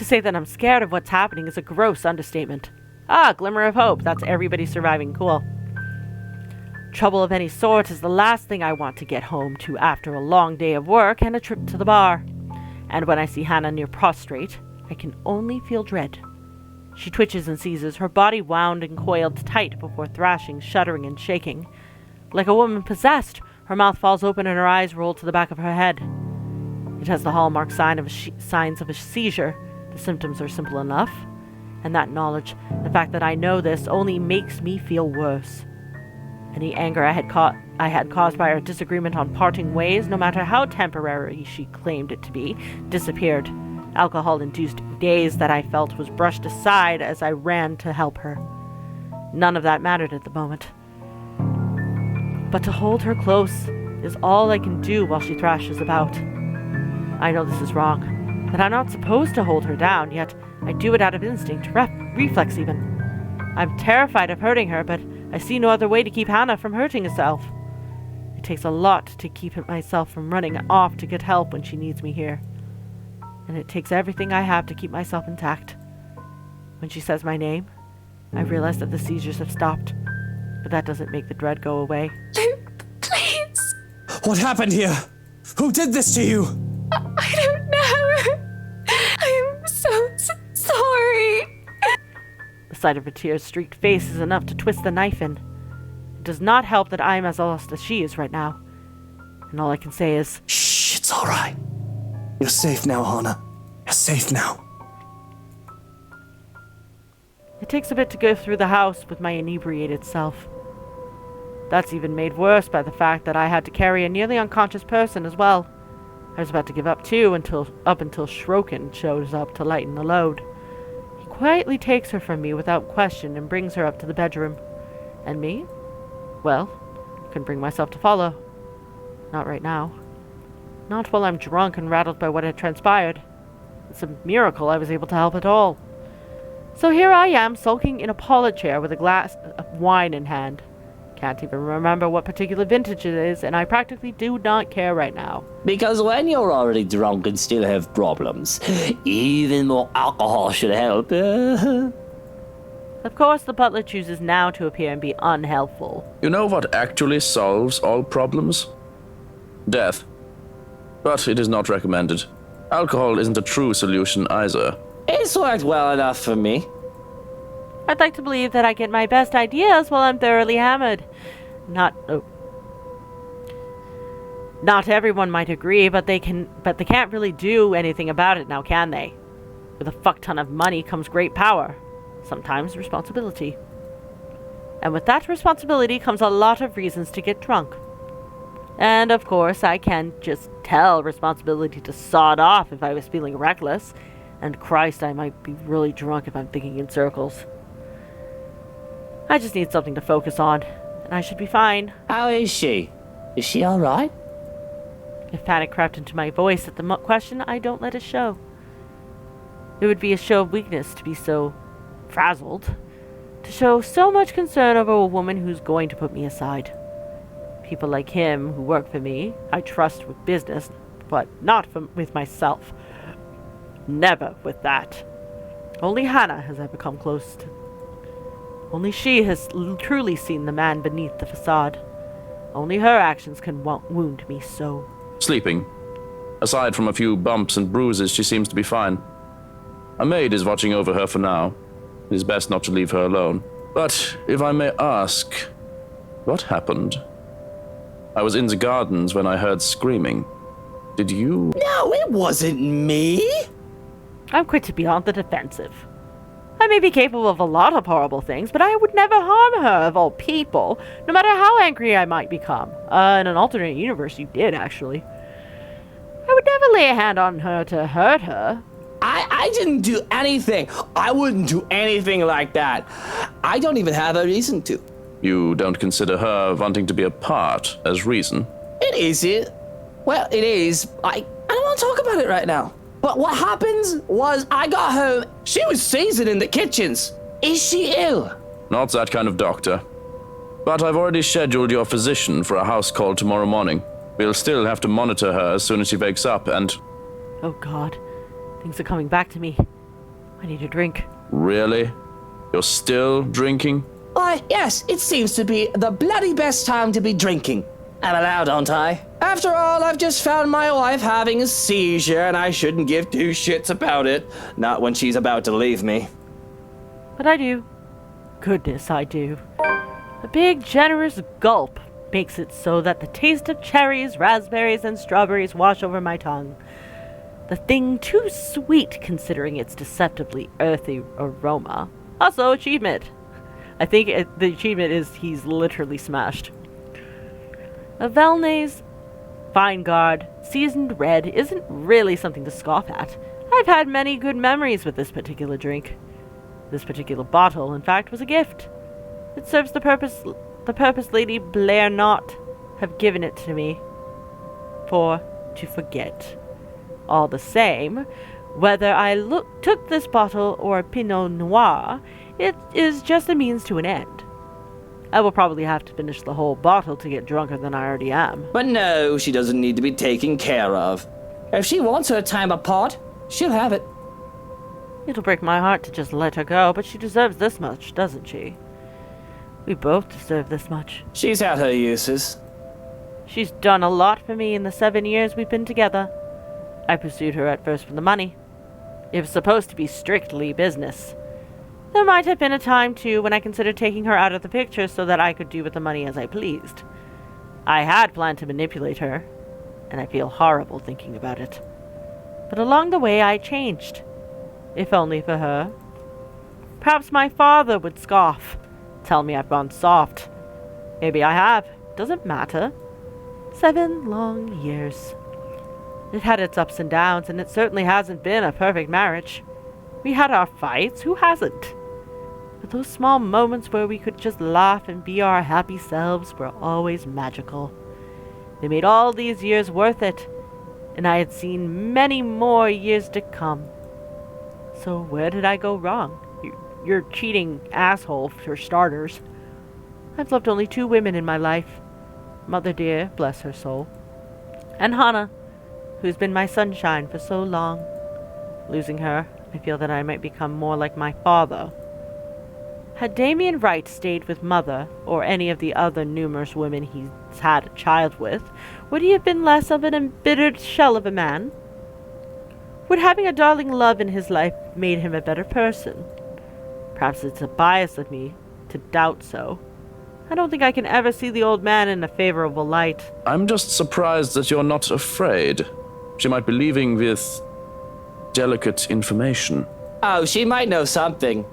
To say that I'm scared of what's happening is a gross understatement. Ah, glimmer of hope. That's everybody surviving. Cool. Trouble of any sort is the last thing I want to get home to after a long day of work and a trip to the bar. And when I see Hannah near prostrate, I can only feel dread. She twitches and seizes, her body wound and coiled tight before thrashing, shuddering, and shaking. Like a woman possessed, her mouth falls open and her eyes roll to the back of her head. It has the hallmark signs of a seizure. The symptoms are simple enough. And that knowledge, the fact that I know this, only makes me feel worse. Any anger I had caused by our disagreement on parting ways, no matter how temporary she claimed it to be, disappeared. Alcohol-induced daze that I felt was brushed aside as I ran to help her. None of that mattered at the moment. But to hold her close is all I can do while she thrashes about. I know this is wrong, that I'm not supposed to hold her down, yet I do it out of instinct, reflex even. I'm terrified of hurting her, but I see no other way to keep Hannah from hurting herself. It takes a lot to keep myself from running off to get help when she needs me here. And it takes everything I have to keep myself intact. When she says my name, I realize that the seizures have stopped, but that doesn't make the dread go away. Luke, please. What happened here? Who did this to you? I don't know. I am so sorry. The sight of her tear-streaked face is enough to twist the knife in. It does not help that I am as lost as she is right now. And all I can say is, Shh, it's all right. You're safe now, Hannah. You're safe now. it takes a bit to go through the house with my inebriated self. That's even made worse by the fact that I had to carry a nearly unconscious person as well. I was about to give up too until Shrokin shows up to lighten the load. He quietly takes her from me without question and brings her up to the bedroom. And me? Well, I can bring myself to follow. Not right now. Not while I'm drunk and rattled by what had transpired. It's a miracle I was able to help at all. So here I am, sulking in a parlor chair with a glass of wine in hand. Can't even remember what particular vintage it is, and I practically do not care right now. Because when you're already drunk and still have problems, even more alcohol should help. Of course, the butler chooses now to appear and be unhelpful. You know what actually solves all problems? Death. But it is not recommended. Alcohol isn't a true solution either. It's worked well enough for me. I'd like to believe that I get my best ideas while I'm thoroughly hammered. Not everyone might agree, but they can't really do anything about it now, can they? With a fuck ton of money comes great power. Sometimes responsibility. And with that responsibility comes a lot of reasons to get drunk. And of course, I can just tell responsibility to sod off if I was feeling reckless. And Christ, I might be really drunk if I'm thinking in circles. I just need something to focus on, and I should be fine. How is she? Is she alright? If panic crept into my voice at the question, I don't let it show. It would be a show of weakness to be so frazzled, to show so much concern over a woman who's going to put me aside. People like him who work for me, I trust with business, but not with myself. Never with that. Only Hannah has ever come close to. Only she has truly seen the man beneath the facade. Only her actions can wound me so. Sleeping. Aside from a few bumps and bruises, she seems to be fine. A maid is watching over her for now. It is best not to leave her alone. But, if I may ask, what happened? I was in the gardens when I heard screaming. Did you... No, it wasn't me! I'm quick to be on the defensive. I may be capable of a lot of horrible things, but I would never harm her, of all people, no matter how angry I might become. In an alternate universe, you did, actually. I would never lay a hand on her to hurt her. I didn't do anything. I wouldn't do anything like that. I don't even have a reason to. You don't consider her wanting to be a part as reason? It isn't. Well, it is. I don't want to talk about it right now. But what happens was I got home. She was seasoned in the kitchens. Is she ill? Not that kind of doctor. But I've already scheduled your physician for a house call tomorrow morning. We'll still have to monitor her as soon as she wakes up and... Oh God. Things are coming back to me. I need a drink. Really? You're still drinking? Why, yes, it seems to be the bloody best time to be drinking. I'm allowed, aren't I? After all, I've just found my wife having a seizure, and I shouldn't give two shits about it. Not when she's about to leave me. But I do. Goodness, I do. A big, generous gulp makes it so that the taste of cherries, raspberries, and strawberries wash over my tongue. The thing too sweet considering its deceptively earthy aroma. Also, achievement. I think the achievement is he's literally smashed. A Velnay's Vinegard seasoned red isn't really something to scoff at. I've had many good memories with this particular drink. This particular bottle, in fact, was a gift. It serves the purpose Lady Blair not have given it to me for to forget. All the same, whether I took this bottle or a Pinot Noir, it is just a means to an end. I will probably have to finish the whole bottle to get drunker than I already am. But no, she doesn't need to be taken care of. If she wants her time apart, she'll have it. It'll break my heart to just let her go, but she deserves this much, doesn't she? We both deserve this much. She's had her uses. She's done a lot for me in the 7 years we've been together. I pursued her at first for the money. It was supposed to be strictly business. There might have been a time, too, when I considered taking her out of the picture so that I could do with the money as I pleased. I had planned to manipulate her, and I feel horrible thinking about it. But along the way I changed. If only for her. Perhaps my father would scoff, tell me I've gone soft. Maybe I have. Doesn't matter. 7 long years. It had its ups and downs, and it certainly hasn't been a perfect marriage. We had our fights, who hasn't? But those small moments where we could just laugh and be our happy selves were always magical. They made all these years worth it, and I had seen many more years to come. So where did I go wrong? You're cheating asshole, for starters. I've loved only 2 women in my life. Mother dear, bless her soul. And Hannah, who's been my sunshine for so long. Losing her, I feel that I might become more like my father. Had Damien Wright stayed with Mother, or any of the other numerous women he's had a child with, would he have been less of an embittered shell of a man? Would having a darling love in his life made him a better person? Perhaps it's a bias of me to doubt so. I don't think I can ever see the old man in a favorable light. I'm just surprised that you're not afraid. She might be leaving with delicate information. Oh, she might know something.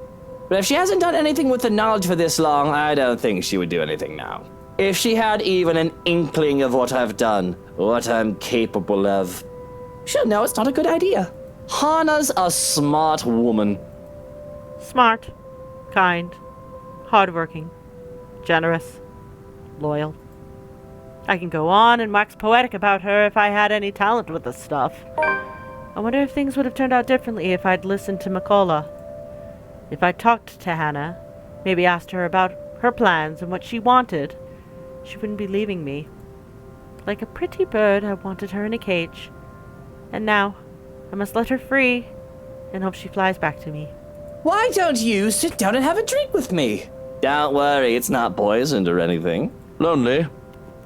But if she hasn't done anything with the knowledge for this long, I don't think she would do anything now. If she had even an inkling of what I've done, what I'm capable of, she'll know it's not a good idea. Hannah's a smart woman. Smart, kind, hardworking, generous, loyal. I can go on and wax poetic about her if I had any talent with the stuff. I wonder if things would have turned out differently if I'd listened to Makola. If I'd talked to Hannah, maybe asked her about her plans and what she wanted, she wouldn't be leaving me. Like a pretty bird, I wanted her in a cage. And now, I must let her free and hope she flies back to me. Why don't you sit down and have a drink with me? Don't worry, it's not poisoned or anything. Lonely?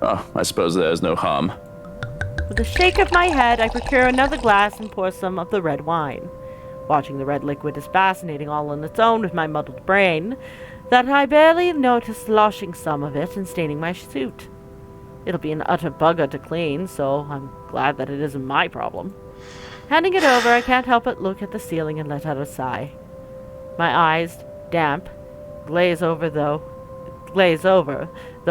Oh, I suppose there's no harm. With a shake of my head, I procure another glass and pour some of the red wine. Watching the red liquid is fascinating all on its own with my muddled brain, that I barely notice sloshing some of it and staining my suit. It'll be an utter bugger to clean, so I'm glad that it isn't my problem. Handing it over, I can't help but look at the ceiling and let out a sigh. My eyes, damp, glaze over, though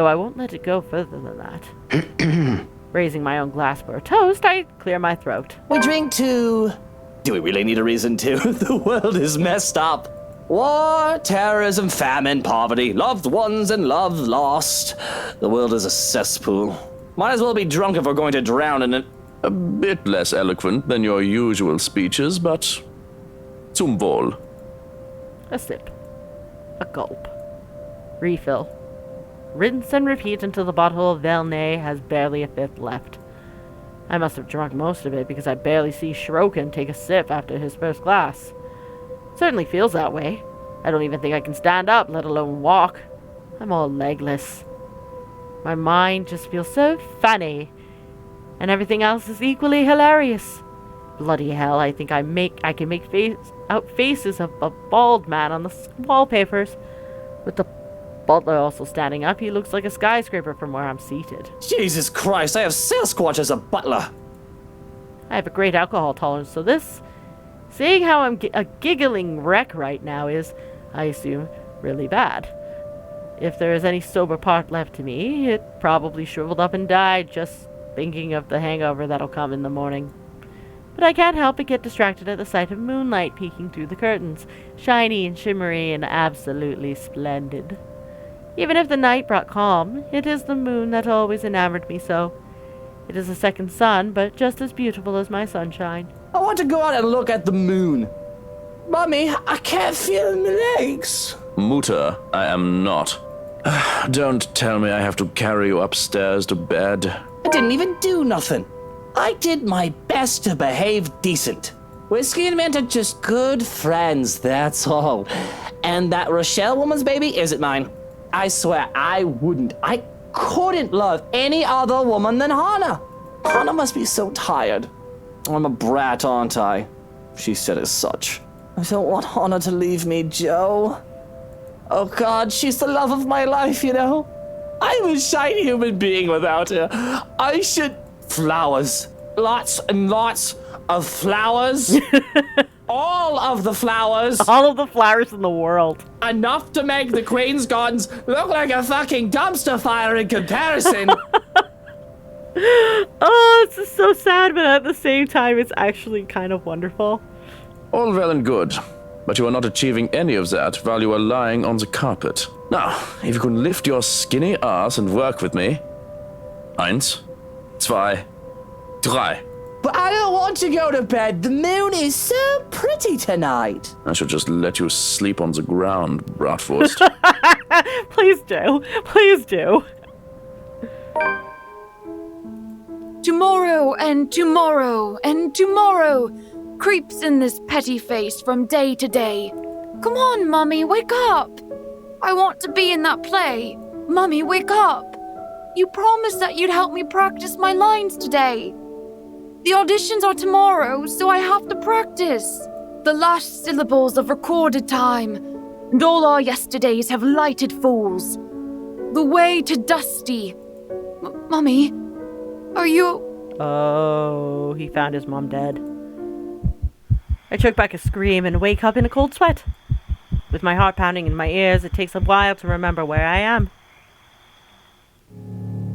I won't let it go further than that. Raising my own glass for a toast, I clear my throat. We drink to... Do we really need a reason to? The world is messed up. War, terrorism, famine, poverty, loved ones and love lost. The world is a cesspool. Might as well be drunk if we're going to drown in it. A bit less eloquent than your usual speeches, but zum Wohl. A sip. A gulp. Refill. Rinse and repeat until the bottle of Velnay has barely a fifth left. I must have drunk most of it because I barely see Shrokin take a sip after his first glass. Certainly feels that way. I don't even think I can stand up, let alone walk. I'm all legless. My mind just feels so funny, and everything else is equally hilarious. Bloody hell, I think I can make out faces of a bald man on the wallpapers. With the butler also standing up, he looks like a skyscraper from where I'm seated. Jesus Christ, I have Sasquatch as a butler. I have a great alcohol tolerance, so this, seeing how I'm a giggling wreck right now is, I assume, really bad. If there is any sober part left to me, it probably shriveled up and died just thinking of the hangover that'll come in the morning. But I can't help but get distracted at the sight of moonlight peeking through the curtains, shiny and shimmery and absolutely splendid. Even if the night brought calm, it is the moon that always enamored me so. It is a second sun, but just as beautiful as my sunshine. I want to go out and look at the moon. Mummy, I can't feel my legs. Mutter, I am not. Don't tell me I have to carry you upstairs to bed. I didn't even do nothing. I did my best to behave decent. Whiskey and Mint are just good friends, that's all. And that Rochelle woman's baby isn't mine. I swear I couldn't love any other woman than Hannah. Hannah must be so tired. I'm a brat, aren't I? She said as such. I don't want Hannah to leave me, Joe. Oh God, she's the love of my life, you know? I'm a shy human being without her. I should... Flowers. Lots and lots of flowers. All of the flowers. All of the flowers in the world. Enough to make the Queen's Gardens look like a fucking dumpster fire in comparison. Oh, it's just so sad, but at the same time, it's actually kind of wonderful. All well and good, but you are not achieving any of that while you are lying on the carpet. Now, if you can lift your skinny ass and work with me. 1, 2, 3. But I don't want to go to bed. The moon is so pretty tonight. I should just let you sleep on the ground, Bratwurst. Please do. Please do. Tomorrow and tomorrow and tomorrow creeps in this petty face from day to day. Come on, Mummy, wake up. I want to be in that play. Mummy, wake up. You promised that you'd help me practice my lines today. The auditions are tomorrow, so I have to practice. The last syllables of recorded time, and all our yesterdays have lighted fools. The way to Dusty. Mummy, are you... Oh, he found his mom dead. I choke back a scream and wake up in a cold sweat. With my heart pounding in my ears, it takes a while to remember where I am.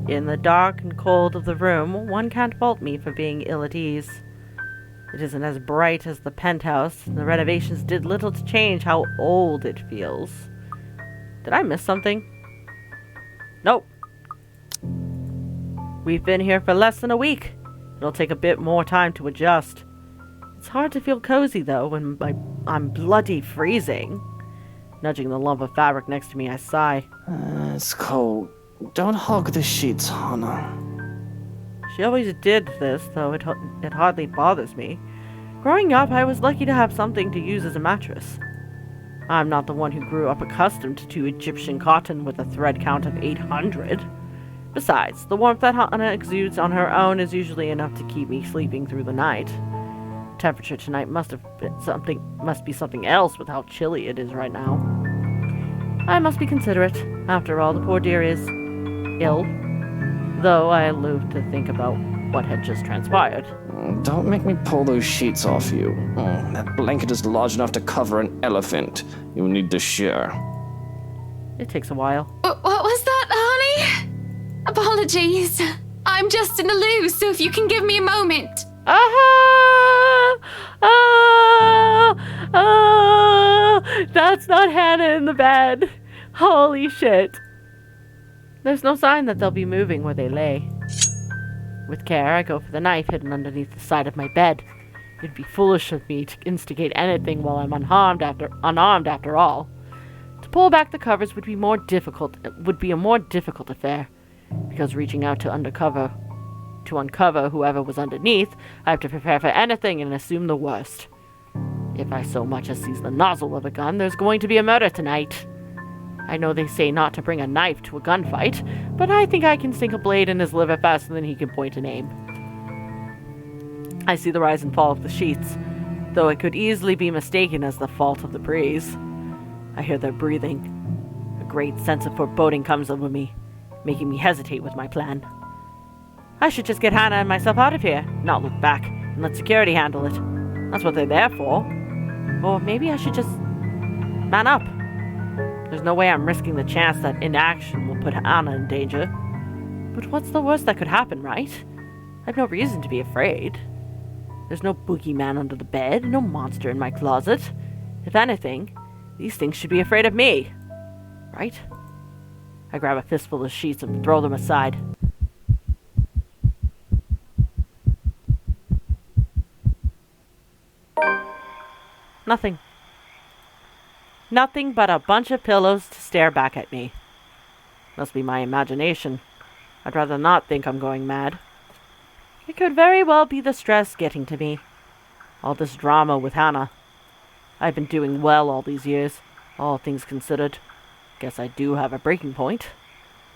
In the dark and cold of the room, one can't fault me for being ill at ease. It isn't as bright as the penthouse, and the renovations did little to change how old it feels. Did I miss something? Nope. We've been here for less than a week. It'll take a bit more time to adjust. It's hard to feel cozy, though, when I'm bloody freezing. Nudging the lump of fabric next to me, I sigh. It's cold. Don't hug the sheets, Hannah. She always did this, though it hardly bothers me. Growing up, I was lucky to have something to use as a mattress. I'm not the one who grew up accustomed to Egyptian cotton with a thread count of 800. Besides, the warmth that Hannah exudes on her own is usually enough to keep me sleeping through the night. Temperature tonight must be something else with how chilly it is right now. I must be considerate. After all, the poor dear is ill, though I loathe to think about what had just transpired. Don't make me pull those sheets off you. That blanket is large enough to cover an elephant. You need to share. It takes a while. What was that, honey? Apologies. I'm just in the loo, so if you can give me a moment. That's not Hannah in the bed. Holy shit. There's no sign that they'll be moving where they lay. With care, I go for the knife hidden underneath the side of my bed. It'd be foolish of me to instigate anything while I'm unarmed after all. To pull back the covers would be a more difficult affair, because reaching out to uncover whoever was underneath, I have to prepare for anything and assume the worst. If I so much as sees the nozzle of a gun, there's going to be a murder tonight. I know they say not to bring a knife to a gunfight, but I think I can sink a blade in his liver faster than he can point an aim. I see the rise and fall of the sheets, though it could easily be mistaken as the fault of the breeze. I hear their breathing. A great sense of foreboding comes over me, making me hesitate with my plan. I should just get Hannah and myself out of here, not look back, and let security handle it. That's what they're there for. Or maybe I should just man up. There's no way I'm risking the chance that inaction will put Hannah in danger. But what's the worst that could happen, right? I've no reason to be afraid. There's no boogeyman under the bed, no monster in my closet. If anything, these things should be afraid of me. Right? I grab a fistful of sheets and throw them aside. Nothing. Nothing but a bunch of pillows to stare back at me. Must be my imagination. I'd rather not think I'm going mad. It could very well be the stress getting to me. All this drama with Hannah. I've been doing well all these years, all things considered. Guess I do have a breaking point.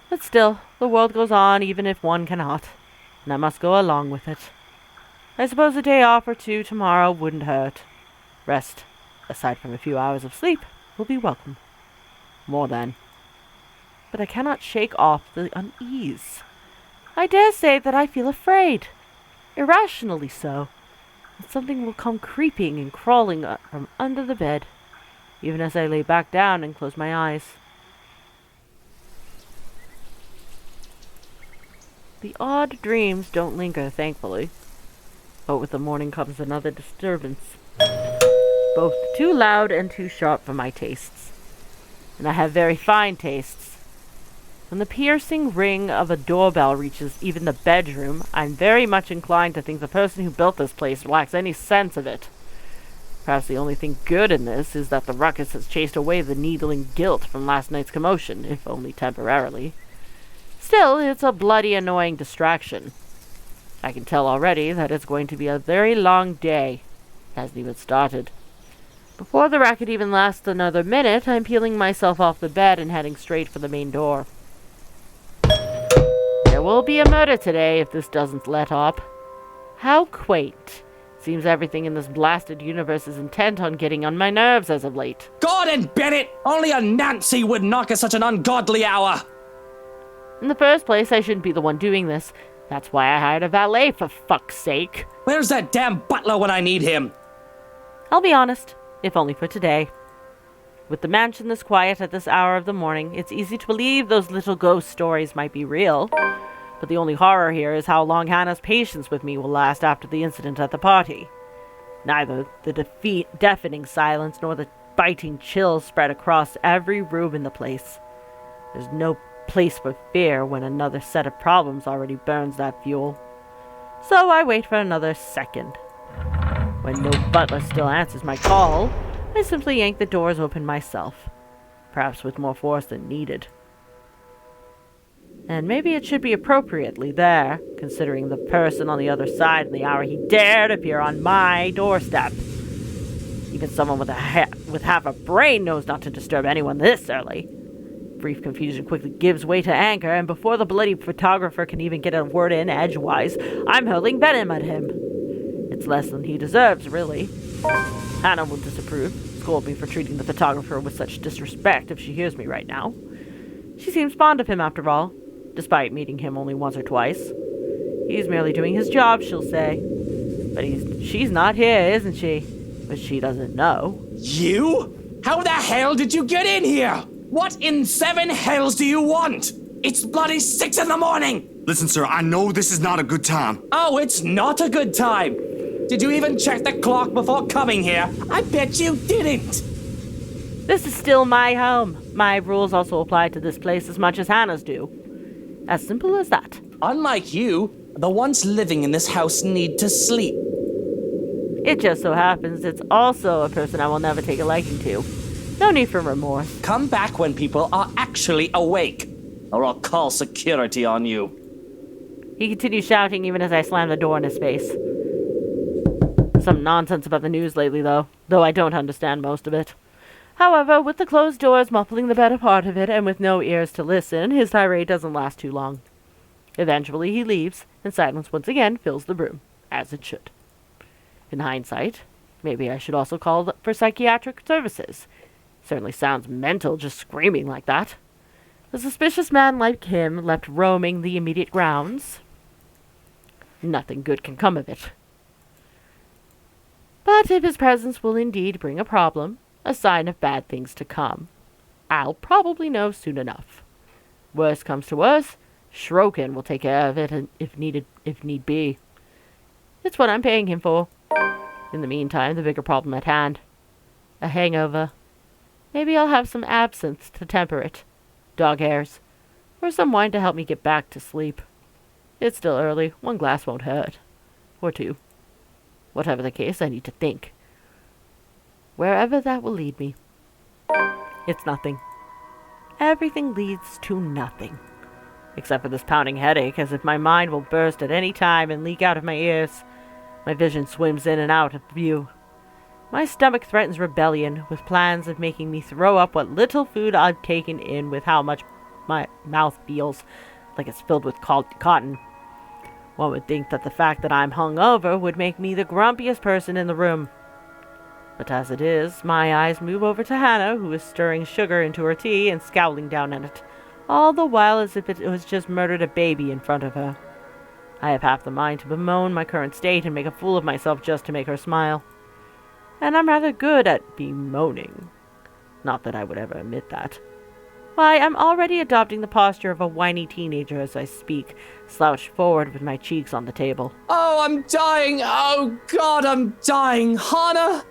But still, the world goes on even if one cannot, and I must go along with it. I suppose a day off or two tomorrow wouldn't hurt. Rest, aside from a few hours of sleep, will be welcome. More than. But I cannot shake off the unease. I dare say that I feel afraid. Irrationally so. That something will come creeping and crawling up from under the bed, even as I lay back down and close my eyes. The odd dreams don't linger, thankfully. But with the morning comes another disturbance. Both too loud and too sharp for my tastes. And I have very fine tastes. When the piercing ring of a doorbell reaches even the bedroom, I'm very much inclined to think the person who built this place lacks any sense of it. Perhaps the only thing good in this is that the ruckus has chased away the needling guilt from last night's commotion, if only temporarily. Still, it's a bloody annoying distraction. I can tell already that it's going to be a very long day. It hasn't even started. Before the racket even lasts another minute, I'm peeling myself off the bed and heading straight for the main door. There will be a murder today if this doesn't let up. How quaint. Seems everything in this blasted universe is intent on getting on my nerves as of late. Gordon Bennett! Only a Nancy would knock at such an ungodly hour! In the first place, I shouldn't be the one doing this. That's why I hired a valet, for fuck's sake. Where's that damn butler when I need him? I'll be honest, if only for today. With the mansion this quiet at this hour of the morning, it's easy to believe those little ghost stories might be real. But the only horror here is how long Hannah's patience with me will last after the incident at the party. Neither the deafening silence nor the biting chills spread across every room in the place. There's no place for fear when another set of problems already burns that fuel. So I wait for another second. When no butler still answers my call, I simply yank the doors open myself, perhaps with more force than needed. And maybe it should be appropriately there, considering the person on the other side and the hour he dared appear on my doorstep. Even someone with half a brain knows not to disturb anyone this early. Brief confusion quickly gives way to anger, and before the bloody photographer can even get a word in edgewise, I'm hurling venom at him. It's less than he deserves, really. Hannah will disapprove, scold me for treating the photographer with such disrespect if she hears me right now. She seems fond of him after all, despite meeting him only once or twice. He's merely doing his job, she'll say. But she's not here, isn't she? But she doesn't know. You? How the hell did you get in here? What in seven hells do you want? It's bloody 6 in the morning! Listen, sir, I know this is not a good time. Oh, it's not a good time! Did you even check the clock before coming here? I bet you didn't! This is still my home. My rules also apply to this place as much as Hannah's do. As simple as that. Unlike you, the ones living in this house need to sleep. It just so happens it's also a person I will never take a liking to. No need for remorse. Come back when people are actually awake, or I'll call security on you. He continues shouting even as I slam the door in his face. some nonsense about the news lately, though I don't understand most of it. However, with the closed doors muffling the better part of it, and with no ears to listen, his tirade doesn't last too long. Eventually he leaves, and silence once again fills the room, as it should. In hindsight, maybe I should also call for psychiatric services. Certainly sounds mental just screaming like that. A suspicious man like him left roaming the immediate grounds. Nothing good can come of it. But if his presence will indeed bring a problem, a sign of bad things to come, I'll probably know soon enough. Worst comes to worst, Shrokin will take care of it if need be. It's what I'm paying him for. In the meantime, the bigger problem at hand. A hangover. Maybe I'll have some absinthe to temper it. Dog hairs. Or some wine to help me get back to sleep. It's still early. 1 glass won't hurt. Or 2. Whatever the case, I need to think. Wherever that will lead me. It's nothing. Everything leads to nothing. Except for this pounding headache, as if my mind will burst at any time and leak out of my ears. My vision swims in and out of view. My stomach threatens rebellion, with plans of making me throw up what little food I've taken in with how much my mouth feels like it's filled with cotton. One would think that the fact that I'm hungover would make me the grumpiest person in the room. But as it is, my eyes move over to Hannah, who is stirring sugar into her tea and scowling down at it, all the while as if it was just murdered a baby in front of her. I have half the mind to bemoan my current state and make a fool of myself just to make her smile. And I'm rather good at bemoaning. Not that I would ever admit that. Why, I'm already adopting the posture of a whiny teenager as I speak, slouched forward with my cheeks on the table. Oh, I'm dying! Oh, God, I'm dying! Hannah!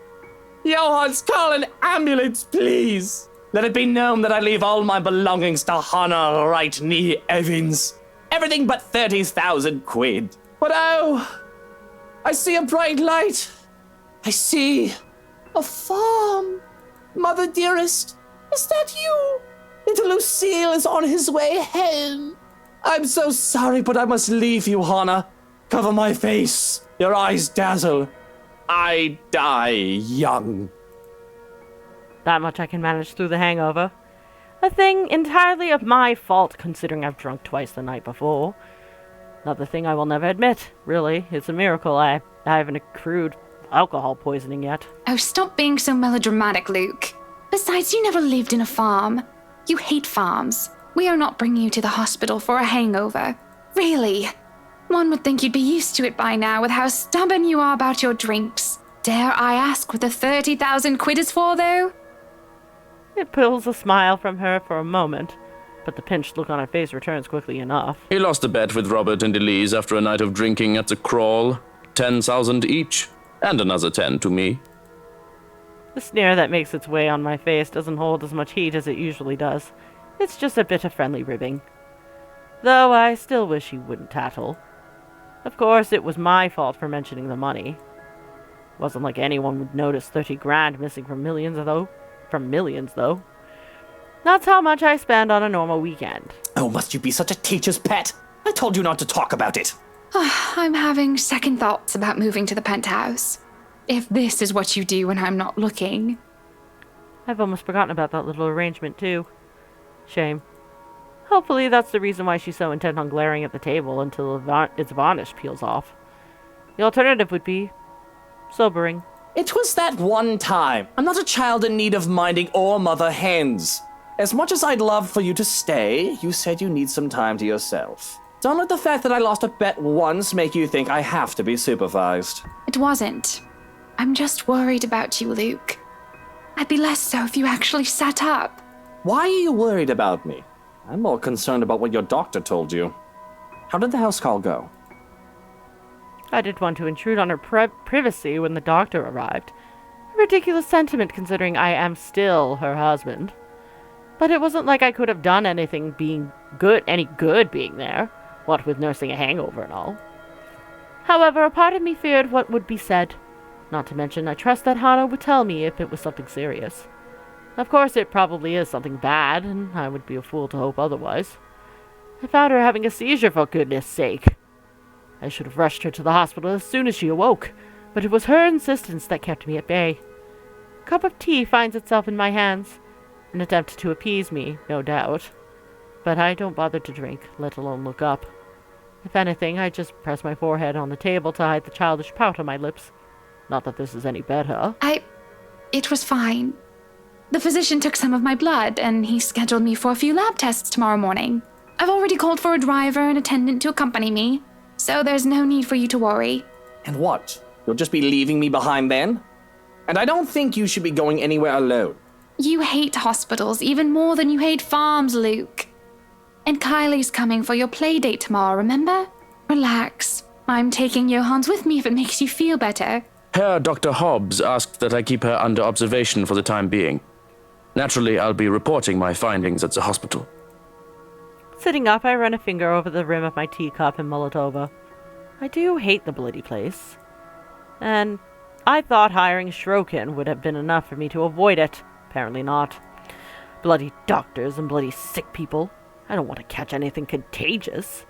Johans, call an ambulance, please! Let it be known that I leave all my belongings to Hannah right near Evans. Everything but 30,000 quid. But oh, I see a bright light. I see a farm. Mother dearest, is that you? Little Lucille is on his way home. I'm so sorry, but I must leave you, Hannah. Cover my face. Your eyes dazzle. I die young. That much I can manage through the hangover. A thing entirely of my fault, considering I've drunk twice the night before. Another thing I will never admit, really. It's a miracle I haven't accrued alcohol poisoning yet. Oh, stop being so melodramatic, Luke. Besides, you never lived in a farm. You hate farms. We are not bringing you to the hospital for a hangover. Really. One would think you'd be used to it by now with how stubborn you are about your drinks. Dare I ask what the 30,000 quid is for, though? It pulls a smile from her for a moment, but the pinched look on her face returns quickly enough. He lost a bet with Robert and Elise after a night of drinking at the Crawl. 10,000 each, and another 10 to me. The sneer that makes its way on my face doesn't hold as much heat as it usually does. It's just a bit of friendly ribbing. Though I still wish he wouldn't tattle. Of course, it was my fault for mentioning the money. Wasn't like anyone would notice 30 grand missing from millions, though. That's how much I spend on a normal weekend. Oh, must you be such a teacher's pet? I told you not to talk about it. I'm having second thoughts about moving to the penthouse. If this is what you do when I'm not looking. I've almost forgotten about that little arrangement, too. Shame. Hopefully that's the reason why she's so intent on glaring at the table until its varnish peels off. The alternative would be sobering. It was that one time. I'm not a child in need of minding or mother hens. As much as I'd love for you to stay, you said you need some time to yourself. Don't let the fact that I lost a bet once make you think I have to be supervised. It wasn't. I'm just worried about you, Luke. I'd be less so if you actually sat up. Why are you worried about me? I'm more concerned about what your doctor told you. How did the house call go? I didn't want to intrude on her privacy when the doctor arrived. A ridiculous sentiment considering I am still her husband. But it wasn't like I could have done any good being there, what with nursing a hangover and all. However, a part of me feared what would be said. Not to mention, I trust that Hannah would tell me if it was something serious. Of course, it probably is something bad, and I would be a fool to hope otherwise. I found her having a seizure, for goodness sake. I should have rushed her to the hospital as soon as she awoke, but it was her insistence that kept me at bay. A cup of tea finds itself in my hands, an attempt to appease me, no doubt. But I don't bother to drink, let alone look up. If anything, I just press my forehead on the table to hide the childish pout on my lips. Not that this is any better. It was fine. The physician took some of my blood, and he scheduled me for a few lab tests tomorrow morning. I've already called for a driver and attendant to accompany me, so there's no need for you to worry. And what? You'll just be leaving me behind then? And I don't think you should be going anywhere alone. You hate hospitals even more than you hate farms, Luke. And Kylie's coming for your play date tomorrow, remember? Relax. I'm taking Johans with me if it makes you feel better. Herr Dr. Hobbs asked that I keep her under observation for the time being. Naturally, I'll be reporting my findings at the hospital. Sitting up, I run a finger over the rim of my teacup and mull it over. I do hate the bloody place. And I thought hiring Shrokin would have been enough for me to avoid it. Apparently not. Bloody doctors and bloody sick people. I don't want to catch anything contagious.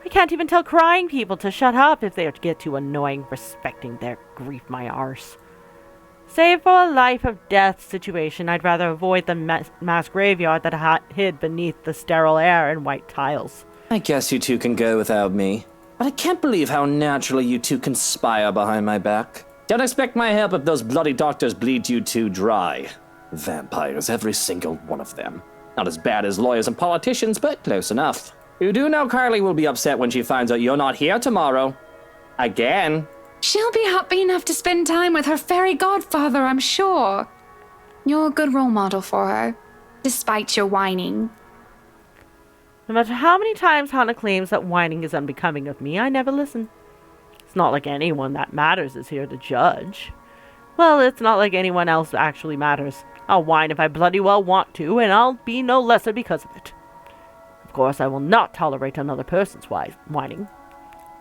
I can't even tell crying people to shut up if they get too annoying respecting their grief my arse. Save for a life of death situation, I'd rather avoid the mass graveyard that hid beneath the sterile air and white tiles. I guess you two can go without me. But I can't believe how naturally you two conspire behind my back. Don't expect my help if those bloody doctors bleed you two dry. Vampires, every single one of them. Not as bad as lawyers and politicians, but close enough. You do know Carly will be upset when she finds out you're not here tomorrow. Again. She'll be happy enough to spend time with her fairy godfather, I'm sure. You're a good role model for her, despite your whining. No matter how many times Hannah claims that whining is unbecoming of me, I never listen. It's not like anyone that matters is here to judge. Well, it's not like anyone else actually matters. I'll whine if I bloody well want to, and I'll be no lesser because of it. Of course, I will not tolerate another person's whining,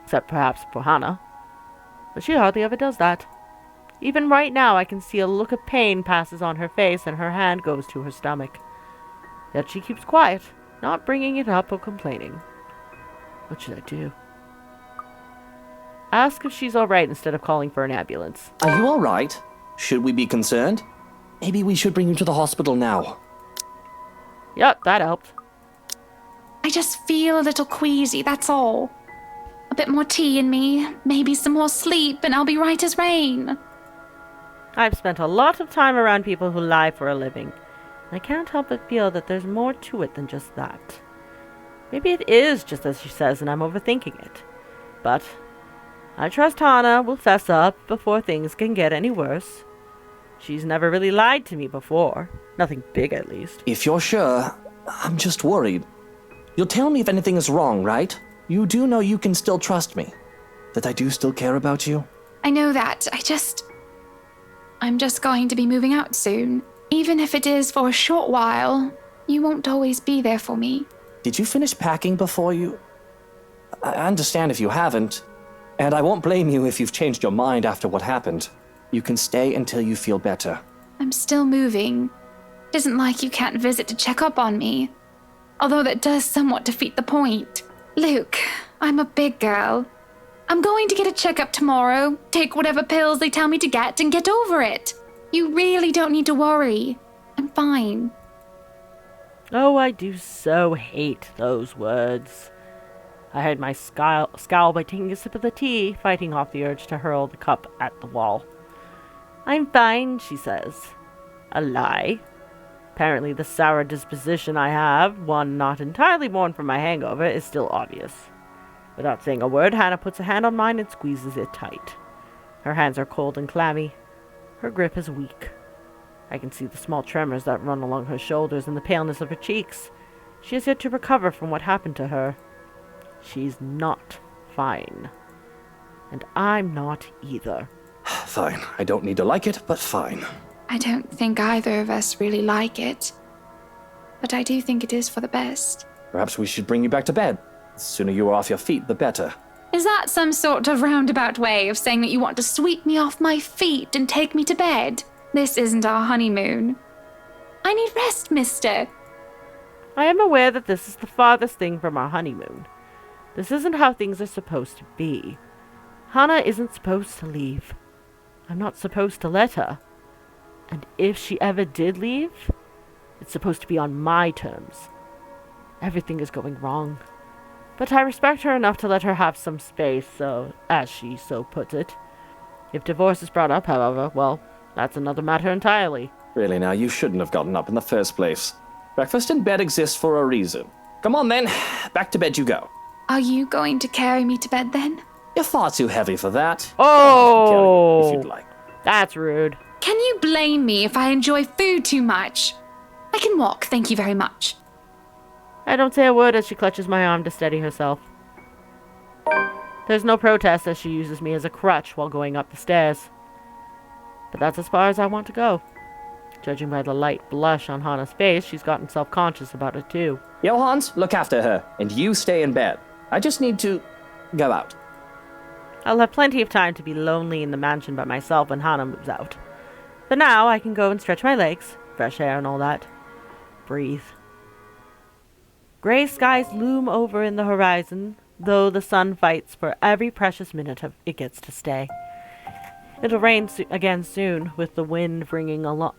except perhaps for Hannah. But she hardly ever does that. Even right now, I can see a look of pain passes on her face, and her hand goes to her stomach. Yet she keeps quiet, not bringing it up or complaining. What should I do? Ask if she's alright instead of calling for an ambulance. Are you alright? Should we be concerned? Maybe we should bring you to the hospital now. Yep, that helped. I just feel a little queasy, that's all. A bit more tea in me, maybe some more sleep, and I'll be right as rain. I've spent a lot of time around people who lie for a living. I can't help but feel that there's more to it than just that. Maybe it is just as she says and I'm overthinking it. But I trust Hannah will fess up before things can get any worse. She's never really lied to me before. Nothing big, at least. If you're sure, I'm just worried. You'll tell me if anything is wrong, right? You do know you can still trust me. That I do still care about you? I know that. I'm just going to be moving out soon. Even if it is for a short while, you won't always be there for me. Did you finish packing before you... I understand if you haven't, and I won't blame you if you've changed your mind after what happened. You can stay until you feel better. I'm still moving. It isn't like you can't visit to check up on me. Although that does somewhat defeat the point. Luke, I'm a big girl. I'm going to get a checkup tomorrow, take whatever pills they tell me to get, and get over it. You really don't need to worry. I'm fine. Oh, I do so hate those words. I hid my scowl by taking a sip of the tea, fighting off the urge to hurl the cup at the wall. I'm fine, she says. A lie. Apparently the sour disposition I have, one not entirely born from my hangover, is still obvious. Without saying a word, Hannah puts a hand on mine and squeezes it tight. Her hands are cold and clammy. Her grip is weak. I can see the small tremors that run along her shoulders and the paleness of her cheeks. She is yet to recover from what happened to her. She's not fine. And I'm not either. Fine. I don't need to like it, but fine. I don't think either of us really like it. But I do think it is for the best. Perhaps we should bring you back to bed. The sooner you are off your feet, the better. Is that some sort of roundabout way of saying that you want to sweep me off my feet and take me to bed? This isn't our honeymoon. I need rest, mister. I am aware that this is the farthest thing from our honeymoon. This isn't how things are supposed to be. Hannah isn't supposed to leave. I'm not supposed to let her. And if she ever did leave, it's supposed to be on my terms. Everything is going wrong. But I respect her enough to let her have some space, so, as she so puts it. If divorce is brought up, however, well, that's another matter entirely. Really now, you shouldn't have gotten up in the first place. Breakfast in bed exists for a reason. Come on then, back to bed you go. Are you going to carry me to bed then? You're far too heavy for that. Oh! If you'd like. That's rude. Can you blame me if I enjoy food too much? I can walk, thank you very much. I don't say a word as she clutches my arm to steady herself. There's no protest as she uses me as a crutch while going up the stairs. But that's as far as I want to go. Judging by the light blush on Hana's face, she's gotten self-conscious about it too. Johans, look after her, and you stay in bed. I just need to go out. I'll have plenty of time to be lonely in the mansion by myself when Hana moves out. But now I can go and stretch my legs, fresh air and all that. Breathe. Gray skies loom over in the horizon, though the sun fights for every precious minute it gets to stay. It'll rain again soon, with the wind bringing along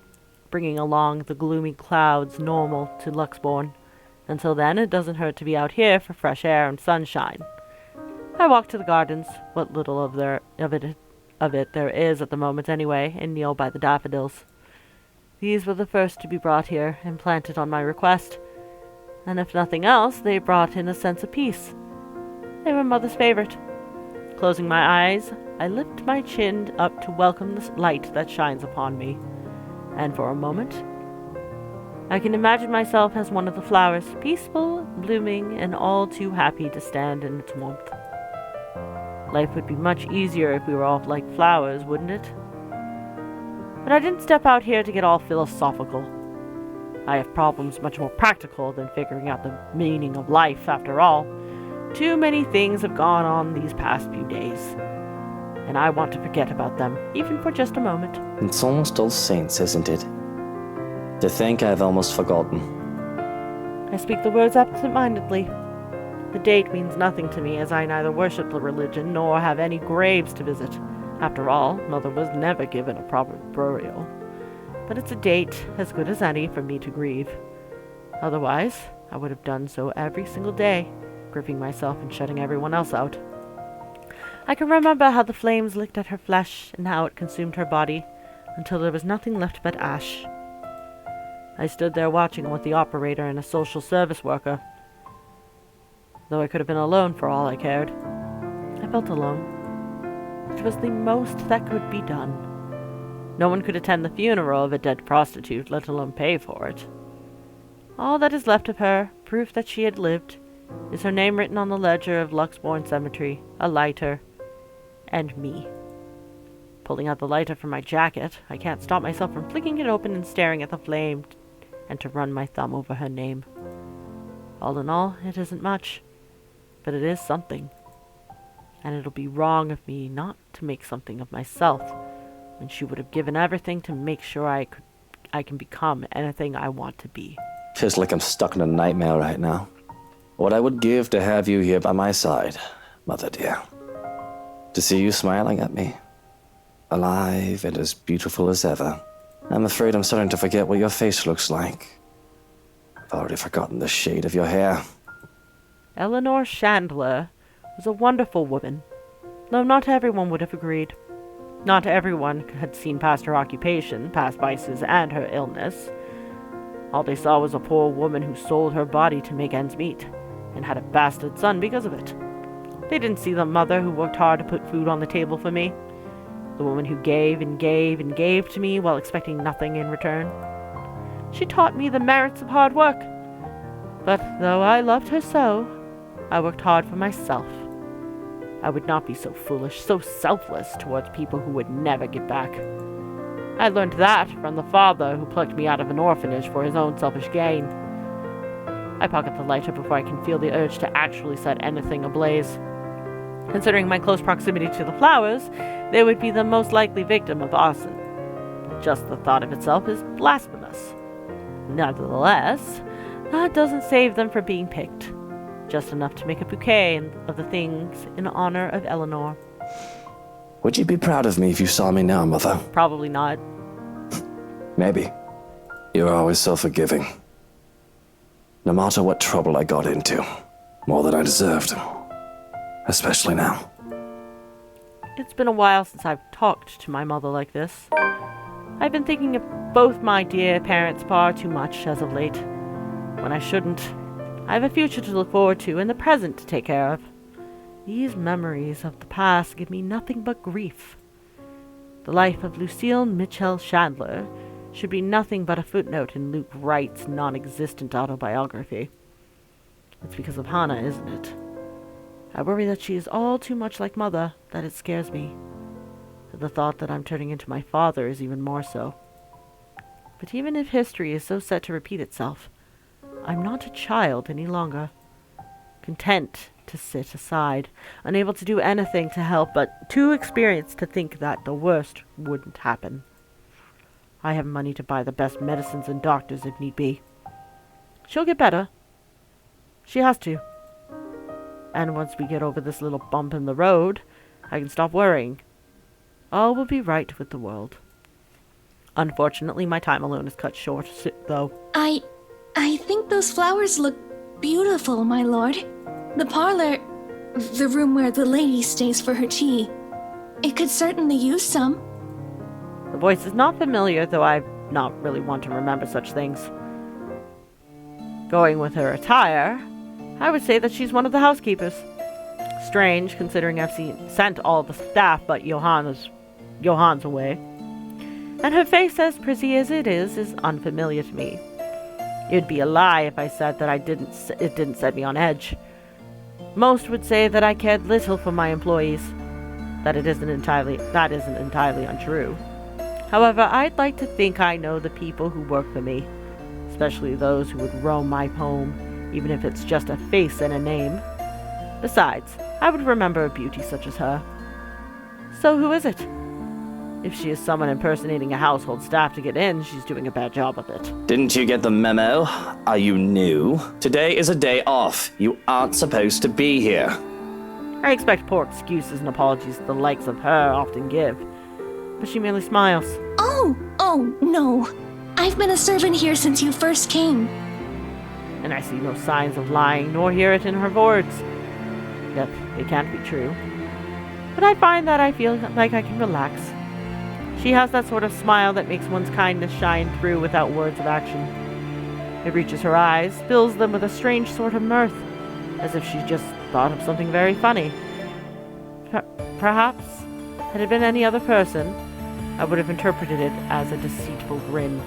the gloomy clouds normal to Luxborn. Until then, it doesn't hurt to be out here for fresh air and sunshine. I walk to the gardens, what little of it there is at the moment anyway, and kneel by the daffodils. These were the first to be brought here and planted on my request. And if nothing else, they brought in a sense of peace. They were Mother's favorite. Closing my eyes, I lift my chin up to welcome the light that shines upon me. And for a moment, I can imagine myself as one of the flowers, peaceful, blooming, and all too happy to stand in its warmth. Life would be much easier if we were all like flowers, wouldn't it? But I didn't step out here to get all philosophical. I have problems much more practical than figuring out the meaning of life, after all. Too many things have gone on these past few days, and I want to forget about them, even for just a moment. It's almost All Saints, isn't it? To think I've almost forgotten. I speak the words absent-mindedly. The date means nothing to me, as I neither worship the religion nor have any graves to visit. After all, Mother was never given a proper burial. But it's a date as good as any for me to grieve. Otherwise, I would have done so every single day, gripping myself and shutting everyone else out. I can remember how the flames licked at her flesh and how it consumed her body, until there was nothing left but ash. I stood there watching with the operator and a social service worker. Though I could have been alone for all I cared. I felt alone. It was the most that could be done. No one could attend the funeral of a dead prostitute, let alone pay for it. All that is left of her, proof that she had lived, is her name written on the ledger of Luxborn Cemetery, a lighter, and me. Pulling out the lighter from my jacket, I can't stop myself from flicking it open and staring at the flame, and to run my thumb over her name. All in all, it isn't much, but it is something. And it'll be wrong of me not to make something of myself, when she would have given everything to make sure I can become anything I want to be. Feels like I'm stuck in a nightmare right now. What I would give to have you here by my side, Mother dear. To see you smiling at me. Alive and as beautiful as ever. I'm afraid I'm starting to forget what your face looks like. I've already forgotten the shade of your hair. Eleanor Chandler was a wonderful woman, though not everyone would have agreed. Not everyone had seen past her occupation, past vices, and her illness. All they saw was a poor woman who sold her body to make ends meet, and had a bastard son because of it. They didn't see the mother who worked hard to put food on the table for me, the woman who gave and gave and gave to me while expecting nothing in return. She taught me the merits of hard work. But though I loved her so, I worked hard for myself. I would not be so foolish, so selfless towards people who would never give back. I learned that from the father who plucked me out of an orphanage for his own selfish gain. I pocket the lighter before I can feel the urge to actually set anything ablaze. Considering my close proximity to the flowers, they would be the most likely victim of arson. Just the thought of itself is blasphemous. Nevertheless, that doesn't save them from being picked. Just enough to make a bouquet of the things in honor of Eleanor. Would you be proud of me if you saw me now, Mother? Probably not. Maybe. You're always so forgiving. No matter what trouble I got into. More than I deserved. Especially now. It's been a while since I've talked to my mother like this. I've been thinking of both my dear parents far too much as of late, when I shouldn't. I have a future to look forward to and the present to take care of. These memories of the past give me nothing but grief. The life of Lucille Mitchell Chandler should be nothing but a footnote in Luke Wright's non-existent autobiography. It's because of Hannah, isn't it? I worry that she is all too much like Mother, that it scares me. The thought that I'm turning into my father is even more so. But even if history is so set to repeat itself, I'm not a child any longer. Content to sit aside, unable to do anything to help, but too experienced to think that the worst wouldn't happen. I have money to buy the best medicines and doctors if need be. She'll get better. She has to. And once we get over this little bump in the road, I can stop worrying. All will be right with the world. Unfortunately, my time alone is cut short, though. I think those flowers look beautiful, my lord. The parlor, the room where the lady stays for her tea. It could certainly use some. The voice is not familiar, though I not really want to remember such things. Going with her attire, I would say that she's one of the housekeepers. Strange, considering I've sent all the staff but Johan's away. And her face, as pretty as it is unfamiliar to me. It would be a lie if I said that it didn't set me on edge. Most would say that I cared little for my employees. That isn't entirely untrue. However, I'd like to think I know the people who work for me, especially those who would roam my home, even if it's just a face and a name. Besides, I would remember a beauty such as her. So who is it? If she is someone impersonating a household staff to get in, she's doing a bad job of it. Didn't you get the memo? Are you new? Today is a day off. You aren't supposed to be here. I expect poor excuses and apologies the likes of her often give, but she merely smiles. Oh, no. I've been a servant here since you first came. And I see no signs of lying, nor hear it in her words. Yet, they can't be true. But I find that I feel like I can relax. She has that sort of smile that makes one's kindness shine through without words of action. It reaches her eyes, fills them with a strange sort of mirth, as if she just thought of something very funny. Perhaps, had it been any other person, I would have interpreted it as a deceitful grin.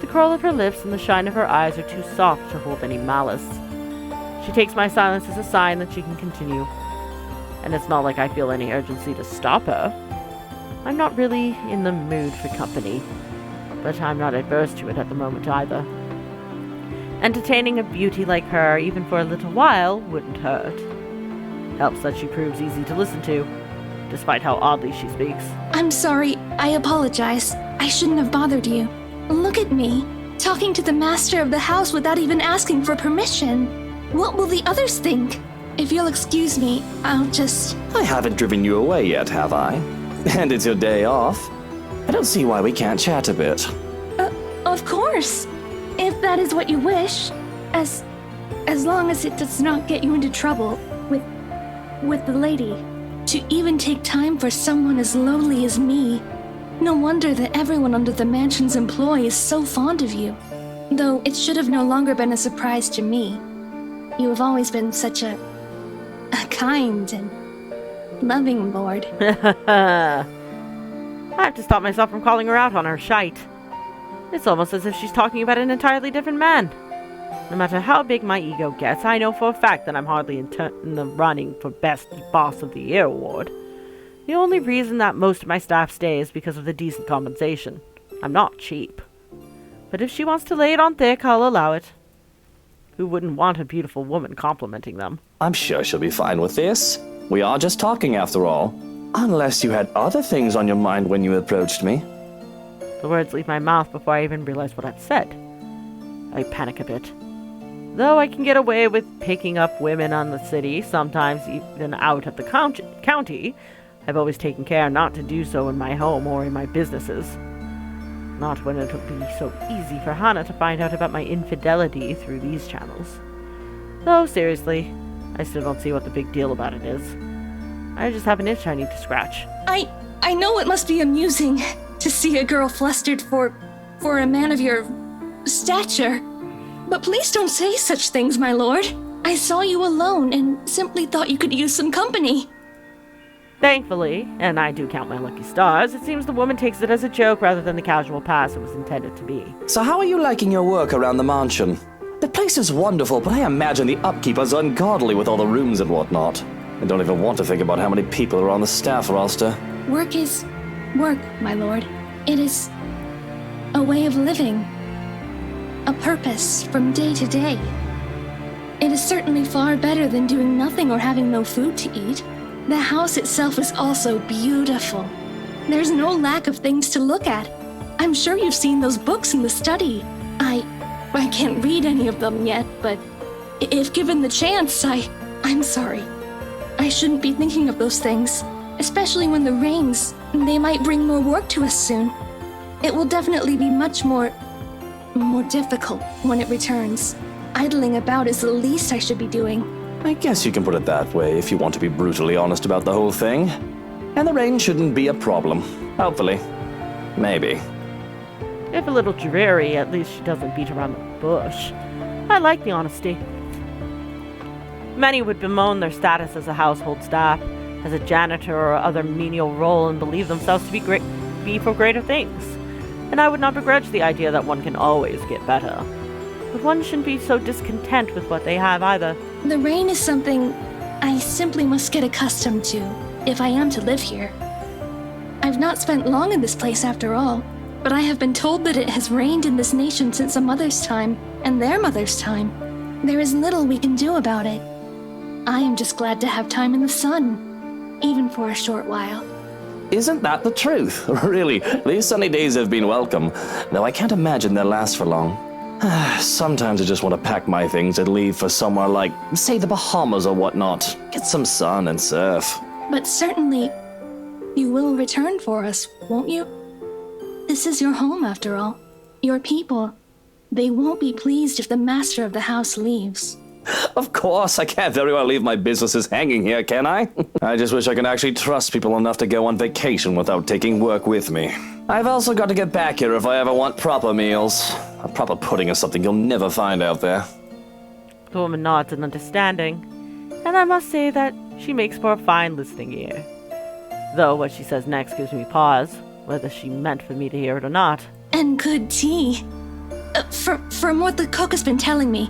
The curl of her lips and the shine of her eyes are too soft to hold any malice. She takes my silence as a sign that she can continue. And it's not like I feel any urgency to stop her. I'm not really in the mood for company, but I'm not adverse to it at the moment either. Entertaining a beauty like her, even for a little while, wouldn't hurt. Helps that she proves easy to listen to, despite how oddly she speaks. I'm sorry. I apologize. I shouldn't have bothered you. Look at me, talking to the master of the house without even asking for permission. What will the others think? If you'll excuse me, I'll just... I haven't driven you away yet, have I? And it's your day off. I don't see why we can't chat a bit. Of course. If that is what you wish. As long as it does not get you into trouble with the lady. To even take time for someone as lowly as me. No wonder that everyone under the mansion's employ is so fond of you. Though it should have no longer been a surprise to me. You have always been such a kind and loving lord. I have to stop myself from calling her out on her shite. It's almost as if she's talking about an entirely different man. No matter how big my ego gets, I know for a fact that I'm hardly in the running for Best Boss of the Year award. The only reason that most of my staff stay is because of the decent compensation. I'm not cheap. But if she wants to lay it on thick, I'll allow it. Who wouldn't want a beautiful woman complimenting them? I'm sure she'll be fine with this. We are just talking after all. Unless you had other things on your mind when you approached me. The words leave my mouth before I even realize what I've said. I panic a bit. Though I can get away with picking up women on the city, sometimes even out of the county, I've always taken care not to do so in my home or in my businesses. Not when it would be so easy for Hannah to find out about my infidelity through these channels. Though, seriously, I still don't see what the big deal about it is. I just have an itch I need to scratch. I know it must be amusing to see a girl flustered for a man of your stature. But please don't say such things, my lord. I saw you alone and simply thought you could use some company. Thankfully, and I do count my lucky stars, it seems the woman takes it as a joke rather than the casual pass it was intended to be. So how are you liking your work around the mansion? The place is wonderful, but I imagine the upkeep is ungodly with all the rooms and whatnot. I don't even want to think about how many people are on the staff roster. Work is work, my lord. It is a way of living. A purpose from day to day. It is certainly far better than doing nothing or having no food to eat. The house itself is also beautiful. There's no lack of things to look at. I'm sure you've seen those books in the study. I can't read any of them yet, but if given the chance, I'm sorry. I shouldn't be thinking of those things, especially when the rains, they might bring more work to us soon. It will definitely be much more difficult when it returns. Idling about is the least I should be doing. I guess you can put it that way if you want to be brutally honest about the whole thing. And the rain shouldn't be a problem. Hopefully. Maybe. If a little dreary, at least she doesn't beat around the bush. I like the honesty. Many would bemoan their status as a household staff, as a janitor or other menial role, and believe themselves to be for greater things. And I would not begrudge the idea that one can always get better. But one shouldn't be so discontent with what they have either. The rain is something I simply must get accustomed to, if I am to live here. I've not spent long in this place after all, but I have been told that it has rained in this nation since a mother's time, and their mother's time. There is little we can do about it. I am just glad to have time in the sun, even for a short while. Isn't that the truth? Really, these sunny days have been welcome, though I can't imagine they'll last for long. Sometimes I just want to pack my things and leave for somewhere like, say, the Bahamas or whatnot. Get some sun and surf. But certainly, you will return for us, won't you? This is your home, after all. Your people. They won't be pleased if the master of the house leaves. Of course, I can't very well leave my businesses hanging here, can I? I just wish I could actually trust people enough to go on vacation without taking work with me. I've also got to get back here if I ever want proper meals. A proper pudding is something you'll never find out there. The woman nods in understanding, and I must say that she makes for a fine listening ear. Though what she says next gives me pause, whether she meant for me to hear it or not. And good tea. From what the cook has been telling me,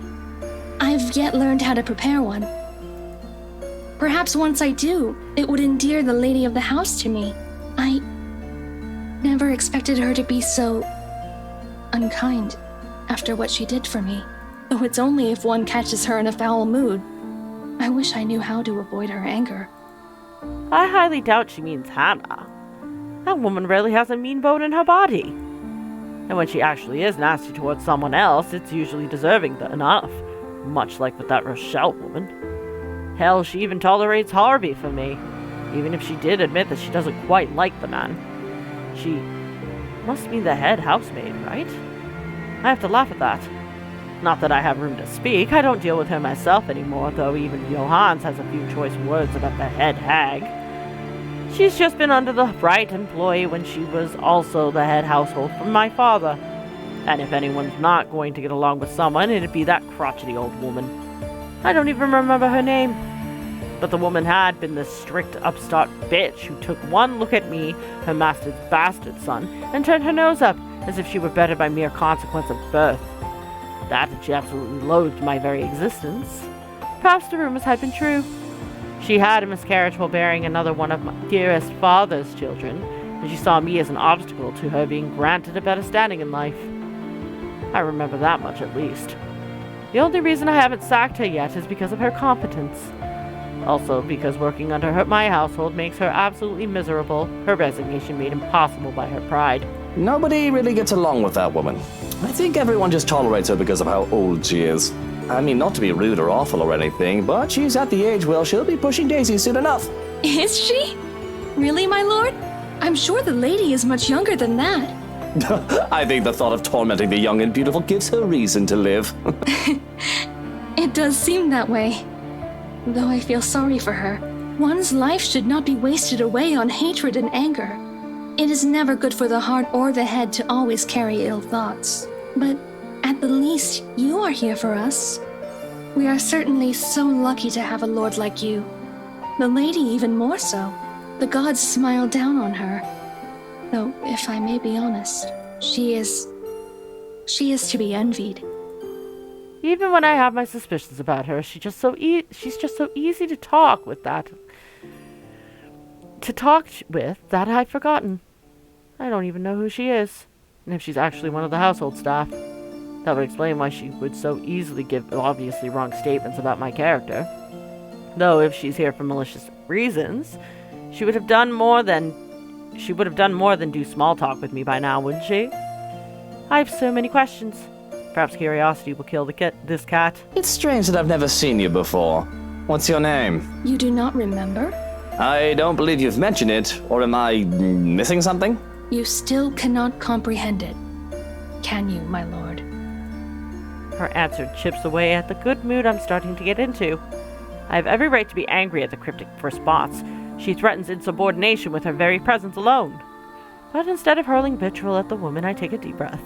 I've yet learned how to prepare one. Perhaps once I do, it would endear the lady of the house to me. I never expected her to be so unkind after what she did for me. Though it's only if one catches her in a foul mood. I wish I knew how to avoid her anger. I highly doubt she means Hannah. That woman rarely has a mean bone in her body. And when she actually is nasty towards someone else, it's usually deserving enough. Much like with that Rochelle woman. Hell, she even tolerates Harvey for me, even if she did admit that she doesn't quite like the man. She must be the head housemaid, right? I have to laugh at that. Not that I have room to speak, I don't deal with her myself anymore, though even Johannes has a few choice words about the head hag. She's just been under the right employee when she was also the head household for my father. And if anyone's not going to get along with someone, it'd be that crotchety old woman. I don't even remember her name. But the woman had been this strict upstart bitch who took one look at me, her master's bastard son, and turned her nose up, as if she were better by mere consequence of birth. That she absolutely loathed my very existence. Perhaps the rumors had been true. She had a miscarriage while bearing another one of my dearest father's children, and she saw me as an obstacle to her being granted a better standing in life. I remember that much at least. The only reason I haven't sacked her yet is because of her competence. Also because working under my household makes her absolutely miserable, her resignation made impossible by her pride. Nobody really gets along with that woman. I think everyone just tolerates her because of how old she is. I mean, not to be rude or awful or anything, but she's at the age where she'll be pushing daisies soon enough. Is she? Really, my lord? I'm sure the lady is much younger than that. I think the thought of tormenting the young and beautiful gives her reason to live. It does seem that way. Though I feel sorry for her. One's life should not be wasted away on hatred and anger. It is never good for the heart or the head to always carry ill thoughts. But at the least, you are here for us. We are certainly so lucky to have a lord like you. The lady even more so. The gods smile down on her. Though, if I may be honest, she is to be envied. Even when I have my suspicions about her, she's just so easy to talk with that. That I've forgotten. I don't even know who she is. And if she's actually one of the household staff, that would explain why she would so easily give obviously wrong statements about my character. Though if she's here for malicious reasons, she would have done more than do small talk with me by now, wouldn't she? I have so many questions. Perhaps curiosity will kill this cat. It's strange that I've never seen you before. What's your name? You do not remember? I don't believe you've mentioned it, or am I missing something? You still cannot comprehend it. Can you, my lord? Her answer chips away at the good mood I'm starting to get into. I have every right to be angry at the cryptic response. She threatens insubordination with her very presence alone. But instead of hurling vitriol at the woman, I take a deep breath.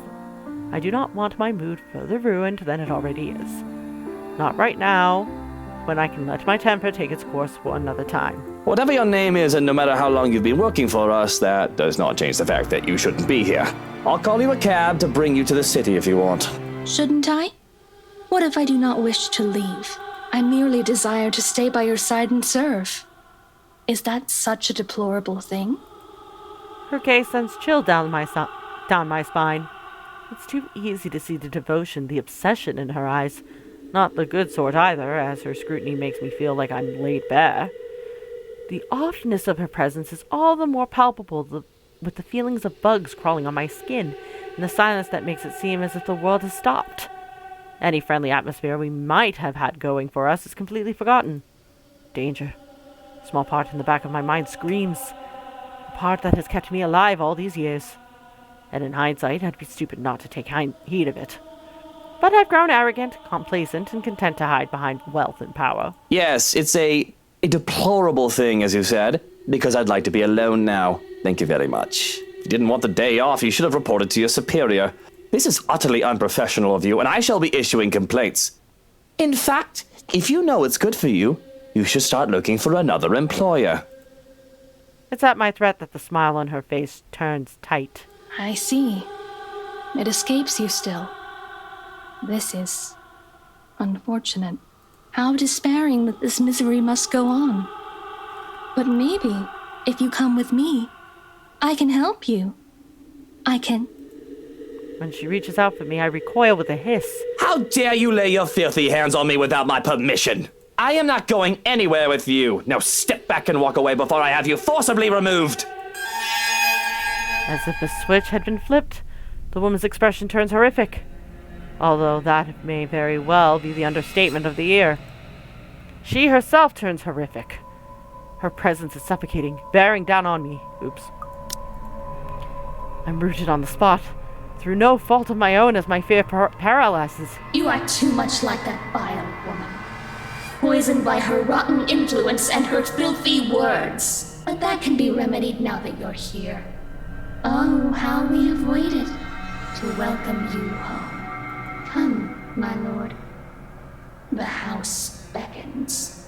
I do not want my mood further ruined than it already is. Not right now, when I can let my temper take its course for another time. Whatever your name is, and no matter how long you've been working for us, that does not change the fact that you shouldn't be here. I'll call you a cab to bring you to the city if you want. Shouldn't I? What if I do not wish to leave? I merely desire to stay by your side and serve. Is that such a deplorable thing? Her gaze sends chill down my spine. It's too easy to see the devotion, the obsession in her eyes. Not the good sort either, as her scrutiny makes me feel like I'm laid bare. The oftness of her presence is all the more palpable with the feelings of bugs crawling on my skin, and the silence that makes it seem as if the world has stopped. Any friendly atmosphere we might have had going for us is completely forgotten. Danger. A small part in the back of my mind screams. A part that has kept me alive all these years. And in hindsight, I'd be stupid not to take heed of it. But I've grown arrogant, complacent, and content to hide behind wealth and power. Yes, it's a deplorable thing, as you said, because I'd like to be alone now. Thank you very much. If you didn't want the day off, you should have reported to your superior. This is utterly unprofessional of you, and I shall be issuing complaints. In fact, if you know it's good for you, you should start looking for another employer. It's at my threat that the smile on her face turns tight. I see. It escapes you still. This is unfortunate. How despairing that this misery must go on. But maybe, if you come with me, I can help you. I can... When she reaches out for me, I recoil with a hiss. How dare you lay your filthy hands on me without my permission? I am not going anywhere with you. Now step back and walk away before I have you forcibly removed. As if a switch had been flipped, the woman's expression turns horrific. Although that may very well be the understatement of the year. She herself turns horrific. Her presence is suffocating, bearing down on me. Oops. I'm rooted on the spot, through no fault of my own as my fear paralyzes. You are too much like that vile woman. Poisoned by her rotten influence and her filthy words. But that can be remedied now that you're here. Oh, how we have waited to welcome you home. Come, my lord. The house beckons.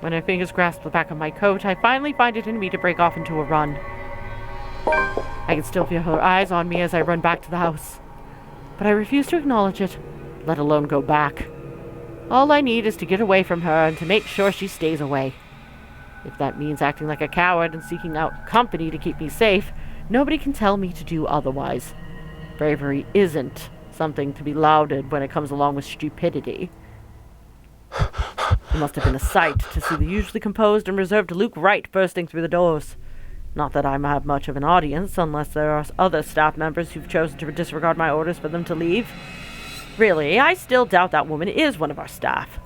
When her fingers grasp the back of my coat, I finally find it in me to break off into a run. I can still feel her eyes on me as I run back to the house. But I refuse to acknowledge it, let alone go back. All I need is to get away from her and to make sure she stays away. If that means acting like a coward and seeking out company to keep me safe, nobody can tell me to do otherwise. Bravery isn't something to be lauded when it comes along with stupidity. It must have been a sight to see the usually composed and reserved Luke Wright bursting through the doors. Not that I have much of an audience, unless there are other staff members who've chosen to disregard my orders for them to leave. Really, I still doubt that woman is one of our staff.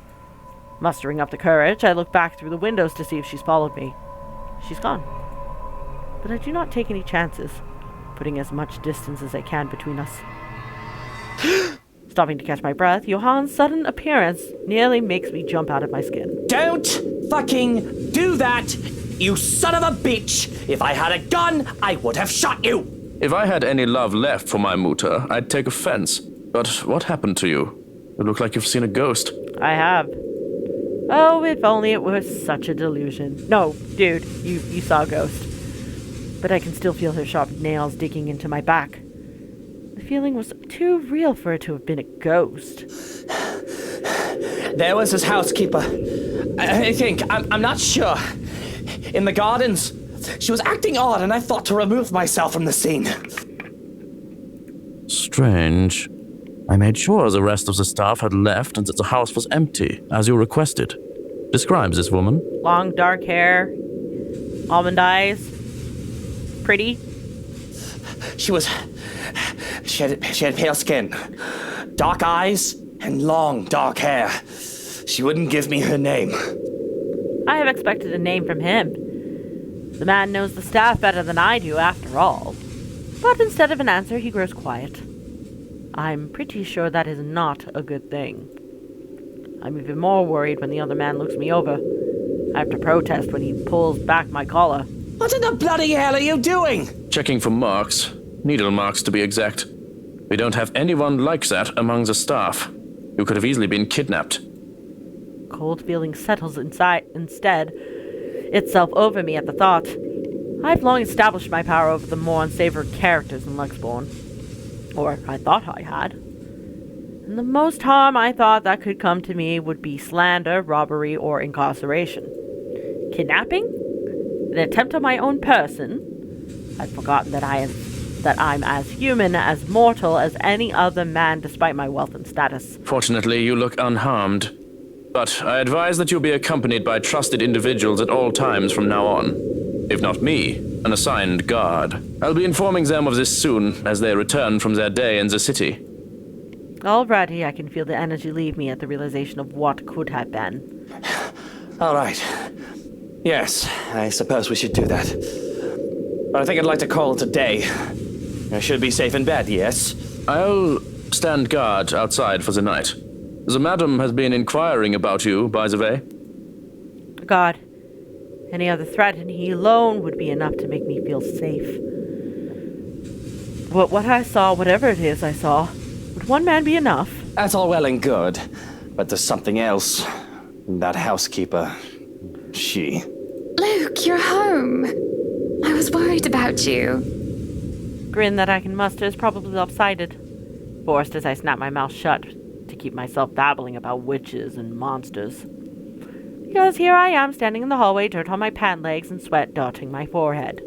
Mustering up the courage, I look back through the windows to see if she's followed me. She's gone. but I do not take any chances, putting as much distance as I can between us. Stopping to catch my breath, Johan's sudden appearance nearly makes me jump out of my skin. Don't fucking do that, you son of a bitch! If I had a gun, I would have shot you! If I had any love left for my mutter, I'd take offense. But what happened to you? You look like you've seen a ghost. I have. Oh, if only it was such a delusion. No, dude, you saw a ghost. But I can still feel her sharp nails digging into my back. The feeling was too real for it to have been a ghost. There was his housekeeper. I think, I'm not sure. In the gardens. She was acting odd, and I thought to remove myself from the scene. Strange. I made sure the rest of the staff had left and that the house was empty, as you requested. Describe this woman. Long dark hair, almond eyes, pretty. She had pale skin, dark eyes, and long dark hair. She wouldn't give me her name. I have expected a name from him. The man knows the staff better than I do, after all. But instead of an answer, he grows quiet. I'm pretty sure that is not a good thing. I'm even more worried when the other man looks me over. I have to protest when he pulls back my collar. What in the bloody hell are you doing? Checking for marks. Needle marks, to be exact. We don't have anyone like that among the staff. You could have easily been kidnapped. Cold feeling settles instead itself over me at the thought. I've long established my power over the more unsavory characters in Luxborn. Or I thought I had. And the most harm I thought that could come to me would be slander, robbery, or incarceration. Kidnapping? An attempt on my own person? I'd forgotten that I'm as human, as mortal as any other man despite my wealth and status. Fortunately, you look unharmed. But I advise that you be accompanied by trusted individuals at all times from now on. If not me, an assigned guard. I'll be informing them of this soon, as they return from their day in the city. Already I can feel the energy leave me at the realization of what could have been. All right. Yes, I suppose we should do that. But I think I'd like to call it a day. I should be safe in bed, yes? I'll stand guard outside for the night. The madam has been inquiring about you, by the way. God, any other threat and he alone would be enough to make me feel safe. What I saw, whatever it is I saw, would one man be enough? That's all well and good, but there's something else. That housekeeper, she... Luke, you're home. I was worried about you. Grin that I can muster is probably lopsided, forced as I snap my mouth shut to keep myself babbling about witches and monsters. Because here I am standing in the hallway, dirt on my pant legs and sweat dotting my forehead.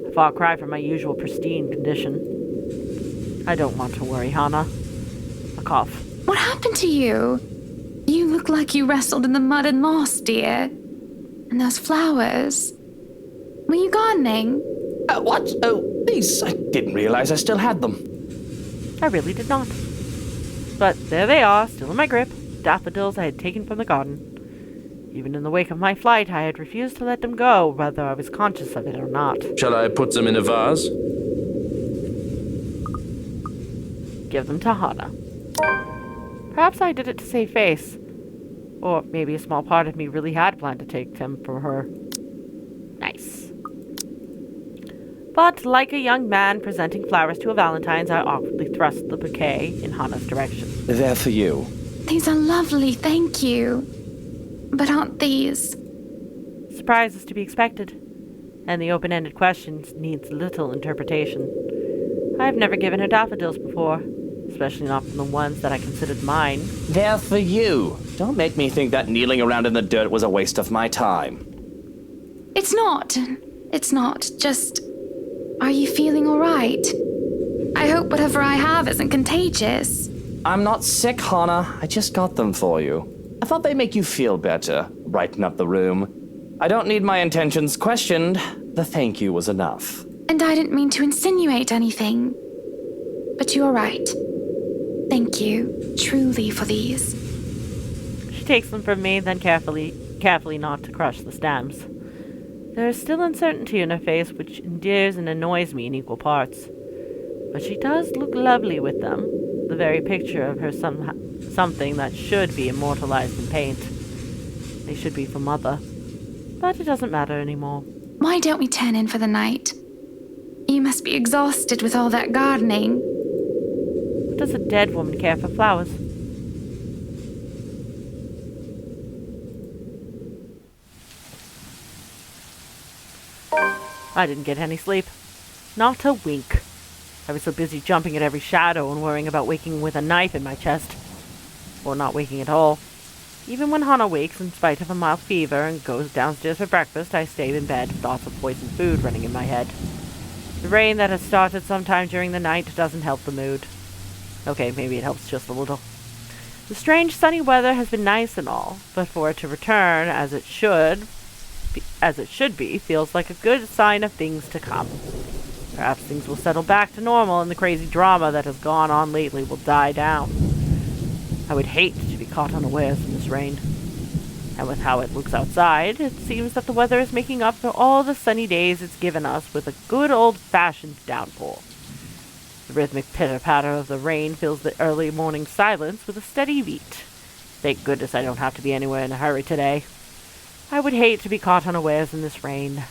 A far cry from my usual pristine condition. I don't want to worry, Hannah. A cough. What happened to you? You look like you wrestled in the mud and lost, dear. And those flowers. Were you gardening? What? Oh, these. I didn't realize I still had them. I really did not. But there they are, still in my grip, daffodils I had taken from the garden. Even in the wake of my flight, I had refused to let them go, whether I was conscious of it or not. Shall I put them in a vase? Give them to Hannah. Perhaps I did it to save face. Or maybe a small part of me really had planned to take them for her. Nice. But like a young man presenting flowers to a Valentine's, I awkwardly thrust the bouquet in Hannah's direction. They're for you. These are lovely, thank you. But aren't these? Surprise is to be expected, and the open-ended question needs little interpretation. I have never given her daffodils before, especially not from the ones that I considered mine. They're for you. Don't make me think that kneeling around in the dirt was a waste of my time. It's not. It's not. Just... Are you feeling all right? I hope whatever I have isn't contagious. I'm not sick, Hannah. I just got them for you. I thought they'd make you feel better, brighten up the room. I don't need my intentions questioned. The thank you was enough. And I didn't mean to insinuate anything. But you are right. Thank you, truly, for these. She takes them from me, then carefully not to crush the stems. There is still uncertainty in her face which endears and annoys me in equal parts. But she does look lovely with them, the very picture of her something that should be immortalized in paint. They should be for Mother. But it doesn't matter anymore. Why don't we turn in for the night? You must be exhausted with all that gardening. What does a dead woman care for flowers? I didn't get any sleep. Not a wink. I was so busy jumping at every shadow and worrying about waking with a knife in my chest. Or not waking at all. Even when Hana wakes in spite of a mild fever and goes downstairs for breakfast, I stayed in bed with thoughts of poisoned food running in my head. The rain that has started sometime during the night doesn't help the mood. Okay, maybe it helps just a little. The strange sunny weather has been nice and all, but for it to return as it should be, feels like a good sign of things to come. Perhaps things will settle back to normal and the crazy drama that has gone on lately will die down. I would hate to be caught unawares in this rain. And with how it looks outside, it seems that the weather is making up for all the sunny days it's given us with a good old-fashioned downpour. The rhythmic pitter-patter of the rain fills the early morning silence with a steady beat. Thank goodness I don't have to be anywhere in a hurry today. I would hate to be caught unawares in this rain.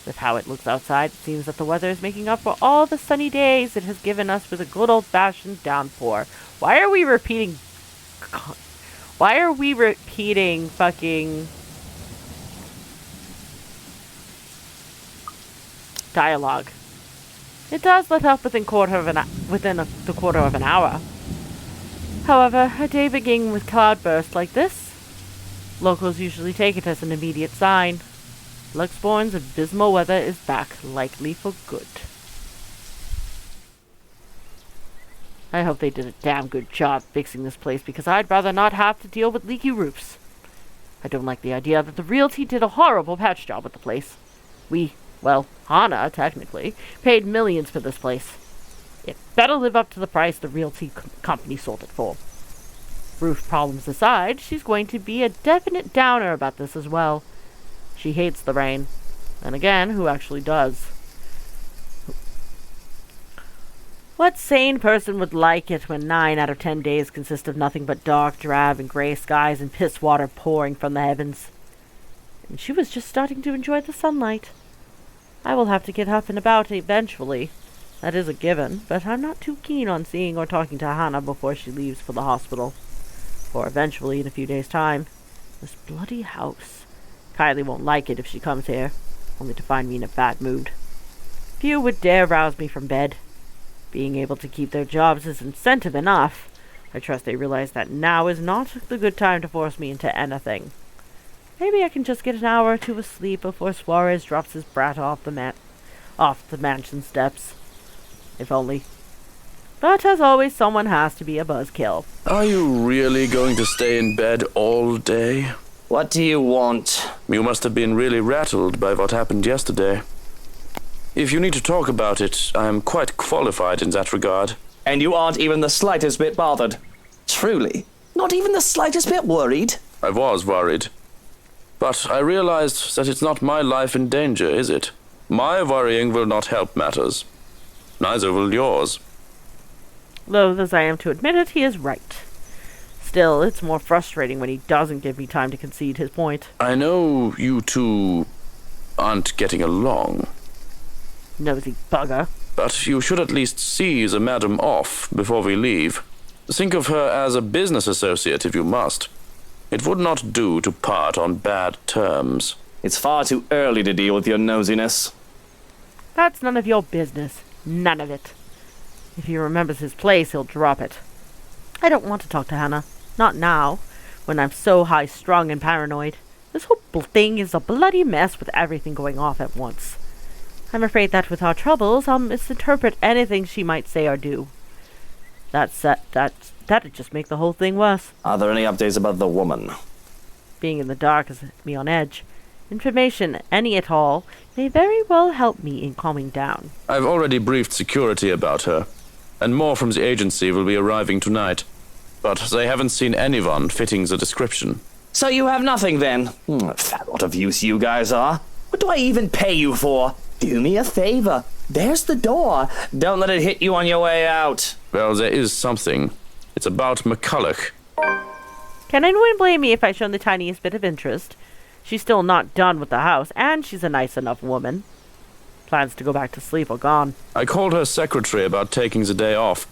With how it looks outside, it seems that the weather is making up for all the sunny days it has given us with a good old-fashioned downpour. Why are we repeating fucking dialogue? It does let up within the quarter of an hour. However, a day beginning with cloudbursts like this, locals usually take it as an immediate sign. Luxborn's abysmal weather is back, likely for good. I hope they did a damn good job fixing this place, because I'd rather not have to deal with leaky roofs. I don't like the idea that the realty did a horrible patch job with the place. Hana, technically, paid millions for this place. It better live up to the price the realty company sold it for. Roof problems aside, she's going to be a definite downer about this as well. She hates the rain. And again, who actually does? What sane person would like it when 9 out of 10 days consist of nothing but dark, drab, and gray skies and piss water pouring from the heavens? And she was just starting to enjoy the sunlight. I will have to get up and about eventually. That is a given, but I'm not too keen on seeing or talking to Hana before she leaves for the hospital. Or eventually in a few days' time. This bloody house. Kylie won't like it if she comes here, only to find me in a bad mood. Few would dare rouse me from bed. Being able to keep their jobs is incentive enough. I trust they realize that now is not the good time to force me into anything. Maybe I can just get an hour or two of sleep before Suarez drops his brat off the mansion steps. If only. But as always, someone has to be a buzzkill. Are you really going to stay in bed all day? What do you want? You must have been really rattled by what happened yesterday. If you need to talk about it, I am quite qualified in that regard. And you aren't even the slightest bit bothered? Truly? Not even the slightest bit worried? I was worried. But I realized that it's not my life in danger, is it? My worrying will not help matters. Neither will yours. Loath as I am to admit it, he is right. Still, it's more frustrating when he doesn't give me time to concede his point. I know you two aren't getting along. Nosy bugger. But you should at least see the madam off before we leave. Think of her as a business associate if you must. It would not do to part on bad terms. It's far too early to deal with your nosiness. That's none of your business. None of it. If he remembers his place, he'll drop it. I don't want to talk to Hana. Not now, when I'm so high-strung and paranoid. This whole thing is a bloody mess with everything going off at once. I'm afraid that with our troubles, I'll misinterpret anything she might say or do. That'd just make the whole thing worse. Are there any updates about the woman? Being in the dark has me on edge. Information, any at all, may very well help me in calming down. I've already briefed security about her, and more from the agency will be arriving tonight. But they haven't seen anyone fitting the description. So you have nothing then? Fat lot of use you guys are. What What do I even pay you for? Do me a favor. There's the door. Don't let it hit you on your way out. Well, there is something. It's about McCulloch. Can anyone blame me if I show the tiniest bit of interest? She's still not done with the house, and she's a nice enough woman. Plans to go back to sleep are gone. I called her secretary about taking the day off.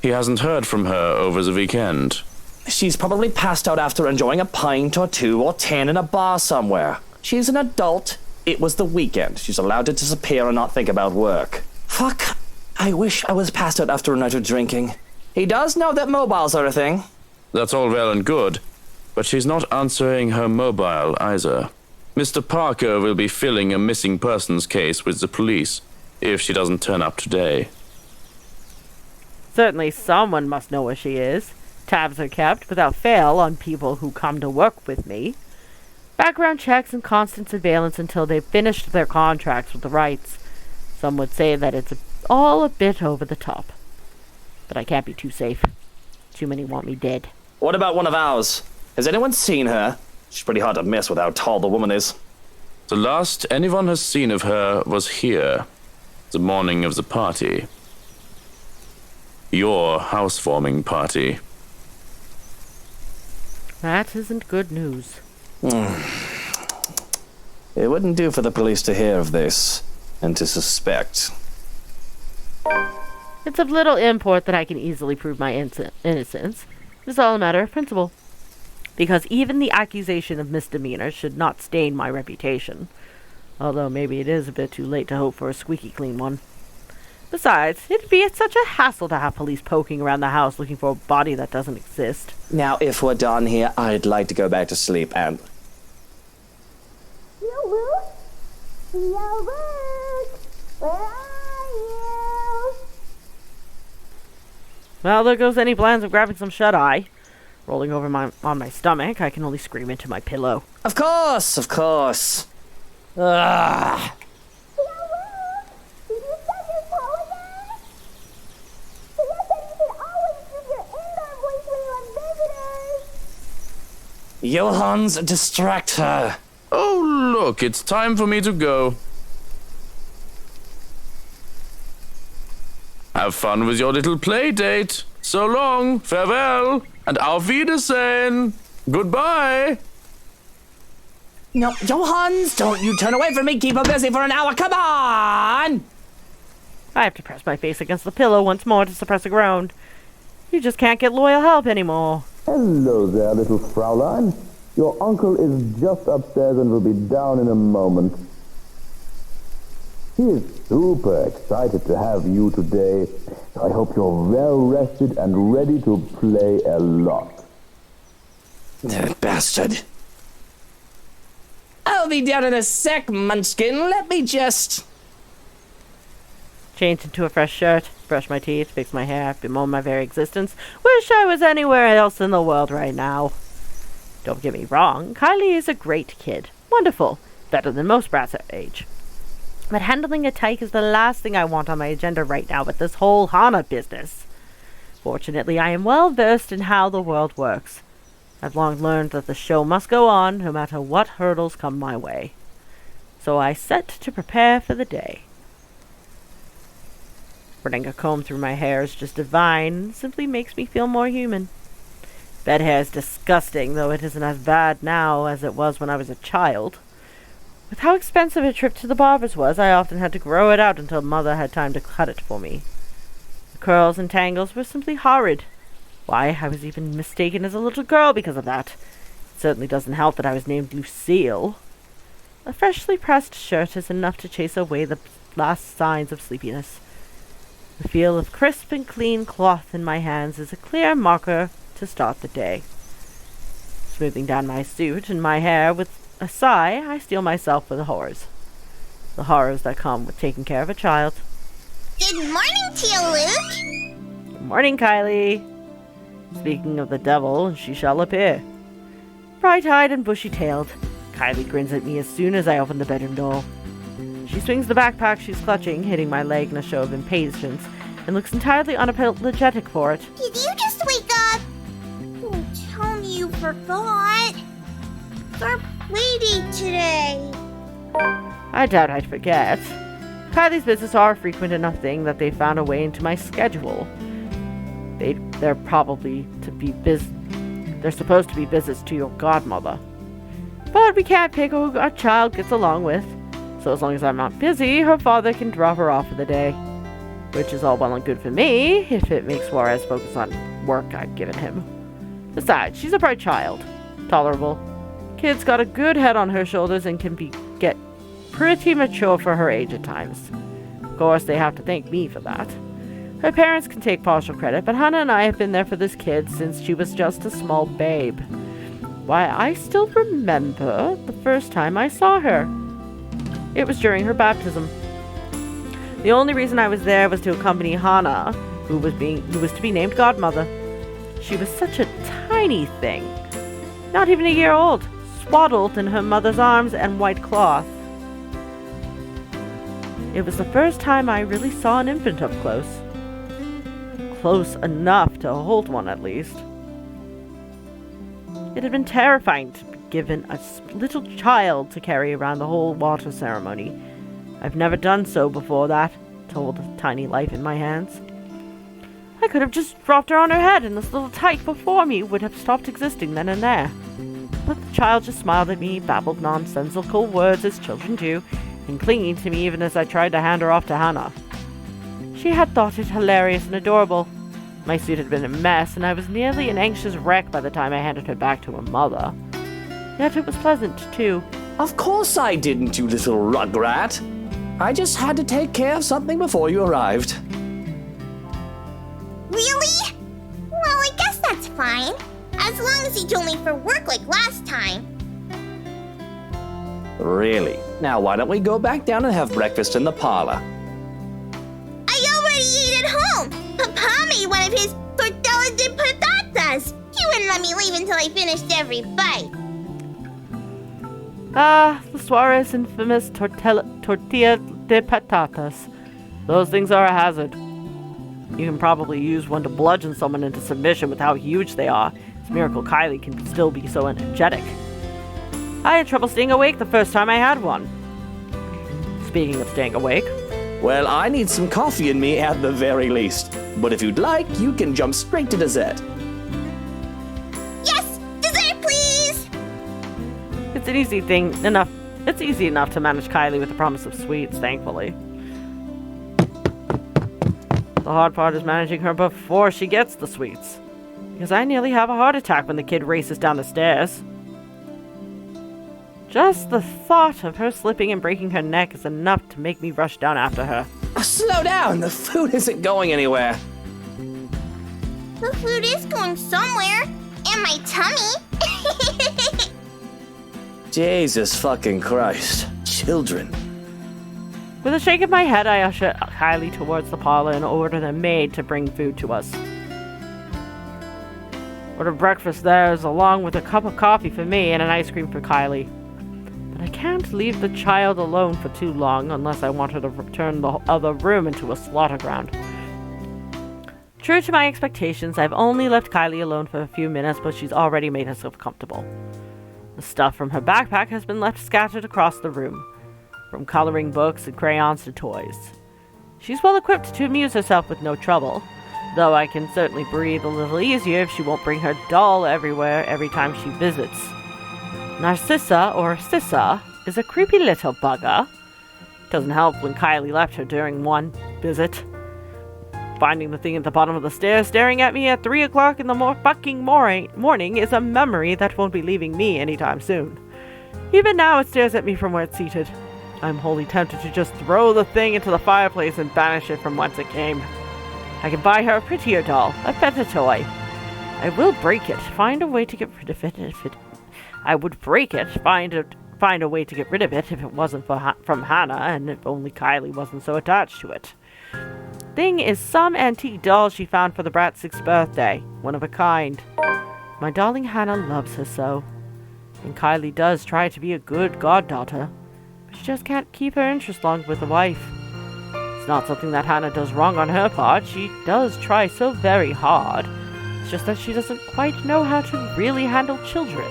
He hasn't heard from her over the weekend. She's probably passed out after enjoying a pint or 2 or 10 in a bar somewhere. She's an adult. It was the weekend. She's allowed to disappear and not think about work. Fuck. I wish I was passed out after a night of drinking. He does know that mobiles are a thing. That's all well and good, but she's not answering her mobile either. Mr. Parker will be filling a missing persons case with the police if she doesn't turn up today. Certainly someone must know where she is. Tabs are kept without fail on people who come to work with me. Background checks and constant surveillance until they've finished their contracts with the rights. Some would say that it's all a bit over the top. But I can't be too safe. Too many want me dead. What about one of ours? Has anyone seen her? She's pretty hard to miss with how tall the woman is. The last anyone has seen of her was here, the morning of the party. Your housewarming party. That isn't good news. It wouldn't do for the police to hear of this and to suspect. It's of little import that I can easily prove my innocence. It's all a matter of principle. Because even the accusation of misdemeanor should not stain my reputation. Although maybe it is a bit too late to hope for a squeaky clean one. Besides, it'd be such a hassle to have police poking around the house looking for a body that doesn't exist. Now, if we're done here, I'd like to go back to sleep and... Where are you? Well, there goes any plans of grabbing some shut-eye. Rolling over on my stomach, I can only scream into my pillow. Of course, of course. Ugh. Did you send your toe again? You said you should always use your indoor voice when you have visitors. Johans, distract her. Oh, look, it's time for me to go. Have fun with your little play date. So long, farewell, and auf Wiedersehen. Goodbye. No, Johans, don't you turn away from me. Keep her busy for an hour. Come on! I have to press my face against the pillow once more to suppress a groan. You just can't get loyal help anymore. Hello there, little Fraulein. Your uncle is just upstairs and will be down in a moment. He is super excited to have you today. I hope you're well rested and ready to play a lot. That bastard. I'll be down in a sec, Munchkin. Let me just... Change into a fresh shirt, brush my teeth, fix my hair, bemoan my very existence. Wish I was anywhere else in the world right now. Don't get me wrong, Kylie is a great kid. Wonderful. Better than most brats her age. But handling a tyke is the last thing I want on my agenda right now with this whole Hana business. Fortunately, I am well versed in how the world works. I've long learned that the show must go on no matter what hurdles come my way. So I set to prepare for the day. Running a comb through my hair is just divine. It simply makes me feel more human. Bed hair is disgusting, though it isn't as bad now as it was when I was a child. With how expensive a trip to the barber's was, I often had to grow it out until Mother had time to cut it for me. The curls and tangles were simply horrid. Why, I was even mistaken as a little girl because of that. It certainly doesn't help that I was named Lucille. A freshly pressed shirt is enough to chase away the last signs of sleepiness. The feel of crisp and clean cloth in my hands is a clear marker to start the day. Smoothing down my suit and my hair with a sigh, I steel myself for the horrors. The horrors that come with taking care of a child. Good morning to you, Luke. Good morning, Kylie. Speaking of the devil, she shall appear. Bright-eyed and bushy-tailed, Kylie grins at me as soon as I open the bedroom door. She swings the backpack she's clutching, hitting my leg in a show of impatience, and looks entirely unapologetic for it. Did you just wake up? Don't tell me you forgot. It's our play date today. I doubt I'd forget. Kylie's visits are a frequent enough thing that they found a way into my schedule. They're probably to be They're supposed to be visits to your godmother. But we can't pick who our child gets along with. So as long as I'm not busy, her father can drop her off for the day. Which is all well and good for me, if it makes Juarez focus on work I've given him. Besides, she's a bright child. Tolerable. Kid's got a good head on her shoulders and can get pretty mature for her age at times. Of course, they have to thank me for that. Her parents can take partial credit, but Hannah and I have been there for this kid since she was just a small babe. Why, I still remember the first time I saw her. It was during her baptism. The only reason I was there was to accompany Hannah, who was to be named godmother. She was such a tiny thing, not even a year old, swaddled in her mother's arms and white cloth. It was the first time I really saw an infant up close. Close enough to hold one, at least. It had been terrifying to be given a little child to carry around the whole water ceremony. I've never done so before that, to hold a tiny life in my hands. I could have just dropped her on her head and this little tyke before me would have stopped existing then and there. But the child just smiled at me, babbled nonsensical words as children do, and clinging to me even as I tried to hand her off to Hannah. She had thought it hilarious and adorable. My suit had been a mess, and I was nearly an anxious wreck by the time I handed her back to her mother. Yet it was pleasant, too. Of course I didn't, you little rugrat. I just had to take care of something before you arrived. Really? Well, I guess that's fine. As long as he told me for work like last time. Really? Now why don't we go back down and have breakfast in the parlor? I already ate at home. Papa made one of his tortillas de patatas. He wouldn't let me leave until I finished every bite. Ah, the Suarez infamous tortilla de patatas. Those things are a hazard. You can probably use one to bludgeon someone into submission with how huge they are. It's a miracle Kylie can still be so energetic. I had trouble staying awake the first time I had one. Speaking of staying awake. Well, I need some coffee in me at the very least. But if you'd like, you can jump straight to dessert. Yes! Dessert, please! It's an easy thing enough. It's easy enough to manage Kylie with the promise of sweets, thankfully. The hard part is managing her before she gets the sweets. Because I nearly have a heart attack when the kid races down the stairs. Just the thought of her slipping and breaking her neck is enough to make me rush down after her. Slow down, the food isn't going anywhere. The food is going somewhere. In my tummy. Jesus fucking Christ. Children. With a shake of my head, I usher Kylie towards the parlor and order the maid to bring food to us. Order breakfast theirs, along with a cup of coffee for me and an ice cream for Kylie. But I can't leave the child alone for too long unless I want her to turn the other room into a slaughter ground. True to my expectations, I've only left Kylie alone for a few minutes, but she's already made herself comfortable. The stuff from her backpack has been left scattered across the room, from coloring books and crayons to toys. She's well equipped to amuse herself with no trouble, though I can certainly breathe a little easier if she won't bring her doll everywhere every time she visits. Narcissa, or Sissa, is a creepy little bugger. Doesn't help when Kylie left her during one visit. Finding the thing at the bottom of the stairs staring at me at 3 o'clock in the fucking morning is a memory that won't be leaving me anytime soon. Even now it stares at me from where it's seated. I'm wholly tempted to just throw the thing into the fireplace and banish it from whence it came. I can buy her a prettier doll, a better toy. I will break it, find a way to get rid of it if it... I would break it, find a way to get rid of it if it wasn't from Hannah, and if only Kylie wasn't so attached to it. Thing is some antique doll she found for the brat's 6th birthday, one of a kind. My darling Hannah loves her so. And Kylie does try to be a good goddaughter, but she just can't keep her interest long with the wife. It's not something that Hannah does wrong on her part. She does try so very hard. It's just that she doesn't quite know how to really handle children.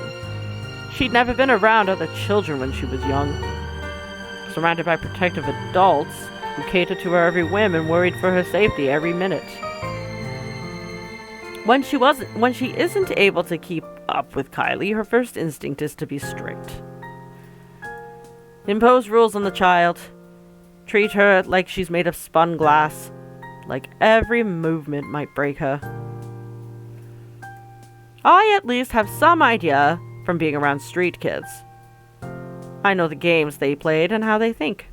She'd never been around other children when she was young. surrounded by protective adults who cater to her every whim and worried for her safety every minute. When she isn't able to keep up with Kylie, her first instinct is to be strict. Impose rules on the child. Treat her like she's made of spun glass. Like every movement might break her. I at least have some idea from being around street kids. I know the games they played and how they think.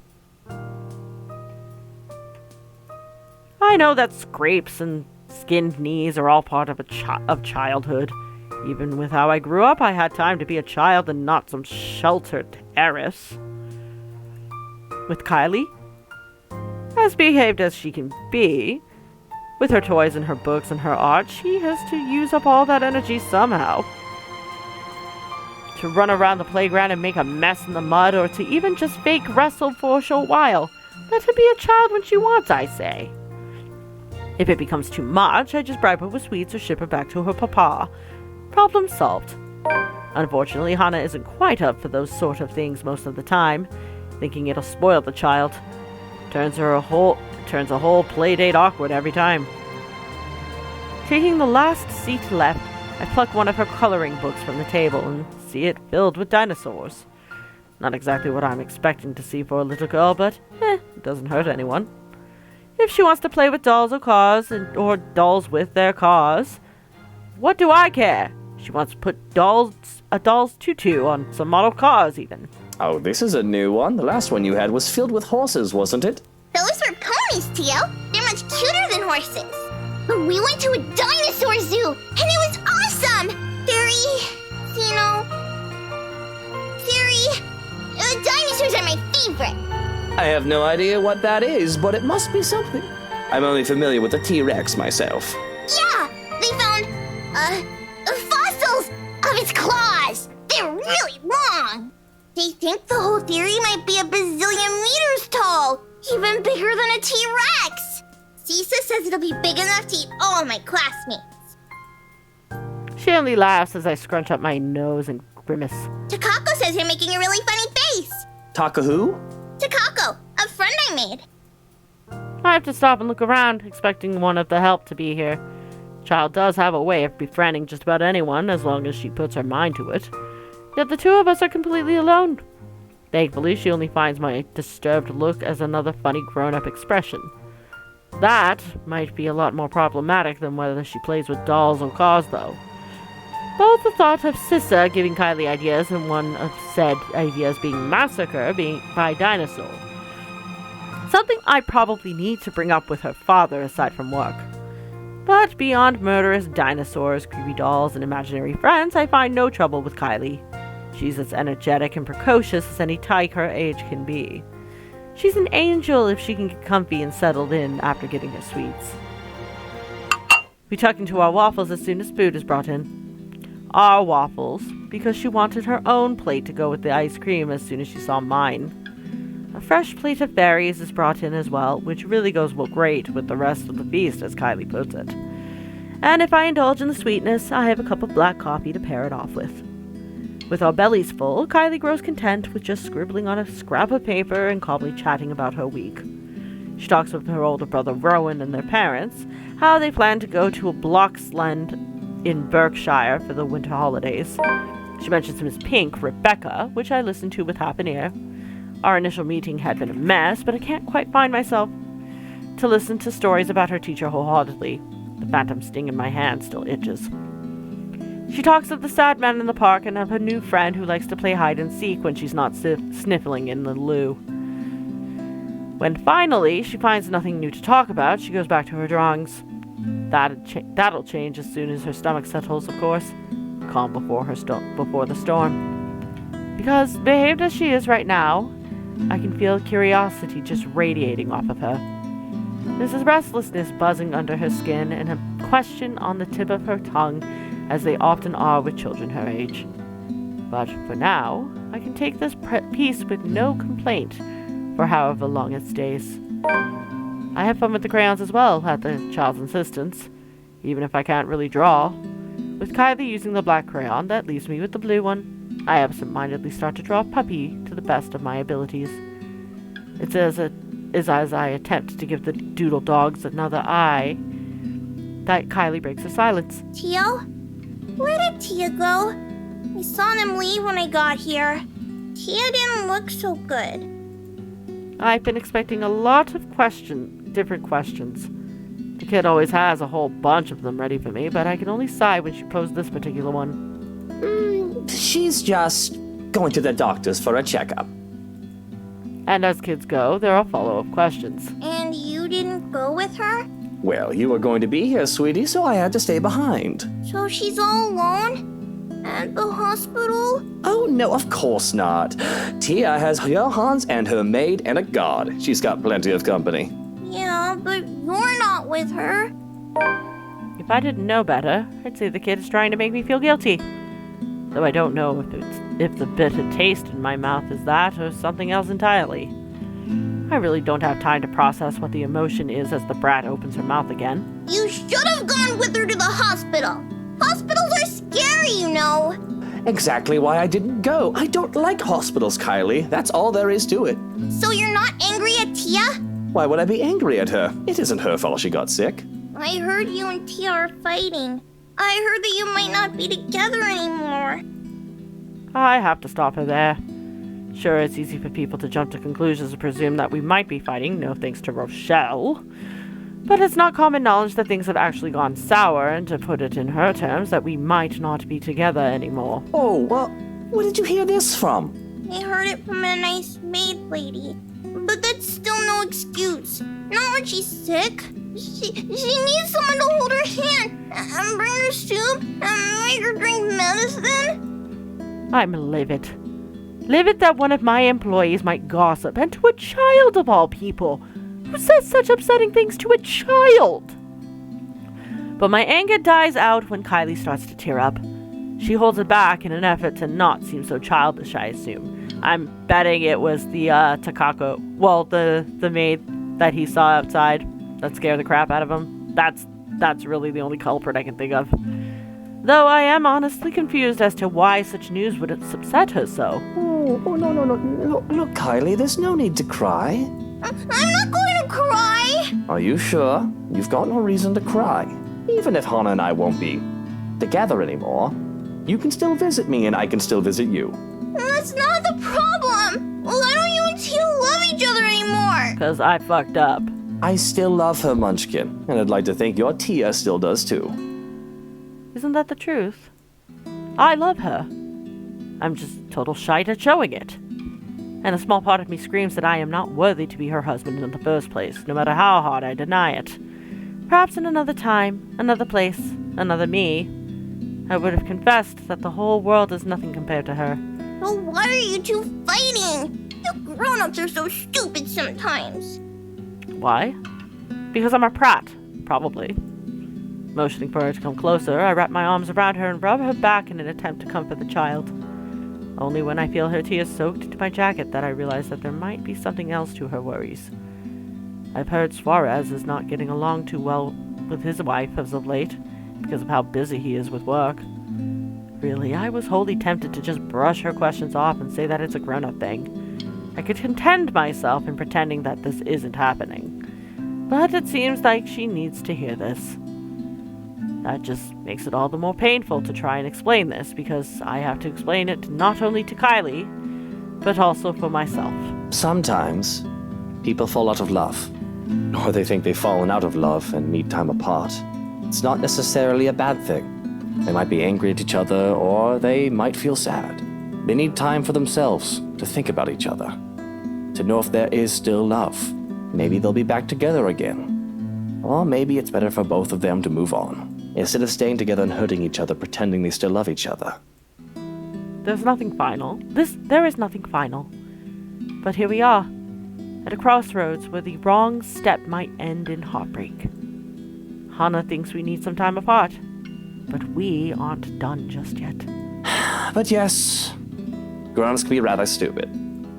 I know that scrapes and skinned knees are all part of childhood. Even with how I grew up, I had time to be a child and not some sheltered heiress. With Kylie, as behaved as she can be, with her toys and her books and her art, she has to use up all that energy somehow. To run around the playground and make a mess in the mud, or to even just fake wrestle for a short while. Let her be a child when she wants, I say. If it becomes too much, I just bribe her with sweets or ship her back to her papa. Problem solved. Unfortunately, Hana isn't quite up for those sort of things most of the time, thinking it'll spoil the child. Turns a whole playdate awkward every time. Taking the last seat left, I pluck one of her coloring books from the table and see it filled with dinosaurs. Not exactly what I'm expecting to see for a little girl, but it doesn't hurt anyone. If she wants to play with dolls or cars, or dolls with their cars, what do I care? She wants to put a doll's tutu on some model cars, even. Oh, this is a new one. The last one you had was filled with horses, wasn't it? Those were ponies, Tio. They're much cuter than horses. But we went to a dinosaur zoo, and it was awesome! Dinosaurs are my favorite. I have no idea what that is, but it must be something. I'm only familiar with the T-Rex myself. Yeah, they found, fossils of its claws. They're really long. They think the whole theory might be a bazillion meters tall, even bigger than a T-Rex. Cisa says it'll be big enough to eat all my classmates. She only laughs as I scrunch up my nose and grimace. Takako says you're making a really funny face. Taka who? Takako, a friend I made. I have to stop and look around, expecting one of the help to be here. Child does have a way of befriending just about anyone, as long as she puts her mind to it. Yet the two of us are completely alone. Thankfully, she only finds my disturbed look as another funny grown-up expression. That might be a lot more problematic than whether she plays with dolls or cars, though. Both the thought of Sissa giving Kylie ideas and one of said ideas being massacred by dinosaur. Something I probably need to bring up with her father aside from work. But beyond murderous dinosaurs, creepy dolls, and imaginary friends, I find no trouble with Kylie. She's as energetic and precocious as any tyke her age can be. She's an angel if she can get comfy and settled in after getting her sweets. We tuck into our waffles as soon as food is brought in. Our waffles, because she wanted her own plate to go with the ice cream as soon as she saw mine. A fresh plate of berries is brought in as well, which really goes well great with the rest of the feast, as Kylie puts it. And if I indulge in the sweetness, I have a cup of black coffee to pair it off with. With our bellies full, Kylie grows content with just scribbling on a scrap of paper and calmly chatting about her week. She talks with her older brother Rowan and their parents, how they plan to go to a Bloxland in Berkshire for the winter holidays. She mentions Miss Pink, Rebecca, which I listened to with half an ear. Our initial meeting had been a mess, but I can't quite find myself to listen to stories about her teacher wholeheartedly. The phantom sting in my hand still itches. She talks of the sad man in the park and of her new friend who likes to play hide and seek when she's not sniffling in the loo. When finally she finds nothing new to talk about, she goes back to her drawings. That'll change as soon as her stomach settles, of course. Calm before the storm. Because, behaved as she is right now, I can feel curiosity just radiating off of her. There's a restlessness buzzing under her skin and a question on the tip of her tongue, as they often are with children her age. But for now, I can take this piece with no complaint for however long it stays. I have fun with the crayons as well, at the child's insistence, even if I can't really draw. With Kylie using the black crayon, that leaves me with the blue one. I absent-mindedly start to draw a puppy to the best of my abilities. It's as I attempt to give the doodle dogs another eye that Kylie breaks her silence. Tio? Where did Tia go? I saw them leave when I got here. Tia didn't look so good. I've been expecting a lot of different questions. The kid always has a whole bunch of them ready for me, but I can only sigh when she posed this particular one. She's just going to the doctor's for a checkup. And as kids go, there are follow-up questions. And you didn't go with her? Well, you were going to be here, sweetie, so I had to stay behind. So she's all alone? At the hospital? Oh, no, of course not. Tia has Johans and her maid and a guard. She's got plenty of company. Yeah, but you're not with her. If I didn't know better, I'd say the kid is trying to make me feel guilty. Though I don't know if the bitter taste in my mouth is that or something else entirely. I really don't have time to process what the emotion is as the brat opens her mouth again. You should have gone with her to the hospital. Hospitals are scary, you know. Exactly why I didn't go. I don't like hospitals, Kylie. That's all there is to it. So you're not angry at Tia? Why would I be angry at her? It isn't her fault she got sick. I heard you and Tia are fighting. I heard that you might not be together anymore. I have to stop her there. Sure, it's easy for people to jump to conclusions and presume that we might be fighting, no thanks to Rochelle. But it's not common knowledge that things have actually gone sour, and to put it in her terms, that we might not be together anymore. Oh, well, where did you hear this from? I heard it from a nice maid lady. But that's still no excuse. Not when she's sick. She needs someone to hold her hand and bring her soup and make her drink medicine. I'm livid. Livid that one of my employees might gossip, and to a child of all people. Who says such upsetting things to a child? But my anger dies out when Kylie starts to tear up. She holds it back in an effort to not seem so childish, I assume. I'm betting it was the Takako, well, the maid that he saw outside that scared the crap out of him. That's really the only culprit I can think of. Though I am honestly confused as to why such news would upset her so. Oh, no. Look, Kylie, there's no need to cry. I'm not going to cry. Are you sure? You've got no reason to cry. Even if Hana and I won't be together anymore, you can still visit me and I can still visit you. That's not the problem. Why don't you and Tia love each other anymore? 'Cause I fucked up. I still love her, Munchkin, and I'd like to think your Tia still does too. Isn't that the truth? I love her. I'm just total shite at showing it. And a small part of me screams that I am not worthy to be her husband in the first place, no matter how hard I deny it. Perhaps in another time, another place, another me, I would have confessed that the whole world is nothing compared to her. So why are you two fighting? You grown-ups are so stupid sometimes. Why? Because I'm a prat, probably. Motioning for her to come closer, I wrap my arms around her and rub her back in an attempt to comfort the child. Only when I feel her tears soaked into my jacket that I realize that there might be something else to her worries. I've heard Suarez is not getting along too well with his wife as of late, because of how busy he is with work. Really, I was wholly tempted to just brush her questions off and say that it's a grown-up thing. I could content myself in pretending that this isn't happening. But it seems like she needs to hear this. That just makes it all the more painful to try and explain this, because I have to explain it not only to Kylie, but also for myself. Sometimes, people fall out of love. Or they think they've fallen out of love and need time apart. It's not necessarily a bad thing. They might be angry at each other, or they might feel sad. They need time for themselves to think about each other, to know if there is still love. Maybe they'll be back together again. Or maybe it's better for both of them to move on, instead of staying together and hurting each other pretending they still love each other. There's nothing final. There is nothing final. But here we are, at a crossroads where the wrong step might end in heartbreak. Hana thinks we need some time apart, but we aren't done just yet. But yes, grown-ups can be rather stupid.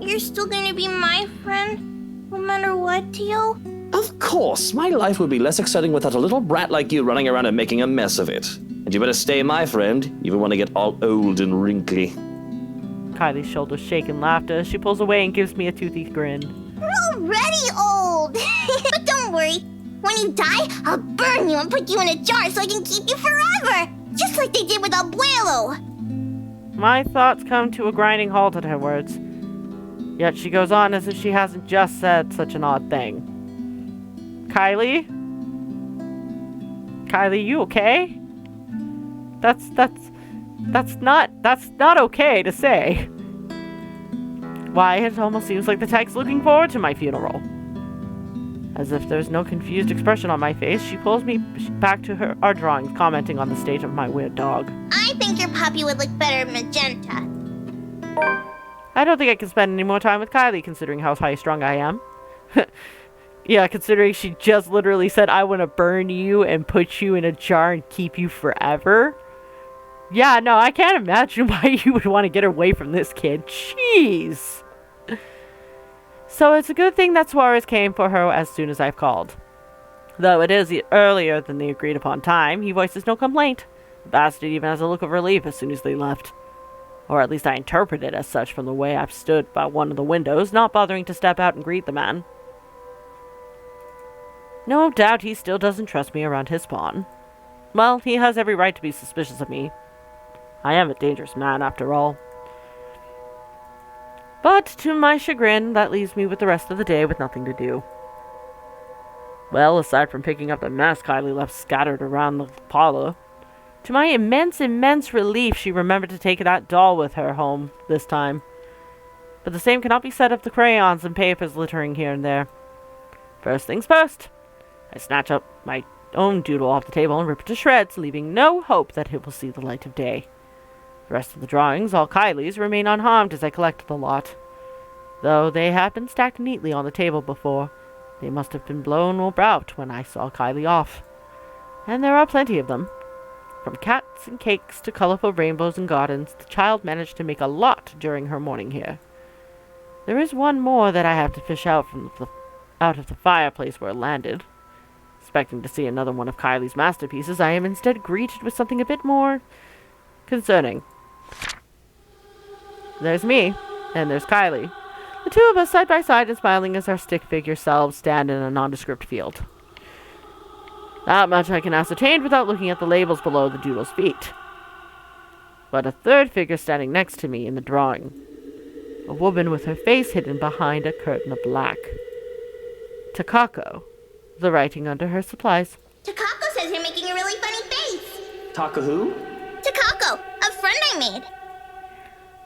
You're still going to be my friend, no matter what, Tio? Of course, my life would be less exciting without a little brat like you running around and making a mess of it. And you better stay my friend, even when I get all old and wrinkly. Kylie's shoulders shake in laughter as she pulls away and gives me a toothy grin. No, already old. But don't worry. When you die, I'll burn you and put you in a jar so I can keep you forever. Just like they did with Abuelo. My thoughts come to a grinding halt at her words. Yet she goes on as if she hasn't just said such an odd thing. Kylie? Kylie, you okay? That's not okay to say. Why, it almost seems like the tech's looking forward to my funeral. As if there's no confused expression on my face, she pulls me back to our drawings, commenting on the state of my weird dog. I think your puppy would look better magenta. I don't think I can spend any more time with Kylie, considering how high-strung I am. Yeah, considering she just literally said, I want to burn you and put you in a jar and keep you forever. Yeah, no, I can't imagine why you would want to get away from this kid. Jeez. So it's a good thing that Suarez came for her as soon as I've called. Though it is earlier than the agreed upon time, he voices no complaint. The bastard even has a look of relief as soon as they left. Or at least I interpret it as such from the way I've stood by one of the windows, not bothering to step out and greet the man. No doubt he still doesn't trust me around his spawn. Well, he has every right to be suspicious of me. I am a dangerous man, after all. But, to my chagrin, that leaves me with the rest of the day with nothing to do. Well, aside from picking up the mess Kylie left scattered around the parlor, to my immense relief, she remembered to take that doll with her home this time. But the same cannot be said of the crayons and papers littering here and there. First things first, I snatch up my own doodle off the table and rip it to shreds, leaving no hope that it will see the light of day. The rest of the drawings, all Kylie's, remain unharmed as I collect the lot. Though they had been stacked neatly on the table before, they must have been blown or out when I saw Kylie off. And there are plenty of them. From cats and cakes to colorful rainbows and gardens, the child managed to make a lot during her morning here. There is one more that I have to fish out out of the fireplace where it landed. Expecting to see another one of Kylie's masterpieces, I am instead greeted with something a bit more concerning. There's me, and there's Kylie. The two of us side by side and smiling as our stick figure selves stand in a nondescript field. That much I can ascertain without looking at the labels below the doodle's feet. But a third figure standing next to me in the drawing. A woman with her face hidden behind a curtain of black. Takako, the writing under her supplies. Takako says you're making a really funny face. Taka who? Takako, a friend I made.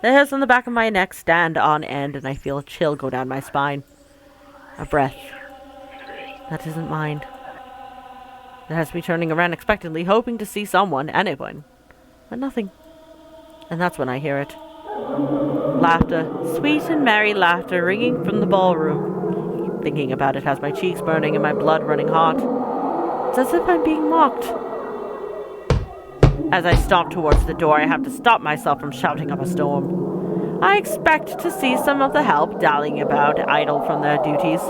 The hairs on the back of my neck stand on end, and I feel a chill go down my spine. A breath. That isn't mine. It has me turning around expectantly, hoping to see someone, anyone. But nothing. And that's when I hear it. Laughter. Sweet and merry laughter ringing from the ballroom. Thinking about it has my cheeks burning and my blood running hot. It's as if I'm being mocked. As I stomp towards the door, I have to stop myself from shouting up a storm. I expect to see some of the help dallying about, idle from their duties.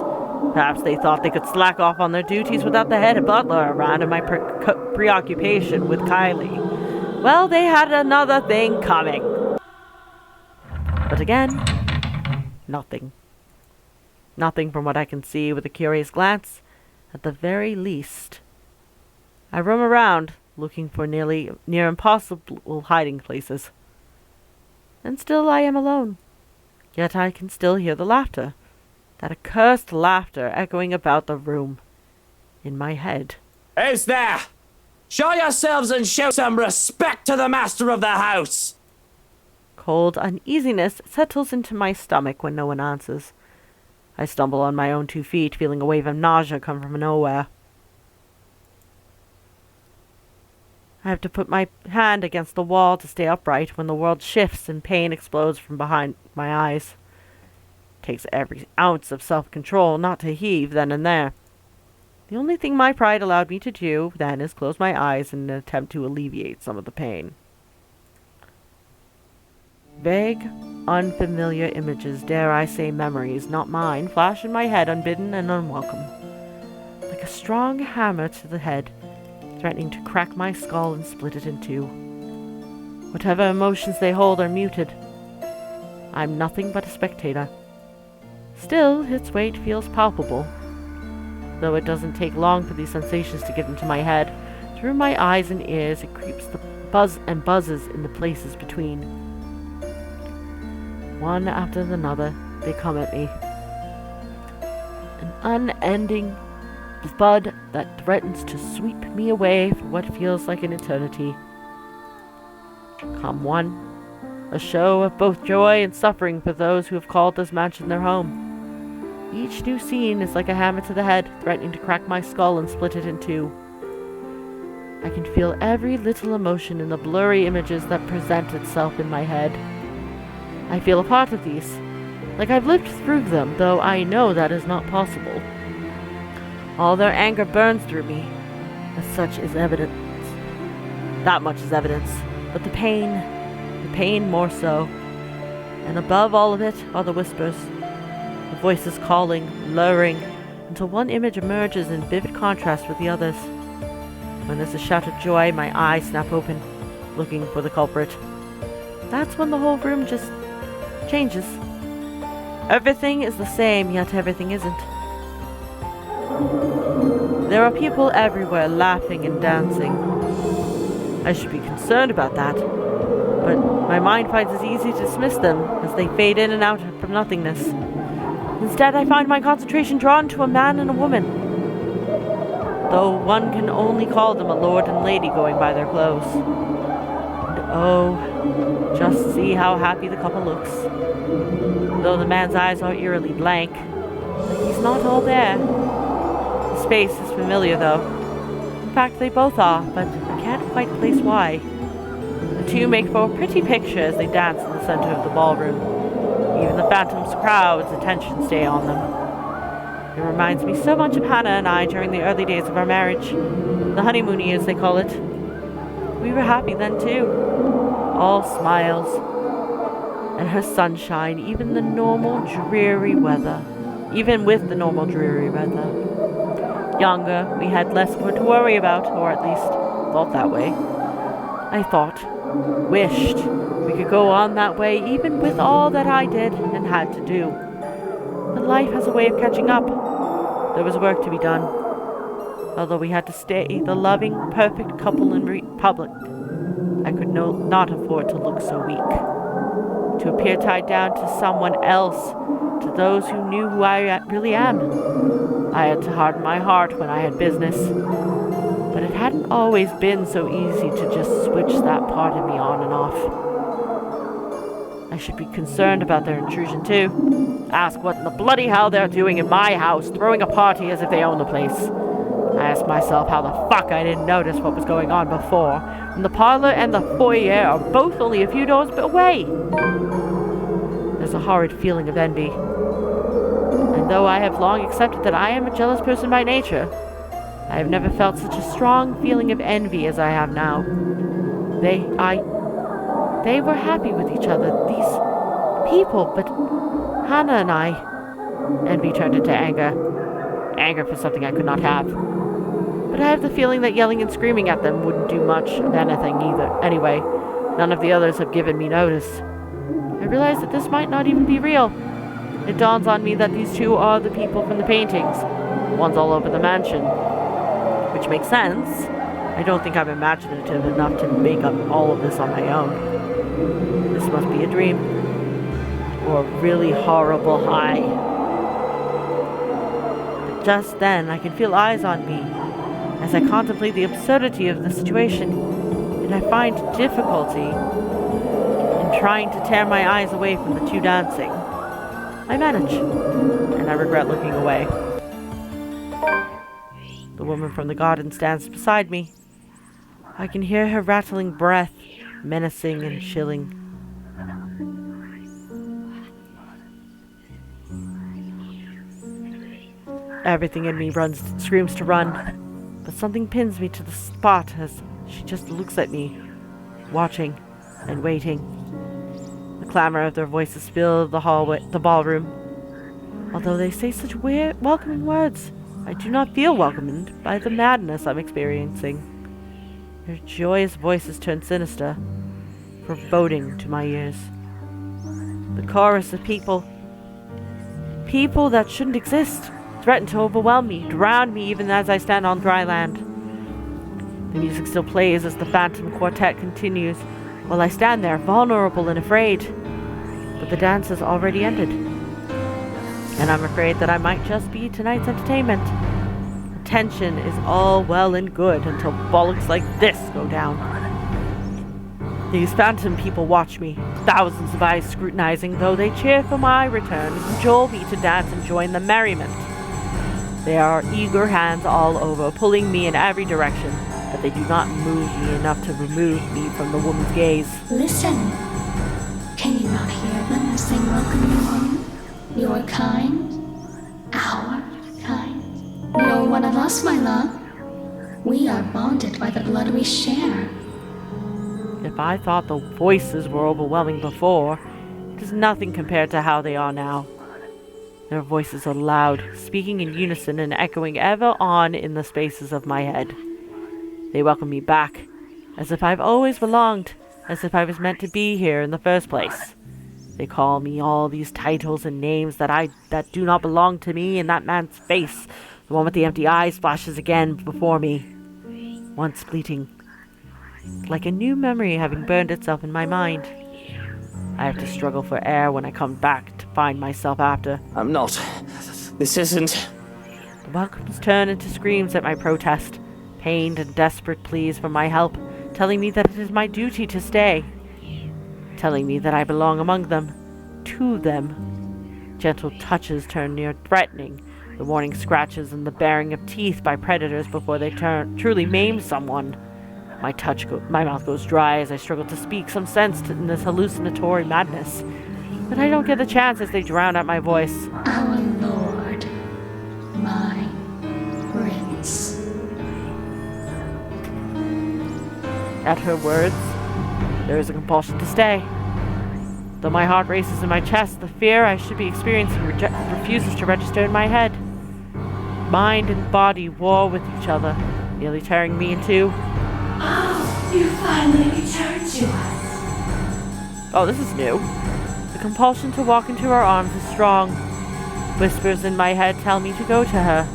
Perhaps they thought they could slack off on their duties without the head butler around and my preoccupation with Kylie. Well, they had another thing coming. But again, nothing. Nothing from what I can see with a curious glance, at the very least. I roam around, looking for near impossible hiding places. And still I am alone. Yet I can still hear the laughter. That accursed laughter echoing about the room. In my head. Who's there? Show yourselves and show some respect to the master of the house! Cold uneasiness settles into my stomach when no one answers. I stumble on my own 2 feet, feeling a wave of nausea come from nowhere. I have to put my hand against the wall to stay upright when the world shifts and pain explodes from behind my eyes. It takes every ounce of self-control not to heave then and there. The only thing my pride allowed me to do then is close my eyes in an attempt to alleviate some of the pain. Vague, unfamiliar images, dare I say memories, not mine, flash in my head unbidden and unwelcome. Like a strong hammer to the head, threatening to crack my skull and split it in two. Whatever emotions they hold are muted. I'm nothing but a spectator. Still, its weight feels palpable, though it doesn't take long for these sensations to get into my head. Through my eyes and ears, it creeps the buzz and buzzes in the places between. One after another, they come at me. An unending thud that threatens to sweep me away for what feels like an eternity. Come one, a show of both joy and suffering for those who have called this mansion their home. Each new scene is like a hammer to the head, threatening to crack my skull and split it in two. I can feel every little emotion in the blurry images that present itself in my head. I feel a part of these, like I've lived through them, though I know that is not possible. All their anger burns through me, as such is evidence. That much is evidence, but the pain more so. And above all of it are the whispers, the voices calling, luring, until one image emerges in vivid contrast with the others. When there's a shout of joy, my eyes snap open, looking for the culprit. That's when the whole room just changes. Everything is the same, yet everything isn't. There are people everywhere laughing and dancing. I should be concerned about that, but my mind finds it easy to dismiss them as they fade in and out from nothingness. Instead, I find my concentration drawn to a man and a woman, though one can only call them a lord and lady going by their clothes. And oh, just see how happy the couple looks. Though the man's eyes are eerily blank, like he's not all there. His face is familiar, though. In fact, they both are, but I can't quite place why. The two make for a pretty picture as they dance in the center of the ballroom. Even the phantom's crowd's attention stay on them. It reminds me so much of Hannah and I during the early days of our marriage. The honeymoon years, they call it. We were happy then, too. All smiles. And her sunshine, even with the normal dreary weather. Younger, we had less to worry about, or at least thought that way. I wished we could go on that way even with all that I did and had to do. But life has a way of catching up. There was work to be done. Although we had to stay the loving, perfect couple in public, I could not afford to look so weak. To appear tied down to someone else, to those who knew who I really am. I had to harden my heart when I had business. But it hadn't always been so easy to just switch that part of me on and off. I should be concerned about their intrusion too. Ask what in the bloody hell they're doing in my house, throwing a party as if they own the place. I asked myself how the fuck I didn't notice what was going on before, when the parlor and the foyer are both only a few doors away. There's a horrid feeling of envy. And though I have long accepted that I am a jealous person by nature, I have never felt such a strong feeling of envy as I have now. They were happy with each other, these people, but Hannah and I... Envy turned into anger. Anger for something I could not have. But I have the feeling that yelling and screaming at them wouldn't do much of anything either. Anyway, none of the others have given me notice. I realize that this might not even be real. It dawns on me that these two are the people from the paintings. One's all over the mansion. Which makes sense. I don't think I'm imaginative enough to make up all of this on my own. This must be a dream. Or a really horrible high. But just then, I can feel eyes on me as I contemplate the absurdity of the situation, and I find difficulty in trying to tear my eyes away from the two dancing. I manage, and I regret looking away. The woman from the garden stands beside me. I can hear her rattling breath, menacing and chilling. Everything in me screams to run, but something pins me to the spot as she just looks at me, watching and waiting. The clamor of their voices fill the ballroom. Although they say such weird, welcoming words, I do not feel welcomed by the madness I'm experiencing. Their joyous voices turn sinister, foreboding to my ears. The chorus of people People that shouldn't exist threaten to overwhelm me, drown me even as I stand on dry land. The music still plays as the Phantom Quartet continues, while I stand there, vulnerable and afraid. But the dance has already ended. And I'm afraid that I might just be tonight's entertainment. Attention is all well and good until bollocks like this go down. These phantom people watch me, thousands of eyes scrutinizing, though they cheer for my return and cajole me to dance and join the merriment. There are eager hands all over, pulling me in every direction, but they do not move me enough to remove me from the woman's gaze. Listen. Can you not hear them as they welcome you home? Your kind, our kind. You're one of us, my love. We are bonded by the blood we share. If I thought the voices were overwhelming before, it is nothing compared to how they are now. Their voices are loud, speaking in unison and echoing ever on in the spaces of my head. They welcome me back, as if I've always belonged, as if I was meant to be here in the first place. They call me all these titles and names that do not belong to me, and that man's face, the one with the empty eyes, flashes again before me, once fleeting, like a new memory having burned itself in my mind. I have to struggle for air when I come back to find myself after. I'm not. This isn't. The welcomes turn into screams at my protest, pained and desperate pleas for my help, telling me that it is my duty to stay, telling me that I belong among them, to them. Gentle touches turn near threatening, the warning scratches and the baring of teeth by predators before they truly maim someone. My mouth goes dry as I struggle to speak some sense in this hallucinatory madness, but I don't get the chance as they drown out my voice. Our Lord, my Prince. At her words, there is a compulsion to stay. Though my heart races in my chest, the fear I should be experiencing refuses to register in my head. Mind and body war with each other, nearly tearing me in two. Oh, you finally returned to us. Oh, this is new. The compulsion to walk into her arms is strong. Whispers in my head tell me to go to her.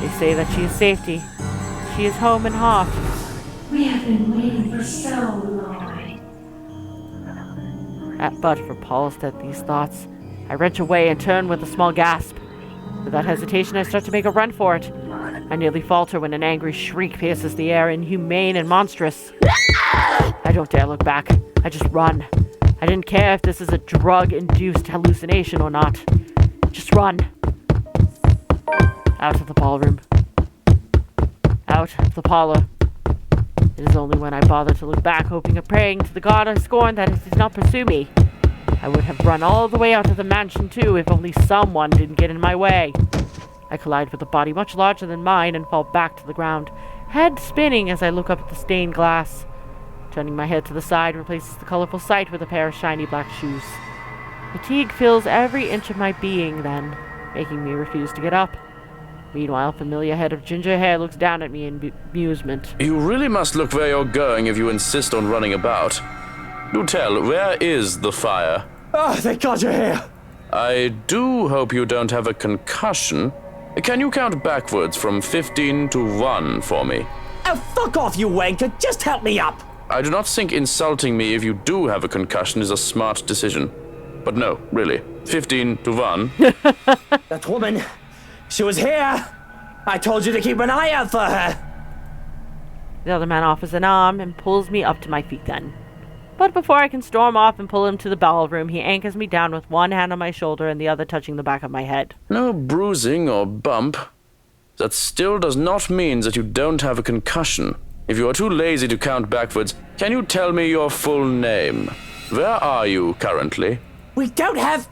They say that she is safety. She is home and heart. We have been waiting for so long. But repulsed at these thoughts, I wrench away and turn with a small gasp. Without hesitation, I start to make a run for it. I nearly falter when an angry shriek pierces the air, inhumane and monstrous. I don't dare look back. I just run. I didn't care if this is a drug-induced hallucination or not. Just run. Out of the ballroom. Out of the parlor. It is only when I bother to look back, hoping and praying to the god I scorn that it did not pursue me. I would have run all the way out of the mansion too, if only someone didn't get in my way. I collide with a body much larger than mine and fall back to the ground, head spinning as I look up at the stained glass. Turning my head to the side replaces the colorful sight with a pair of shiny black shoes. Fatigue fills every inch of my being then, making me refuse to get up. Meanwhile, a familiar head of ginger hair looks down at me in amusement. You really must look where you're going if you insist on running about. Do tell, where is the fire? Oh, thank God you're here. I do hope you don't have a concussion. Can you count backwards from 15 to 1 for me? Oh, fuck off, you wanker. Just help me up. I do not think insulting me if you do have a concussion is a smart decision. But no, really. 15 to 1. That woman, she was here. I told you to keep an eye out for her. The other man offers an arm and pulls me up to my feet then. But before I can storm off and pull him to the ballroom, he anchors me down with one hand on my shoulder and the other touching the back of my head. No bruising or bump. That still does not mean that you don't have a concussion. If you are too lazy to count backwards, can you tell me your full name? Where are you currently? We don't have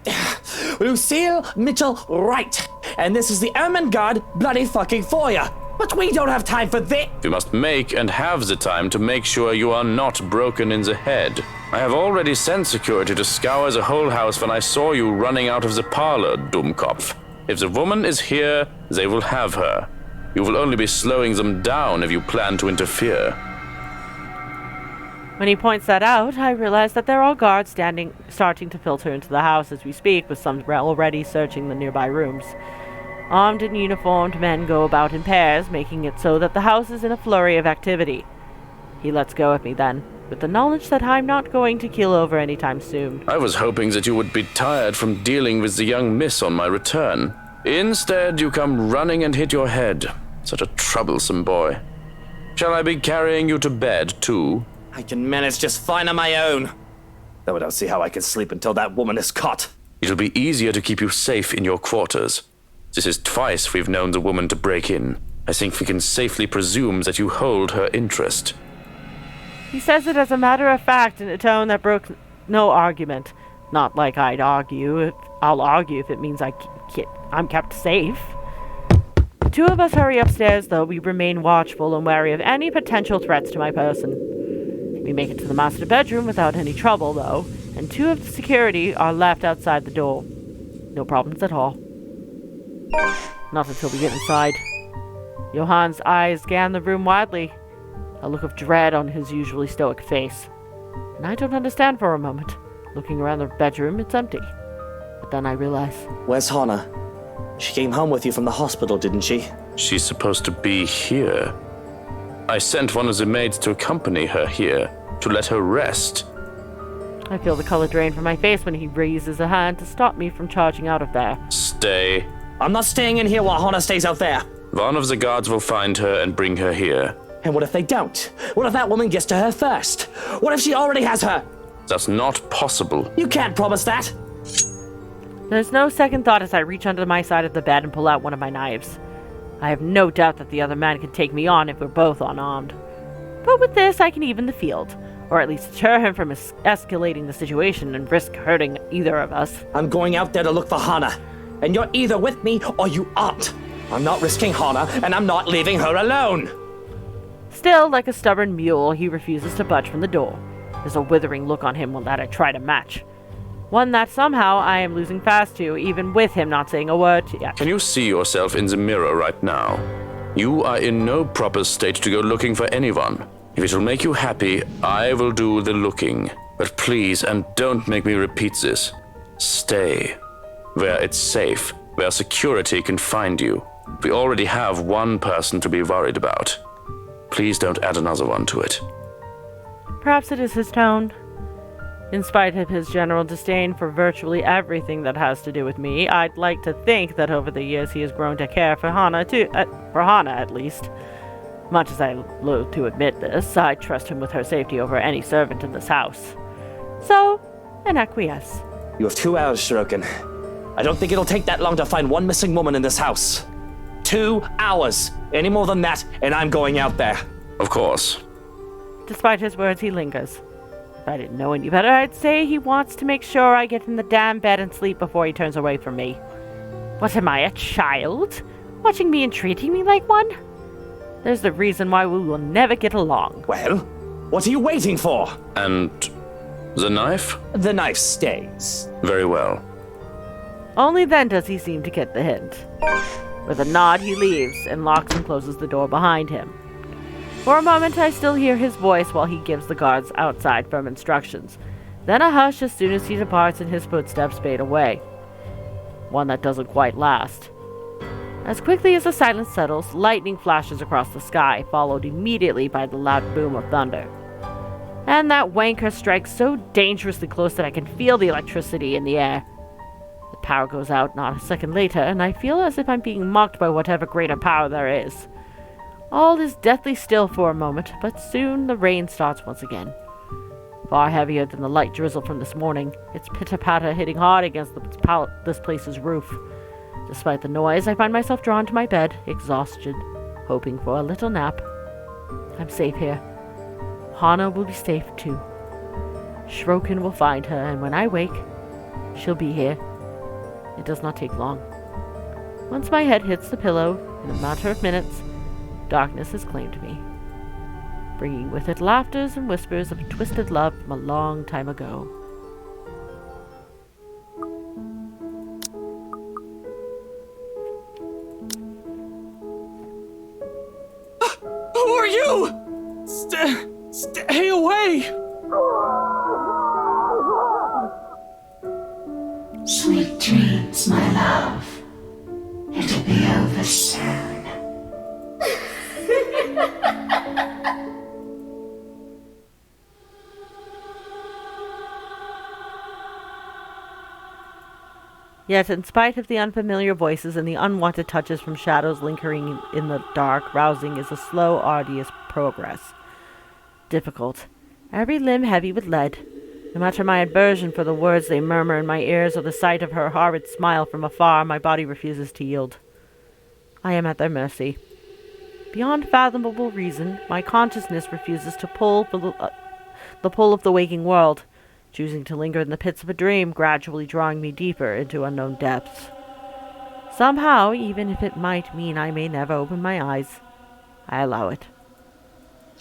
Lucille Mitchell Wright, and this is the Ermengarde bloody fucking foyer. But we don't have time for this. You must make and have the time to make sure you are not broken in the head. I have already sent security to scour the whole house when I saw you running out of the parlor, Dummkopf. If the woman is here, they will have her. You will only be slowing them down if you plan to interfere. When he points that out, I realize that there are guards starting to filter into the house as we speak, with some already searching the nearby rooms. Armed and uniformed men go about in pairs, making it so that the house is in a flurry of activity. He lets go of me then, with the knowledge that I'm not going to keel over anytime soon. I was hoping that you would be tired from dealing with the young miss on my return. Instead, you come running and hit your head. Such a troublesome boy. Shall I be carrying you to bed, too? I can manage just fine on my own. Though I don't see how I can sleep until that woman is caught. It'll be easier to keep you safe in your quarters. This is twice we've known the woman to break in. I think we can safely presume that you hold her interest. He says it as a matter of fact in a tone that broke no argument. Not like I'll argue if it means I'm kept safe. The two of us hurry upstairs, though we remain watchful and wary of any potential threats to my person. We make it to the master bedroom without any trouble, though, and two of the security are left outside the door. No problems at all. Not until we get inside. Johann's eyes scan the room widely, a look of dread on his usually stoic face. And I don't understand for a moment. Looking around the bedroom, it's empty. But then I realize... Where's Hana? She came home with you from the hospital, didn't she? She's supposed to be here. I sent one of the maids to accompany her here, to let her rest. I feel the color drain from my face when he raises a hand to stop me from charging out of there. Stay. I'm not staying in here while Hana stays out there. One of the guards will find her and bring her here. And what if they don't? What if that woman gets to her first? What if she already has her? That's not possible. You can't promise that. There's no second thought as I reach under my side of the bed and pull out one of my knives. I have no doubt that the other man can take me on if we're both unarmed. But with this, I can even the field, or at least deter him from escalating the situation and risk hurting either of us. I'm going out there to look for Hana, and you're either with me or you aren't. I'm not risking Hana, and I'm not leaving her alone. Still, like a stubborn mule, he refuses to budge from the door. There's a withering look on him that I try to match. One that somehow I am losing fast to, even with him not saying a word yet. Can you see yourself in the mirror right now? You are in no proper state to go looking for anyone. If it will make you happy, I will do the looking. But please, and don't make me repeat this, stay where it's safe, where security can find you. We already have one person to be worried about. Please don't add another one to it. Perhaps it is his tone. In spite of his general disdain for virtually everything that has to do with me, I'd like to think that over the years he has grown to care for Hana too, for Hana at least. Much as I loathe to admit this, I trust him with her safety over any servant in this house. So, an acquiesce. You have 2 hours, Shirokin. I don't think it'll take that long to find one missing woman in this house. 2 hours. Any more than that, and I'm going out there. Of course. Despite his words, he lingers. If I didn't know any better, I'd say he wants to make sure I get in the damn bed and sleep before he turns away from me. What am I, a child? Watching me and treating me like one? There's the reason why we will never get along. Well, what are you waiting for? And the knife? The knife stays. Very well. Only then does he seem to get the hint. With a nod, he leaves and locks and closes the door behind him. For a moment, I still hear his voice while he gives the guards outside firm instructions. Then a hush as soon as he departs and his footsteps fade away. One that doesn't quite last. As quickly as the silence settles, lightning flashes across the sky, followed immediately by the loud boom of thunder. And that wanker strikes so dangerously close that I can feel the electricity in the air. The power goes out not a second later, and I feel as if I'm being mocked by whatever greater power there is. All is deathly still for a moment, but soon the rain starts once again. Far heavier than the light drizzle from this morning, its pitter-patter hitting hard against this place's roof. Despite the noise, I find myself drawn to my bed, exhausted, hoping for a little nap. I'm safe here. Hana will be safe too. Shirokin will find her, and when I wake, she'll be here. It does not take long. Once my head hits the pillow, in a matter of minutes, darkness has claimed me, bringing with it laughters and whispers of twisted love from a long time ago. Who are you? Stay away! dreams, my love. It'll be over soon. Yet, in spite of the unfamiliar voices and the unwanted touches from shadows lingering in the dark, rousing is a slow, arduous progress. Difficult. Every limb heavy with lead. No matter my aversion for the words they murmur in my ears or the sight of her horrid smile from afar, my body refuses to yield. I am at their mercy. Beyond fathomable reason, my consciousness refuses to pull for the pull of the waking world, choosing to linger in the pits of a dream, gradually drawing me deeper into unknown depths. Somehow, even if it might mean I may never open my eyes, I allow it.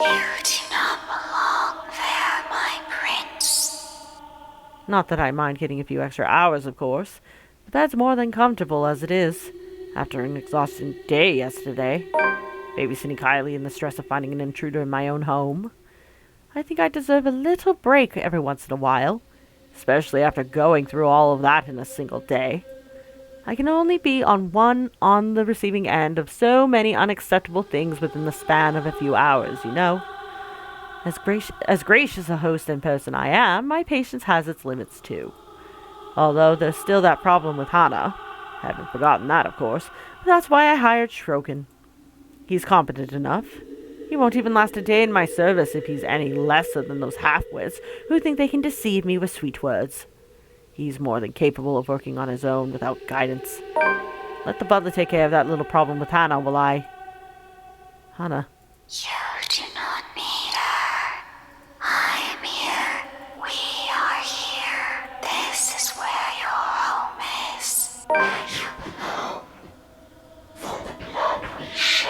You do not belong there, my prince. Not that I mind getting a few extra hours, of course. The bed's more than comfortable as it is, after an exhausting day yesterday, babysitting Kylie and the stress of finding an intruder in my own home. I think I deserve a little break every once in a while, especially after going through all of that in a single day. I can only be on the receiving end of so many unacceptable things within the span of a few hours, you know. As gracious a host and person I am, my patience has its limits too. Although there's still that problem with Hana. Haven't forgotten that, of course, but that's why I hired Shrokin. He's competent enough. He won't even last a day in my service if he's any lesser than those half-wits who think they can deceive me with sweet words. He's more than capable of working on his own without guidance. Let the butler take care of that little problem with Hana while I... Hana. You do not need her. I am here. We are here. This is where your home is. Where you belong. For the blood we share.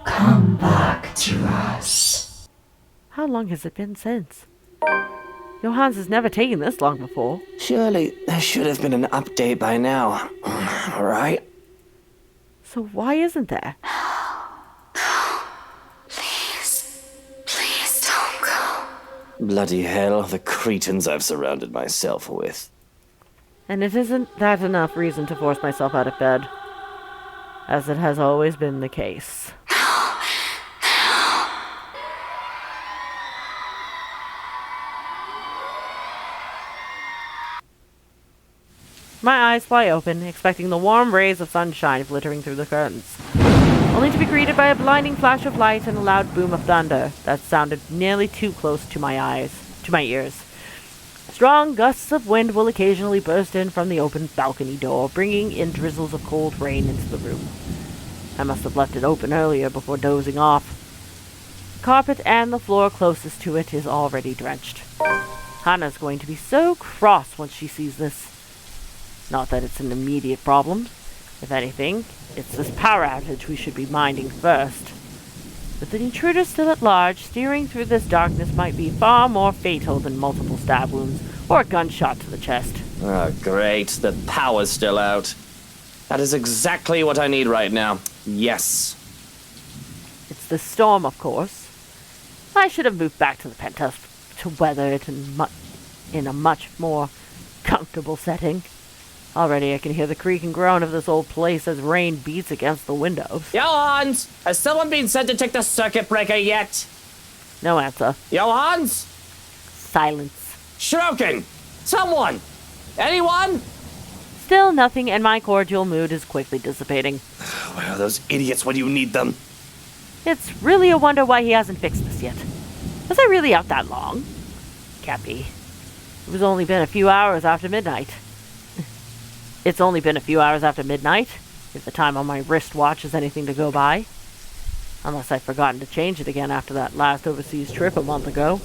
Come back to us. How long has it been since? Johannes has never taken this long before. Surely there should have been an update by now. Alright? So why isn't there? Please don't go. Bloody hell, the cretins I've surrounded myself with. And it isn't that enough reason to force myself out of bed, as it has always been the case. My eyes fly open, expecting the warm rays of sunshine glittering through the curtains, only to be greeted by a blinding flash of light and a loud boom of thunder that sounded nearly too close to my ears. Strong gusts of wind will occasionally burst in from the open balcony door, bringing in drizzles of cold rain into the room. I must have left it open earlier before dozing off. The carpet and the floor closest to it is already drenched. Hana's going to be so cross once she sees this. Not that it's an immediate problem. If anything, it's this power outage we should be minding first. With the intruder still at large, steering through this darkness might be far more fatal than multiple stab wounds or a gunshot to the chest. Oh, great. The power's still out. That is exactly what I need right now. Yes. It's the storm, of course. I should have moved back to the penthouse to weather it in a much more comfortable setting. Already I can hear the creak and groan of this old place as rain beats against the windows. Johans! Has someone been sent to take the circuit breaker yet? No answer. Johans? Silence. Shrokin! Someone! Anyone? Still nothing, and my cordial mood is quickly dissipating. Where are those idiots when you need them? It's really a wonder why he hasn't fixed this yet. Was I really out that long? Can't be. It was only been a few hours after midnight. It's only been a few hours after midnight, if the time on my wristwatch is anything to go by. Unless I've forgotten to change it again after that last overseas trip a month ago.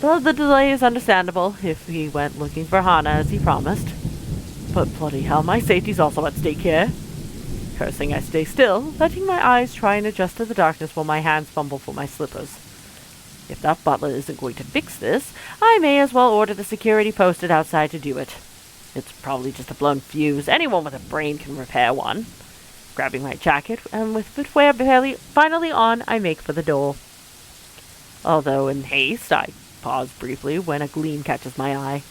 Though the delay is understandable if he went looking for Hana as he promised. But bloody hell, my safety's also at stake here. Cursing, I stay still, letting my eyes try and adjust to the darkness while my hands fumble for my slippers. If that butler isn't going to fix this, I may as well order the security posted outside to do it. It's probably just a blown fuse. Anyone with a brain can repair one. Grabbing my jacket, and with footwear finally on, I make for the door. Although in haste, I pause briefly when a gleam catches my eye.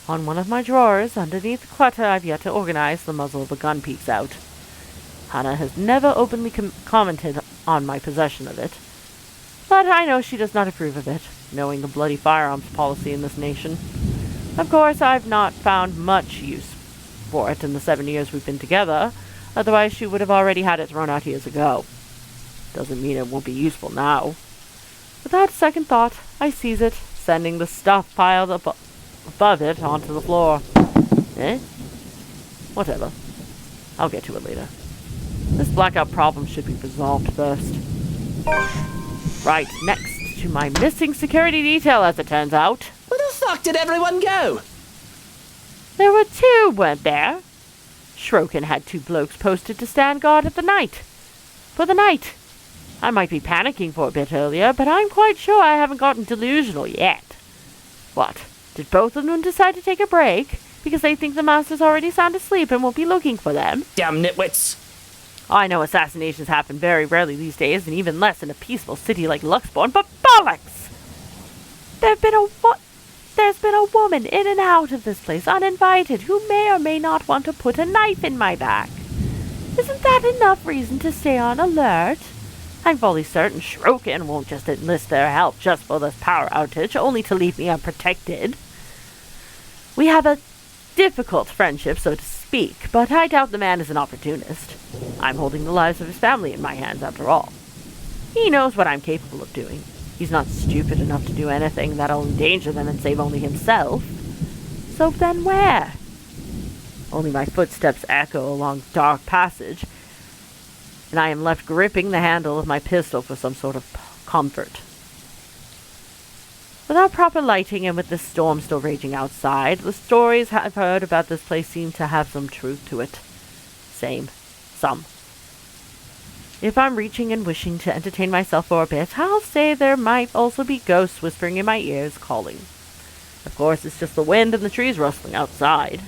On one of my drawers, underneath the clutter I've yet to organize, the muzzle of a gun peeks out. Hannah has never openly commented on my possession of it, but I know she does not approve of it, knowing the bloody firearms policy in this nation. Of course, I've not found much use for it in the 7 years we've been together, otherwise she would have already had it thrown out years ago. Doesn't mean it won't be useful now. Without a second thought, I seize it, sending the stuff piled up above it onto the floor. Whatever. I'll get to it later. This blackout problem should be resolved first. Right, next to my missing security detail, as it turns out. Where the fuck did everyone go? There were two, weren't there? Shrokin had 2 blokes posted to stand guard for the night. I might be panicking for a bit earlier, but I'm quite sure I haven't gotten delusional yet. What? Did both of them decide to take a break? Because they think the master's already sound asleep and won't be looking for them? Damn nitwits. I know assassinations happen very rarely these days, and even less in a peaceful city like Luxborn, but bollocks! There's been a woman in and out of this place uninvited who may or may not want to put a knife in my back. Isn't that enough reason to stay on alert? I'm fully certain Shrokin won't just enlist their help just for this power outage, only to leave me unprotected. We have a difficult friendship, so to speak, but I doubt the man is an opportunist. I'm holding the lives of his family in my hands, after all. He knows what I'm capable of doing. He's not stupid enough to do anything that'll endanger them and save only himself. So then where? Only my footsteps echo along the dark passage, and I am left gripping the handle of my pistol for some sort of comfort. Without proper lighting and with the storm still raging outside, the stories I've heard about this place seem to have some truth to it. Some. If I'm reaching and wishing to entertain myself for a bit, I'll say there might also be ghosts whispering in my ears, calling. Of course, it's just the wind and the trees rustling outside.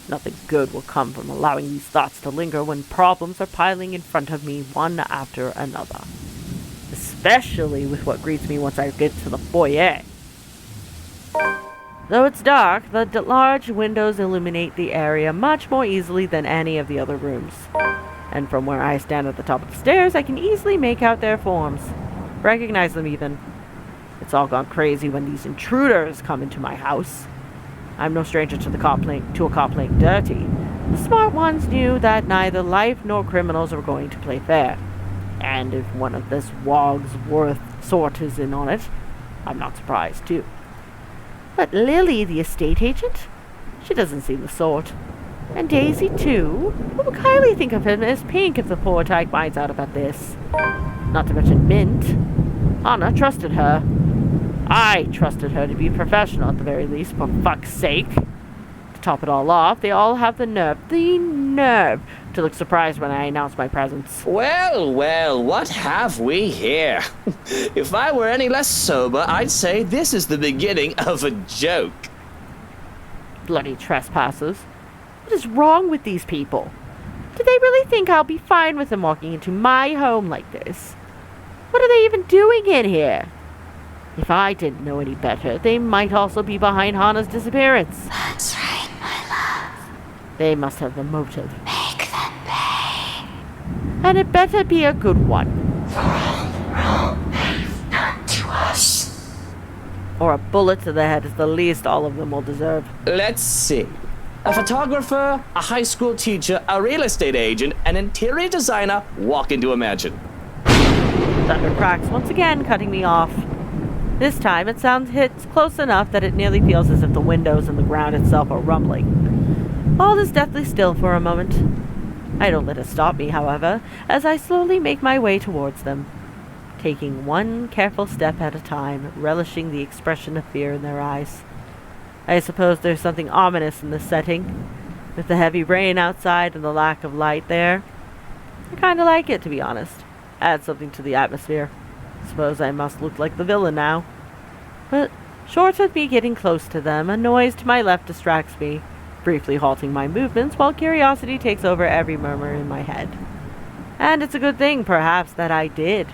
Nothing good will come from allowing these thoughts to linger when problems are piling in front of me one after another. Especially with what greets me once I get to the foyer. Though it's dark, the large windows illuminate the area much more easily than any of the other rooms. And from where I stand at the top of the stairs, I can easily make out their forms. Recognize them even. It's all gone crazy when these intruders come into my house. I'm no stranger to a cop playing dirty. The smart ones knew that neither life nor criminals are going to play fair. And if one of this Wogsworth sort is in on it, I'm not surprised too. But Lily, the estate agent? She doesn't seem the sort. And Daisy too? What would Kylie think of him as pink if the poor tyke finds out about this? Not to mention Mint. Anna trusted her. I trusted her to be professional at the very least, for fuck's sake. To top it all off, they all have the nerve to look surprised when I announce my presence. Well, what have we here? If I were any less sober, I'd say this is the beginning of a joke. Bloody trespassers. What is wrong with these people? Do they really think I'll be fine with them walking into my home like this? What are they even doing in here? If I didn't know any better, they might also be behind Hannah's disappearance. That's right, my love. They must have a motive. Make them pay. And it better be a good one. For all the wrong they've done to us. Or a bullet to the head is the least all of them will deserve. Let's see. A photographer, a high school teacher, a real estate agent, an interior designer walk into a mansion. Thunder cracks once again, cutting me off. This time it hits close enough that it nearly feels as if the windows and the ground itself are rumbling. All is deathly still for a moment. I don't let it stop me, however, as I slowly make my way towards them, taking one careful step at a time, relishing the expression of fear in their eyes. I suppose there's something ominous in this setting, with the heavy rain outside and the lack of light there. I kinda like it, to be honest. Adds something to the atmosphere. Suppose I must look like the villain now. But short of me getting close to them, a noise to my left distracts me, briefly halting my movements while curiosity takes over every murmur in my head. And it's a good thing, perhaps, that I did,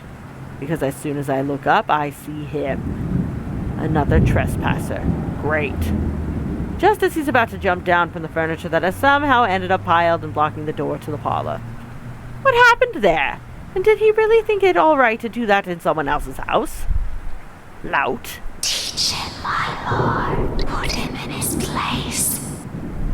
because as soon as I look up, I see him. Another trespasser. Great. just as he's about to jump down from the furniture that has somehow ended up piled and blocking the door to the parlor. What happened there? And did he really think it all right to do that in someone else's house? Lout. Teach him, my lord. Put him in his place.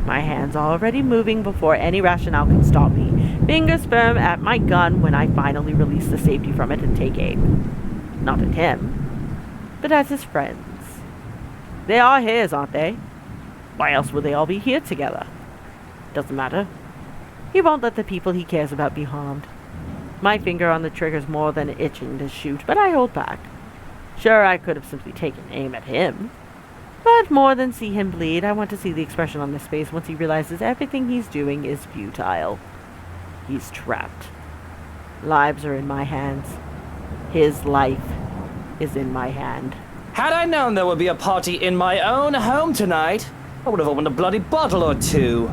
My hand's already moving before any rationale can stop me. Fingers firm at my gun when I finally release the safety from it and take aim. Not at him, but at his friends. They are his, aren't they? Why else would they all be here together? Doesn't matter. He won't let the people he cares about be harmed. My finger on the trigger's more than itching to shoot, but I hold back. Sure, I could have simply taken aim at him. But more than see him bleed, I want to see the expression on his face once he realizes everything he's doing is futile. He's trapped. Lives are in my hands. His life is in my hand. Had I known there would be a party in my own home tonight, I would have opened a bloody bottle or two.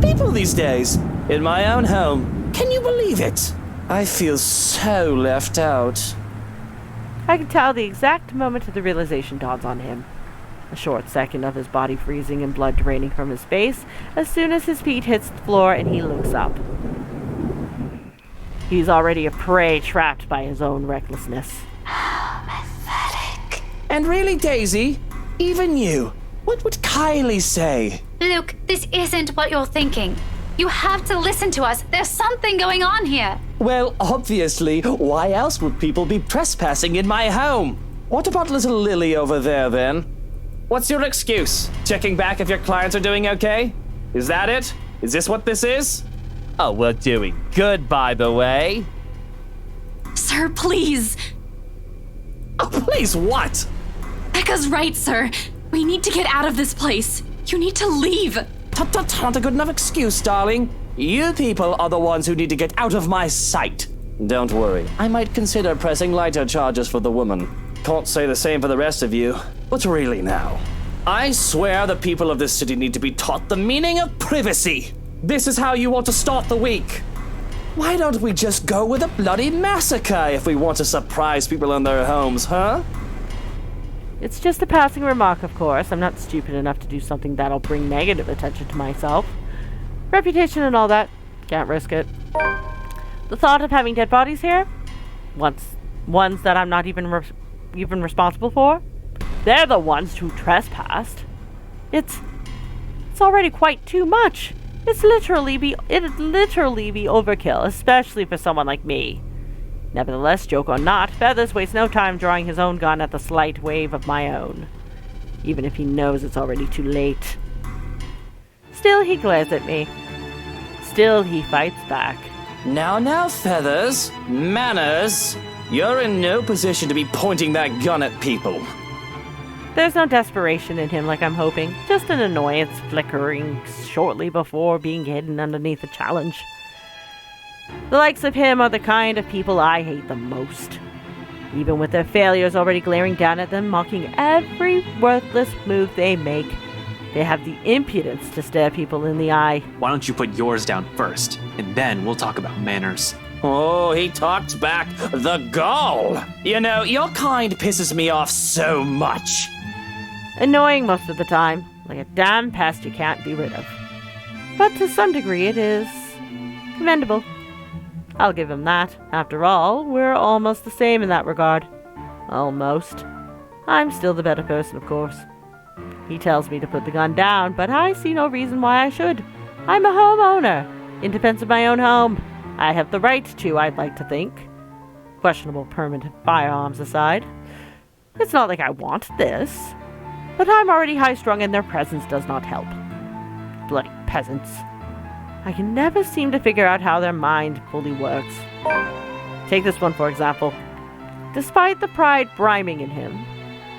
People these days, in my own home. Can you believe it? I feel so left out. I can tell the exact moment the realization dawns on him. A short second of his body freezing and blood draining from his face as soon as his feet hits the floor and he looks up. He's already a prey trapped by his own recklessness. Pathetic. And really, Daisy, even you, what would Kylie say? Luke, this isn't what you're thinking. You have to listen to us. There's something going on here. Well, obviously, why else would people be trespassing in my home? What about little Lily over there, then? What's your excuse? Checking back if your clients are doing okay? Is that it? Is this what this is? Oh, we're doing good, by the way. Sir, please. Oh, please what? Becca's right, sir. We need to get out of this place. You need to leave. Tut, not a good enough excuse, darling. You people are the ones who need to get out of my sight. Don't worry, I might consider pressing lighter charges for the woman. Can't say the same for the rest of you. But really now, I swear the people of this city need to be taught the meaning of privacy. This is how you want to start the week. Why don't we just go with a bloody massacre if we want to surprise people in their homes, huh? It's just a passing remark, of course. I'm not stupid enough to do something that'll bring negative attention to myself. Reputation and all that. Can't risk it. The thought of having dead bodies here? Ones that I'm not even responsible for? They're the ones who trespassed. It's already quite too much. It'd literally be overkill, especially for someone like me. Nevertheless, joke or not, Feathers wastes no time drawing his own gun at the slight wave of my own, even if he knows it's already too late. Still, he glares at me. Still, he fights back. Now, Feathers. Manners. You're in no position to be pointing that gun at people. There's no desperation in him like I'm hoping, just an annoyance flickering shortly before being hidden underneath a challenge. The likes of him are the kind of people I hate the most. Even with their failures already glaring down at them, mocking every worthless move they make, they have the impudence to stare people in the eye. Why don't you put yours down first, and then we'll talk about manners. Oh, he talks back. The gall! You know, your kind pisses me off so much. Annoying most of the time, like a damn pest you can't be rid of. But to some degree it is commendable. I'll give him that. After all, we're almost the same in that regard. Almost. I'm still the better person, of course. He tells me to put the gun down, but I see no reason why I should. I'm a homeowner, in defense of my own home. I have the right to, I'd like to think. Questionable permanent firearms aside. It's not like I want this. But I'm already high-strung and their presence does not help. Bloody peasants. I can never seem to figure out how their mind fully works. Take this one, for example. Despite the pride brimming in him,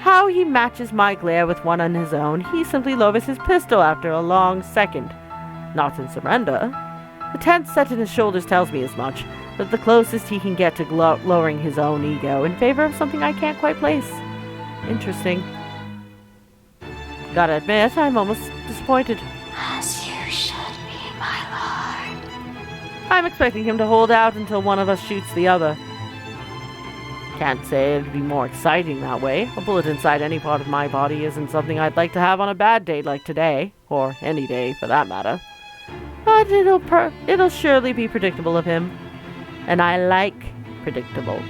how he matches my glare with one on his own, he simply lowers his pistol after a long second. Not in surrender. The tense set in his shoulders tells me as much, but the closest he can get to lowering his own ego in favor of something I can't quite place. Interesting. Gotta admit, I'm almost disappointed. As you should be, my lord. I'm expecting him to hold out until one of us shoots the other. Can't say it'd be more exciting that way. A bullet inside any part of my body isn't something I'd like to have on a bad day like today, or any day for that matter. But it'll surely be predictable of him. And I like predictable.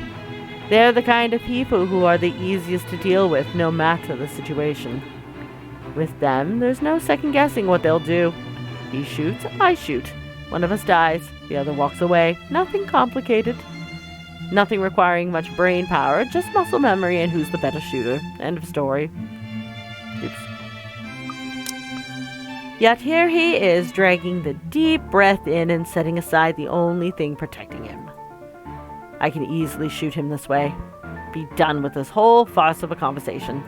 They're the kind of people who are the easiest to deal with, no matter the situation. With them, there's no second guessing what they'll do. He shoots, I shoot. One of us dies, the other walks away. Nothing complicated. Nothing requiring much brain power, just muscle memory and who's the better shooter. End of story. Oops. Yet here he is, dragging the deep breath in and setting aside the only thing protecting him. I can easily shoot him this way. Be done with this whole farce of a conversation.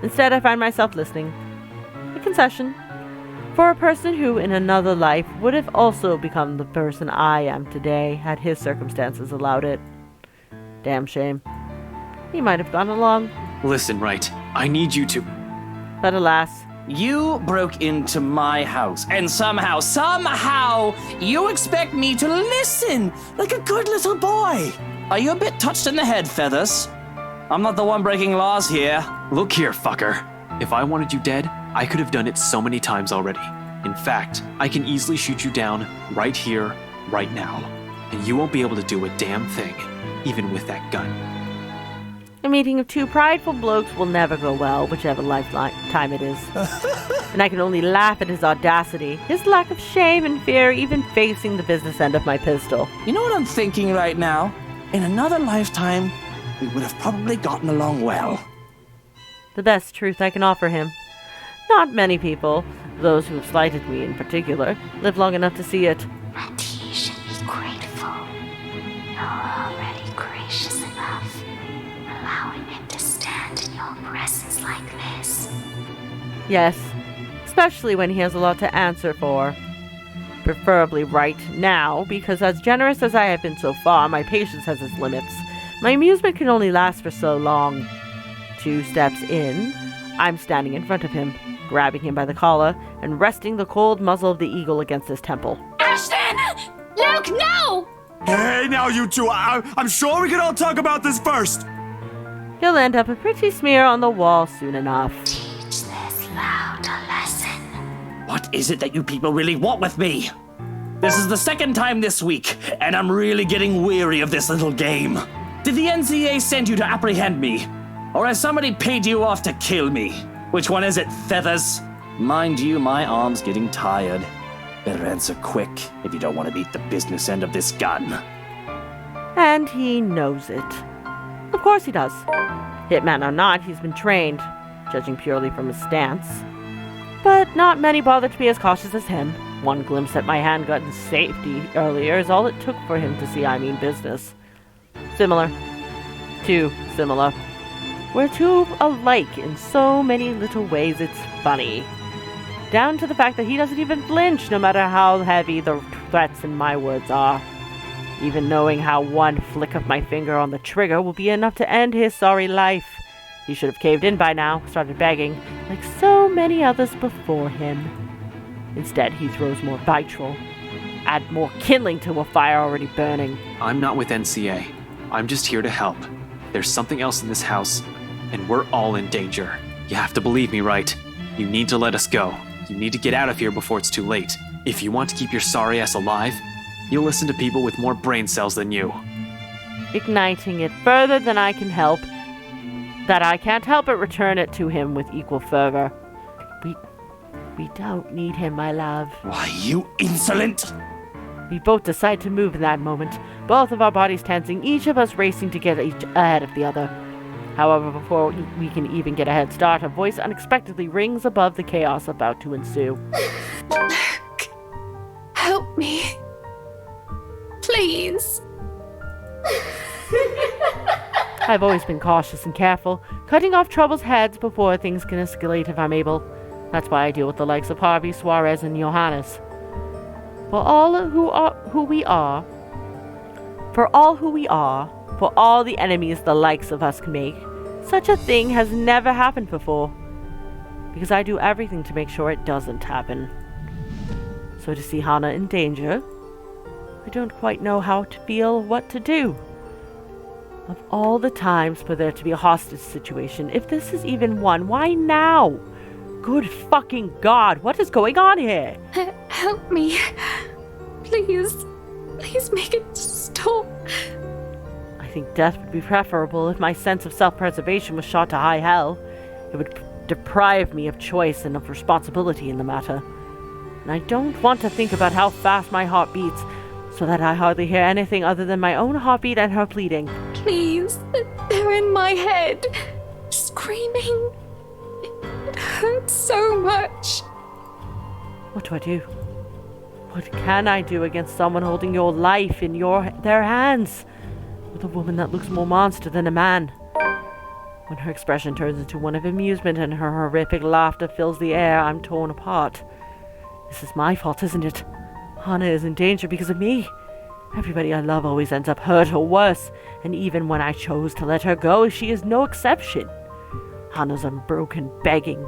Instead, I find myself listening. A concession. For a person who, in another life, would have also become the person I am today, had his circumstances allowed it. Damn shame. He might have gone along. Listen, right. I need you to. But alas, You broke into my house, and somehow, you expect me to listen like a good little boy. Are you a bit touched in the head, Feathers? I'm not the one breaking laws here. Look here, fucker. If I wanted you dead, I could have done it so many times already. In fact, I can easily shoot you down right here, right now. And you won't be able to do a damn thing, even with that gun. a meeting of two prideful blokes will never go well, whichever lifetime it is. And I can only laugh at his audacity, his lack of shame and fear, even facing the business end of my pistol. You know what I'm thinking right now? In another lifetime, we would have probably gotten along well. The best truth I can offer him. Not many people, those who have slighted me in particular, live long enough to see it. And he should be grateful. You're already gracious enough, allowing him to stand in your presence like this. Yes, especially when he has a lot to answer for. Preferably right now, because as generous as I have been so far, my patience has its limits. My amusement can only last for so long. 2 steps in, I'm standing in front of him, grabbing him by the collar and resting the cold muzzle of the eagle against his temple. Ashton! Luke, no! Hey, now you two, I'm sure we can all talk about this first. He'll end up a pretty smear on the wall soon enough. Teach this loud a lesson. What is it that you people really want with me? This is the second time this week, and I'm really getting weary of this little game. Did the NCA send you to apprehend me? Or has somebody paid you off to kill me? Which one is it, Feathers? Mind you, my arm's getting tired. Better answer quick if you don't want to beat the business end of this gun. And he knows it. Of course he does. Hitman or not, he's been trained, judging purely from his stance. But not many bother to be as cautious as him. One glimpse at my handgun safety earlier is all it took for him to see I mean business. Similar. Too similar. We're too alike in so many little ways it's funny. Down to the fact that he doesn't even flinch no matter how heavy the threats in my words are. Even knowing how one flick of my finger on the trigger will be enough to end his sorry life. He should have caved in by now, started begging, like so many others before him. Instead, he throws more vitriol, add more kindling to a fire already burning. I'm not with NCA. I'm just here to help. There's something else in this house, and we're all in danger. You have to believe me, right? You need to let us go. You need to get out of here before it's too late. If you want to keep your sorry ass alive, you'll listen to people with more brain cells than you. Igniting it further than I can help, that I can't help but return it to him with equal fervor. We don't need him, my love. Why, you insolent! We both decide to move in that moment, both of our bodies tensing, each of us racing to get each ahead of the other. However, before we can even get a head start, a voice unexpectedly rings above the chaos about to ensue. Luke, help me. Please. I've always been cautious and careful, cutting off trouble's heads before things can escalate if I'm able. That's why I deal with the likes of Harvey, Suarez, and Johannes. For all who we are, for all the enemies the likes of us can make, such a thing has never happened before. Because I do everything to make sure it doesn't happen. So to see Hana in danger, I don't quite know how to feel what to do. Of all the times for there to be a hostage situation, if this is even one, why now? Good fucking God, what is going on here? Help me. Please. Please make it stop. I think death would be preferable if my sense of self-preservation was shot to high hell. It would deprive me of choice and of responsibility in the matter. And I don't want to think about how fast my heart beats, so that I hardly hear anything other than my own heartbeat and her pleading. Please. They're in my head. Screaming. It hurts so much. What do I do? What can I do against someone holding your life in their hands? With a woman that looks more monster than a man. When her expression turns into one of amusement and her horrific laughter fills the air, I'm torn apart. This is my fault, isn't it? Hana is in danger because of me. Everybody I love always ends up hurt or worse, and even when I chose to let her go, she is no exception. Hana's unbroken begging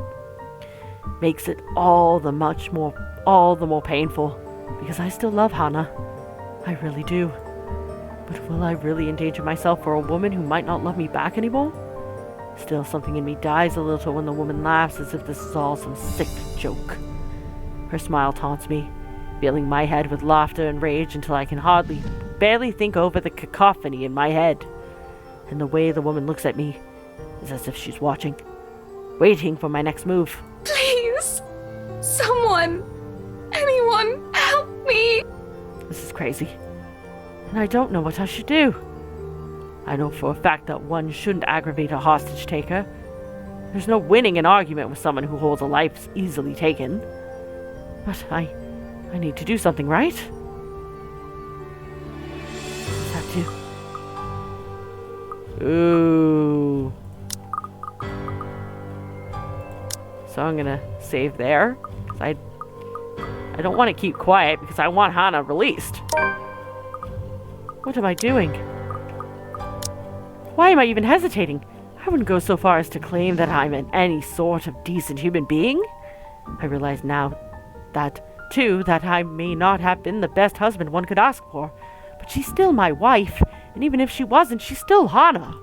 makes it all the more painful, because I still love Hana. I really do. But will I really endanger myself for a woman who might not love me back anymore? Still, something in me dies a little when the woman laughs as if this is all some sick joke. Her smile taunts me, filling my head with laughter and rage until I can barely think over the cacophony in my head. And the way the woman looks at me is as if she's watching, waiting for my next move. Please! Someone! Anyone! Help me! This is crazy. And I don't know what I should do. I know for a fact that one shouldn't aggravate a hostage taker. There's no winning an argument with someone who holds a life easily taken. But I need to do something, right? Just have to. Ooh. So I'm gonna save there. Because I don't want to keep quiet because I want Hana released. What am I doing? Why am I even hesitating? I wouldn't go so far as to claim that I'm any sort of decent human being. I realize now that I may not have been the best husband one could ask for, but she's still my wife, and even if she wasn't, she's still Hana.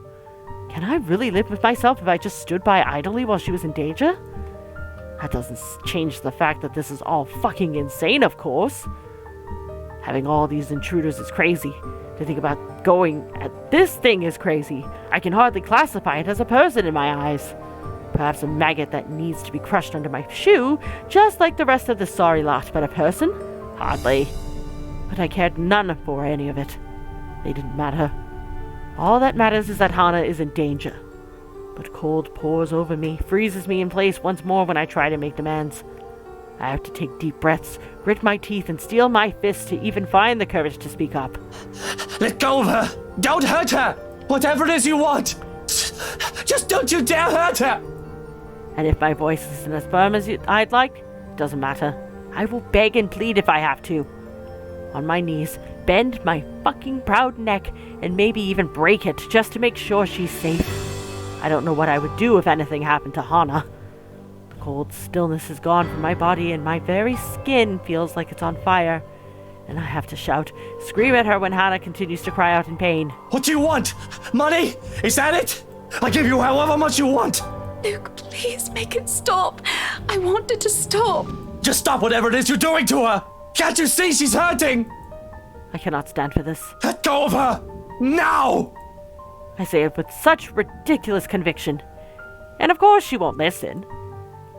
Can I really live with myself if I just stood by idly while she was in danger? That doesn't change the fact that this is all fucking insane, of course. Having all these intruders is crazy. To think about going at this thing is crazy. I can hardly classify it as a person in my eyes. Perhaps a maggot that needs to be crushed under my shoe, just like the rest of the sorry lot, but a person? Hardly. But I cared none for any of it. They didn't matter. All that matters is that Hana is in danger. But cold pours over me, freezes me in place once more when I try to make demands. I have to take deep breaths, grit my teeth, and steel my fists to even find the courage to speak up. Let go of her! Don't hurt her! Whatever it is you want! Just don't you dare hurt her! And if my voice isn't as firm as I'd like, it doesn't matter. I will beg and plead if I have to. On my knees, bend my fucking proud neck, and maybe even break it just to make sure she's safe. I don't know what I would do if anything happened to Hana. The cold stillness is gone from my body, and my very skin feels like it's on fire. And I have to shout, scream at her when Hana continues to cry out in pain. What do you want? Money? Is that it? I give you however much you want. Luke, please make it stop. I want it to stop. Just stop whatever it is you're doing to her. Can't you see she's hurting? I cannot stand for this. Let go of her! Now! I say it with such ridiculous conviction. And of course she won't listen.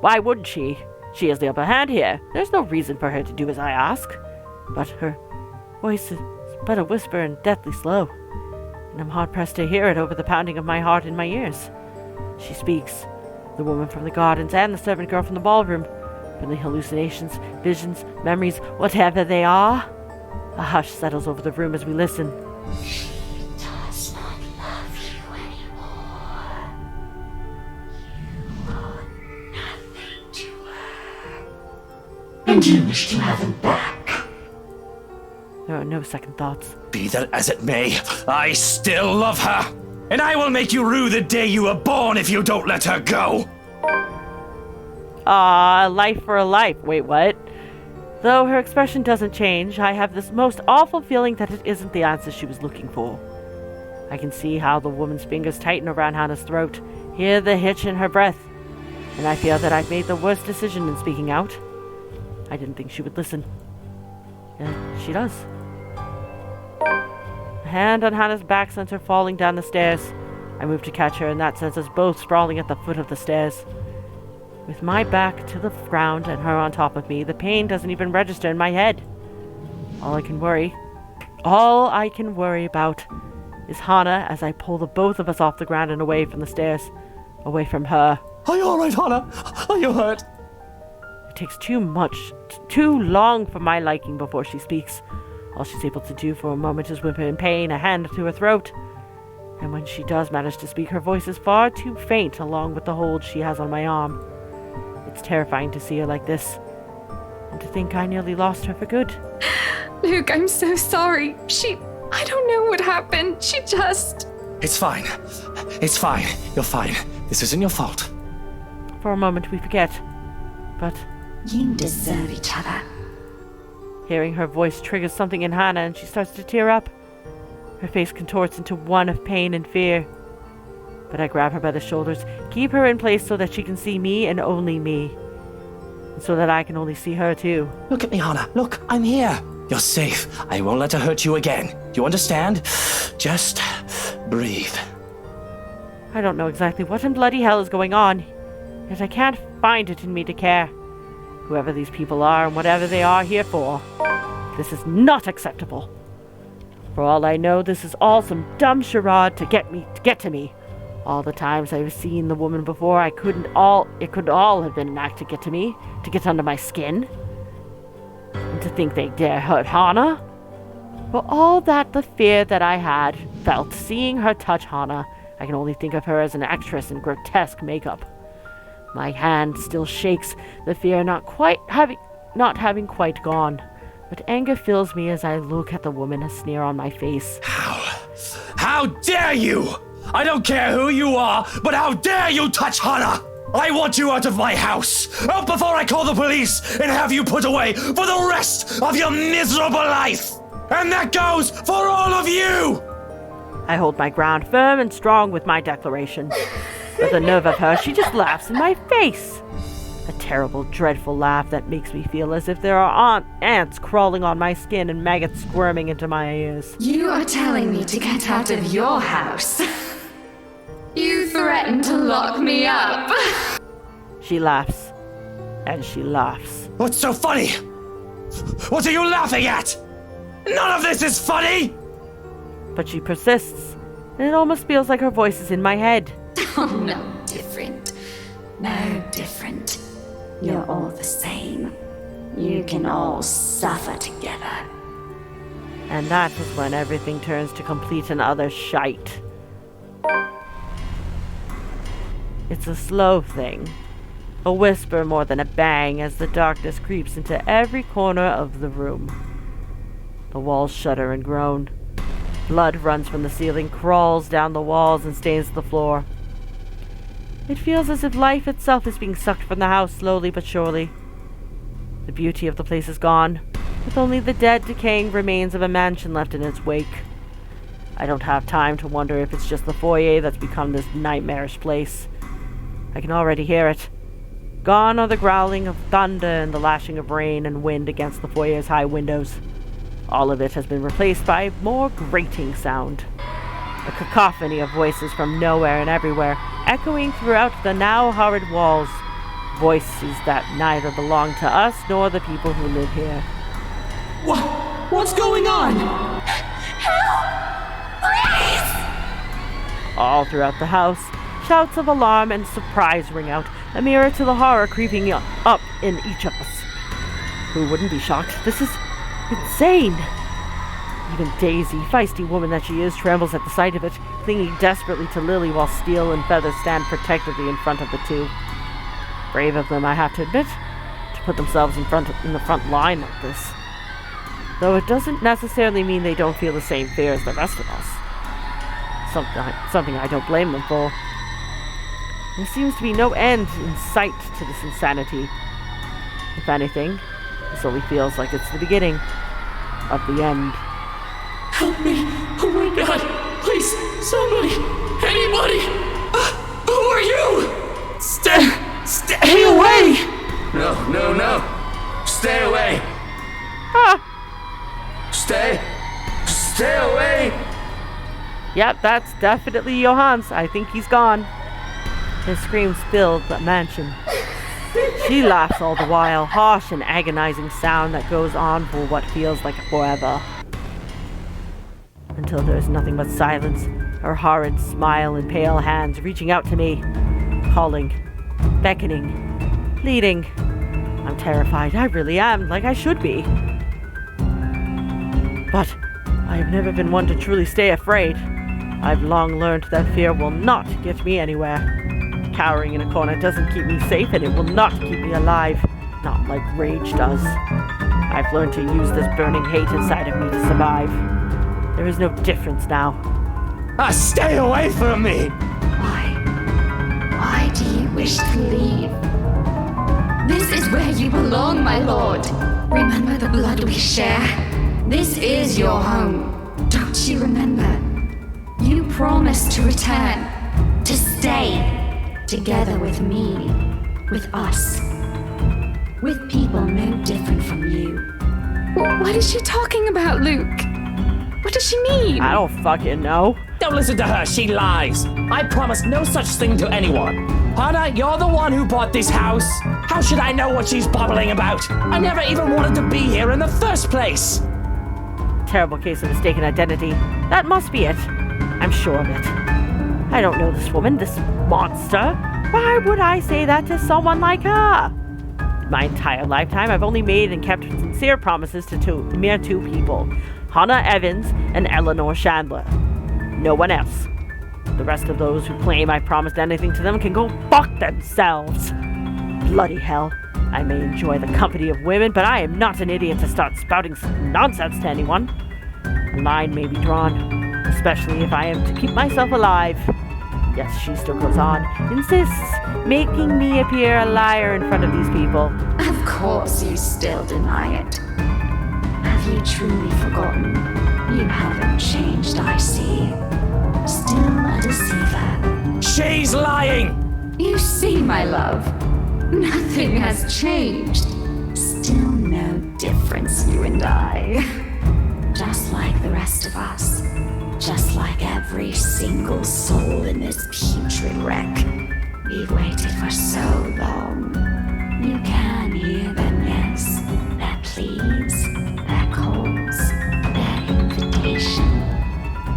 Why wouldn't she? She has the upper hand here. There's no reason for her to do as I ask. But her voice is but a whisper and deathly slow. And I'm hard-pressed to hear it over the pounding of my heart in my ears. She speaks. The woman from the gardens and the servant girl from the ballroom. From the hallucinations, visions, memories, whatever they are. A hush settles over the room as we listen. She does not love you anymore. You are nothing to her. And you wish to have him back. There are no second thoughts. Be that as it may, I still love her. And I will make you rue the day you were born if you don't let her go. Life for a life. Wait, what? Though her expression doesn't change, I have this most awful feeling that it isn't the answer she was looking for. I can see how the woman's fingers tighten around Hannah's throat, hear the hitch in her breath, and I feel that I've made the worst decision in speaking out. I didn't think she would listen. And she does. A hand on Hannah's back sends her falling down the stairs. I move to catch her, and that sends us both sprawling at the foot of the stairs. With my back to the ground and her on top of me, the pain doesn't even register in my head. All I can worry about is Hannah as I pull the both of us off the ground and away from the stairs, away from her. Are you alright, Hannah? Are you hurt? It takes too long for my liking before she speaks. All she's able to do for a moment is whimper in pain, a hand to her throat. And when she does manage to speak, her voice is far too faint along with the hold she has on my arm. It's terrifying to see her like this, and to think I nearly lost her for good. Luke, I'm so sorry. I don't know what happened. She just... It's fine. It's fine. You're fine. This isn't your fault. For a moment we forget, but... You deserve each other. Hearing her voice triggers something in Hannah, and she starts to tear up. Her face contorts into one of pain and fear. But I grab her by the shoulders, keep her in place so that she can see me and only me. And so that I can only see her too. Look at me, Hannah. Look, I'm here. You're safe. I won't let her hurt you again. Do you understand? Just breathe. I don't know exactly what in bloody hell is going on, yet I can't find it in me to care. Whoever these people are and whatever they are here for, this is not acceptable. For all I know, this is all some dumb charade to get to me. All the times I've seen the woman before, it could all have been an act to get to me, to get under my skin. And to think they dare hurt Hannah? For all that the fear that I had felt seeing her touch Hannah, I can only think of her as an actress in grotesque makeup. My hand still shakes, the fear not having quite gone. But anger fills me as I look at the woman, a sneer on my face. How dare you! I don't care who you are, but how dare you touch Hannah! I want you out of my house! Out before I call the police and have you put away for the rest of your miserable life! And that goes for all of you! I hold my ground firm and strong with my declaration. But the nerve of her, she just laughs in my face. A terrible, dreadful laugh that makes me feel as if there are ants crawling on my skin and maggots squirming into my ears. You are telling me to get out of your house? You threatened to lock me up. She laughs. And she laughs. What's so funny? What are you laughing at? None of this is funny! But she persists, and it almost feels like her voice is in my head. Oh, no different. No different. You're all the same. You can all suffer together. And that is when everything turns to complete and utter shite. It's a slow thing. A whisper more than a bang as the darkness creeps into every corner of the room. The walls shudder and groan. Blood runs from the ceiling, crawls down the walls, and stains the floor. It feels as if life itself is being sucked from the house slowly but surely. The beauty of the place is gone, with only the dead, decaying remains of a mansion left in its wake. I don't have time to wonder if it's just the foyer that's become this nightmarish place. I can already hear it. Gone are the growling of thunder and the lashing of rain and wind against the foyer's high windows. All of it has been replaced by more grating sound. A cacophony of voices from nowhere and everywhere, echoing throughout the now horrid walls. Voices that neither belong to us nor the people who live here. What's going on? Help! Please! All throughout the house, shouts of alarm and surprise ring out, a mirror to the horror creeping up in each of us. Who wouldn't be shocked? This is insane! Even Daisy, feisty woman that she is, trembles at the sight of it, clinging desperately to Lily while Steel and Feather stand protectively in front of the two. Brave of them, I have to admit, to put themselves in the front line like this. Though it doesn't necessarily mean they don't feel the same fear as the rest of us. Something I don't blame them for. There seems to be no end in sight to this insanity. If anything, this only feels like it's the beginning of the end. Help me! Oh my god! Please, Yep, that's definitely Johann's. I think he's gone. His screams filled the mansion. She laughs all the while, harsh and agonizing sound that goes on for what feels like forever. Until there is nothing but silence, her horrid smile and pale hands reaching out to me, calling, beckoning, pleading. I'm terrified. I really am, like I should be. But I have never been one to truly stay afraid. I've long learned that fear will not get me anywhere. Cowering in a corner doesn't keep me safe, and it will not keep me alive. Not like rage does. I've learned to use this burning hate inside of me to survive. There is no difference now. Stay away from me! Why do you wish to leave? This is where you belong, my lord. Remember the blood we share? This is your home. Don't you remember? You promised to return, to stay, together with me, with us, with people no different from you. What is she talking about, Luke? What does she mean? I don't fucking know. Don't listen to her, she lies. I promised no such thing to anyone. Hannah, you're the one who bought this house. How should I know what she's babbling about? I never even wanted to be here in the first place. Terrible case of mistaken identity. That must be it. I'm sure of it. I don't know this woman, this monster. Why would I say that to someone like her? My entire lifetime, I've only made and kept sincere promises to mere two people. Hannah Evans and Eleanor Chandler. No one else. The rest of those who claim I promised anything to them can go fuck themselves. Bloody hell. I may enjoy the company of women, but I am not an idiot to start spouting nonsense to anyone. A line may be drawn, especially if I am to keep myself alive. Yes, she still goes on, insists, making me appear a liar in front of these people. Of course you still deny it. Have you truly forgotten? You haven't changed, I see. Still a deceiver. She's lying! You see, my love, nothing has changed. Still no difference, you and I. Just like the rest of us. Just like every single soul in this putrid wreck. We've waited for so long. You can hear them, yes. Their pleas, their calls, their invitation.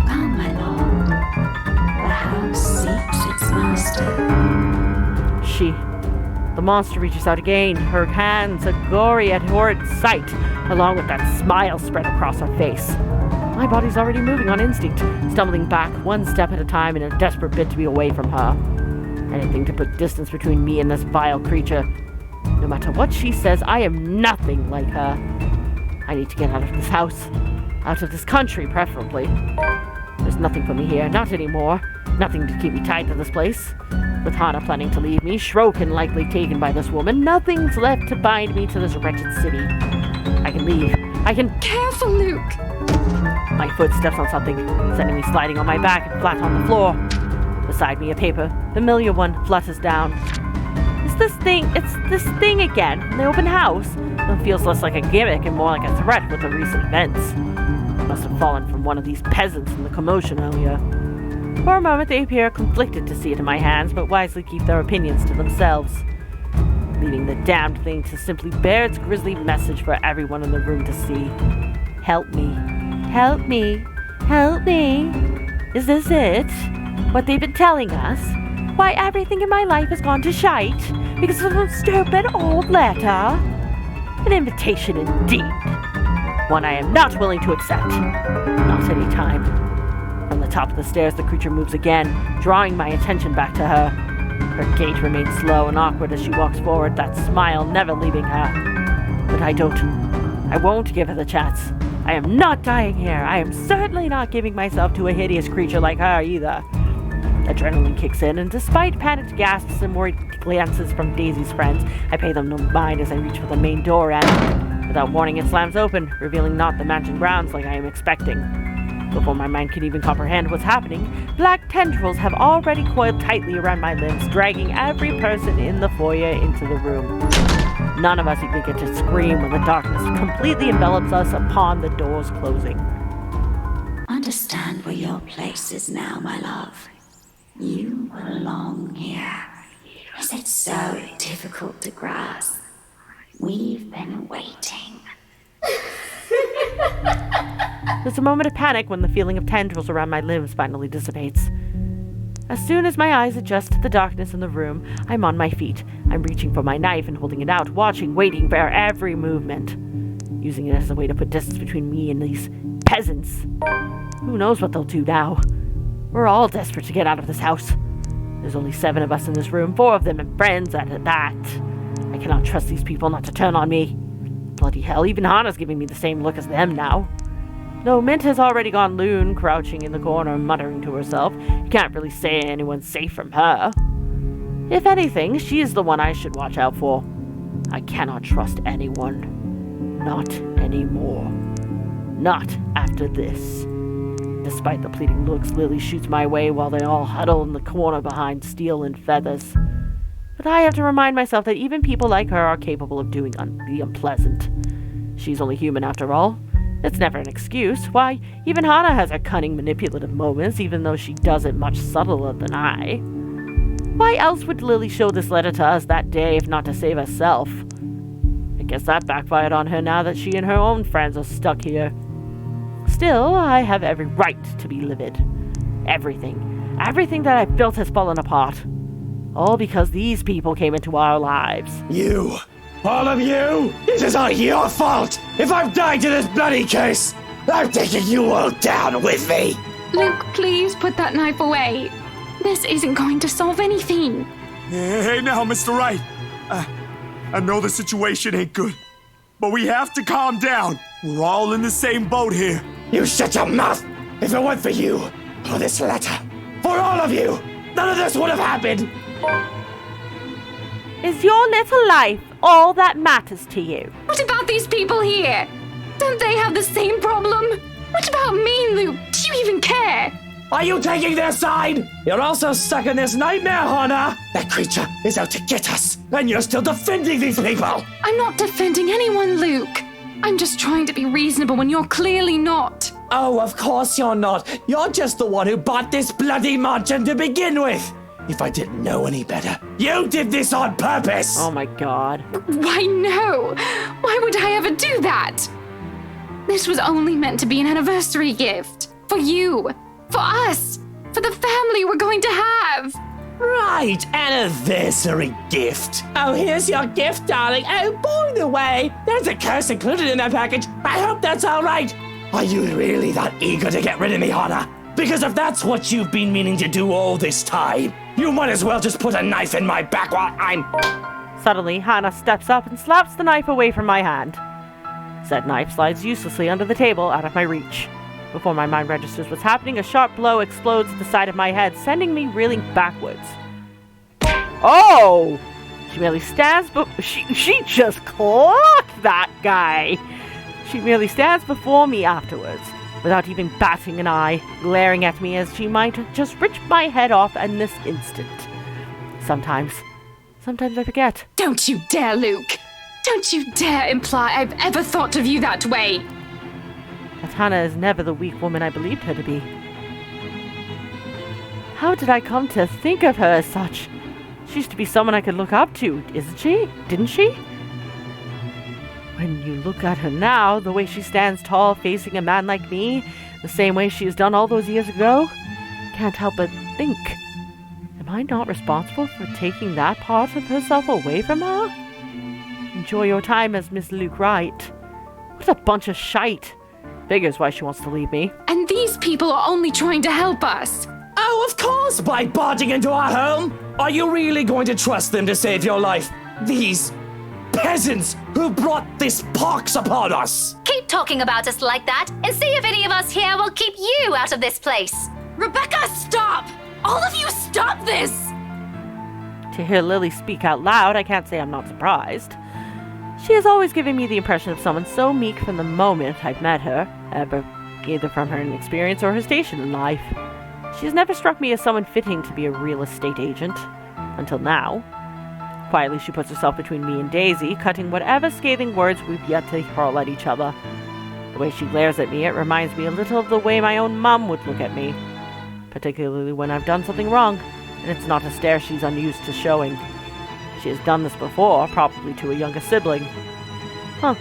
Come, my lord. The house seeks its master. The monster reaches out again, her hands a gory and horrid sight, along with that smile spread across her face. My body's already moving on instinct, stumbling back one step at a time in a desperate bid to be away from her. Anything to put distance between me and this vile creature. No matter what she says, I am nothing like her. I need to get out of this house. Out of this country, preferably. There's nothing for me here, not anymore. Nothing to keep me tied to this place. With Hannah planning to leave me, Shrokin likely taken by this woman, nothing's left to bind me to this wretched city. I can leave. I can... Careful, Luke! My foot steps on something, sending me sliding on my back and flat on the floor. Beside me, a paper, familiar one, flutters down. It's this thing again, from the open house. It feels less like a gimmick and more like a threat with the recent events. It must have fallen from one of these peasants in the commotion earlier. For a moment, they appear conflicted to see it in my hands, but wisely keep their opinions to themselves, leaving the damned thing to simply bear its grisly message for everyone in the room to see. Help me. Help me. Help me. Is this it? What they've been telling us? Why everything in my life has gone to shite? Because of some stupid old letter? An invitation indeed. One I am not willing to accept. Not any time. From the top of the stairs, the creature moves again, drawing my attention back to her. Her gait remains slow and awkward as she walks forward, that smile never leaving her. But I won't give her the chance. I am not dying here. I am certainly not giving myself to a hideous creature like her either. Adrenaline kicks in, and despite panicked gasps and worried glances from Daisy's friends, I pay them no mind as I reach for the main door and, without warning, it slams open, revealing not the mansion grounds like I am expecting. Before my mind can even comprehend what's happening, black tendrils have already coiled tightly around my limbs, dragging every person in the foyer into the room. None of us even get to scream when the darkness completely envelops us upon the doors closing. Understand where your place is now, my love. You belong here. Is it so difficult to grasp? We've been waiting. There's a moment of panic when the feeling of tendrils around my limbs finally dissipates. As soon as my eyes adjust to the darkness in the room, I'm on my feet. I'm reaching for my knife and holding it out, watching, waiting for every movement, using it as a way to put distance between me and these peasants. Who knows what they'll do now? We're all desperate to get out of this house. There's only 7 of us in this room, 4 of them and friends at that. I cannot trust these people not to turn on me. Bloody hell, even Hana's giving me the same look as them now. No, Mint has already gone loon, crouching in the corner, muttering to herself. You can't really say anyone's safe from her. If anything, she is the one I should watch out for. I cannot trust anyone. Not anymore. Not after this. Despite the pleading looks, Lily shoots my way while they all huddle in the corner behind steel and feathers. But I have to remind myself that even people like her are capable of doing the unpleasant. She's only human after all. It's never an excuse. Why, even Hana has her cunning, manipulative moments, even though she does it much subtler than I. Why else would Lily show this letter to us that day if not to save herself? I guess that backfired on her now that she and her own friends are stuck here. Still, I have every right to be livid. Everything that I've built has fallen apart. All because these people came into our lives. You! All of you! This is all your fault! If I've died to this bloody case, I'm taking you all down with me! Luke, please put that knife away. This isn't going to solve anything. Hey now, Mr. Wright. I know the situation ain't good, but we have to calm down. We're all in the same boat here. You shut your mouth! If it weren't for you, for this letter, for all of you, none of this would have happened! Is your little life all that matters to you? What about these people here? Don't they have the same problem? What about me, Luke? Do you even care? Are you taking their side? You're also stuck in this nightmare, Hana! That creature is out to get us, and you're still defending these people! I'm not defending anyone, Luke. I'm just trying to be reasonable when you're clearly not. Oh, of course you're not. You're just the one who bought this bloody mansion to begin with. If I didn't know any better, you did this on purpose! Oh my god. Why no? Why would I ever do that? This was only meant to be an anniversary gift. For you. For us. For the family we're going to have. Right, anniversary gift. Oh, here's your gift, darling. Oh, by the way, there's a curse included in that package. I hope that's all right. Are you really that eager to get rid of me, Hana? Because if that's what you've been meaning to do all this time, you might as well just put a knife in my back while I'm... Suddenly, Hana steps up and slaps the knife away from my hand. Said knife slides uselessly under the table, out of my reach. Before my mind registers what's happening, a sharp blow explodes at the side of my head, sending me reeling backwards. Oh! She merely stands she just clocked that guy! She merely stands before me afterwards, without even batting an eye, glaring at me as she might just rip my head off in this instant. Sometimes I forget. Don't you dare, Luke! Don't you dare imply I've ever thought of you that way! That Hana is never the weak woman I believed her to be. How did I come to think of her as such? She used to be someone I could look up to, isn't she? Didn't she? When you look at her now, the way she stands tall facing a man like me, the same way she has done all those years ago, can't help but think, am I not responsible for taking that part of herself away from her? Enjoy your time as Miss Luke Wright. What a bunch of shite. Figures why she wants to leave me. And these people are only trying to help us. Oh, of course, by barging into our home. Are you really going to trust them to save your life? These peasants who brought this pox upon us. Keep talking about us like that and see if any of us here will keep you out of this place. Rebecca, stop! All of you stop this! To hear Lily speak out loud, I can't say I'm not surprised. She has always given me the impression of someone so meek from the moment I've met her, either from her inexperience or her station in life. She has never struck me as someone fitting to be a real estate agent. Until now. Quietly, she puts herself between me and Daisy, cutting whatever scathing words we've yet to hurl at each other. The way she glares at me, it reminds me a little of the way my own mum would look at me. Particularly when I've done something wrong, and it's not a stare she's unused to showing. She has done this before, probably to a younger sibling. Huh.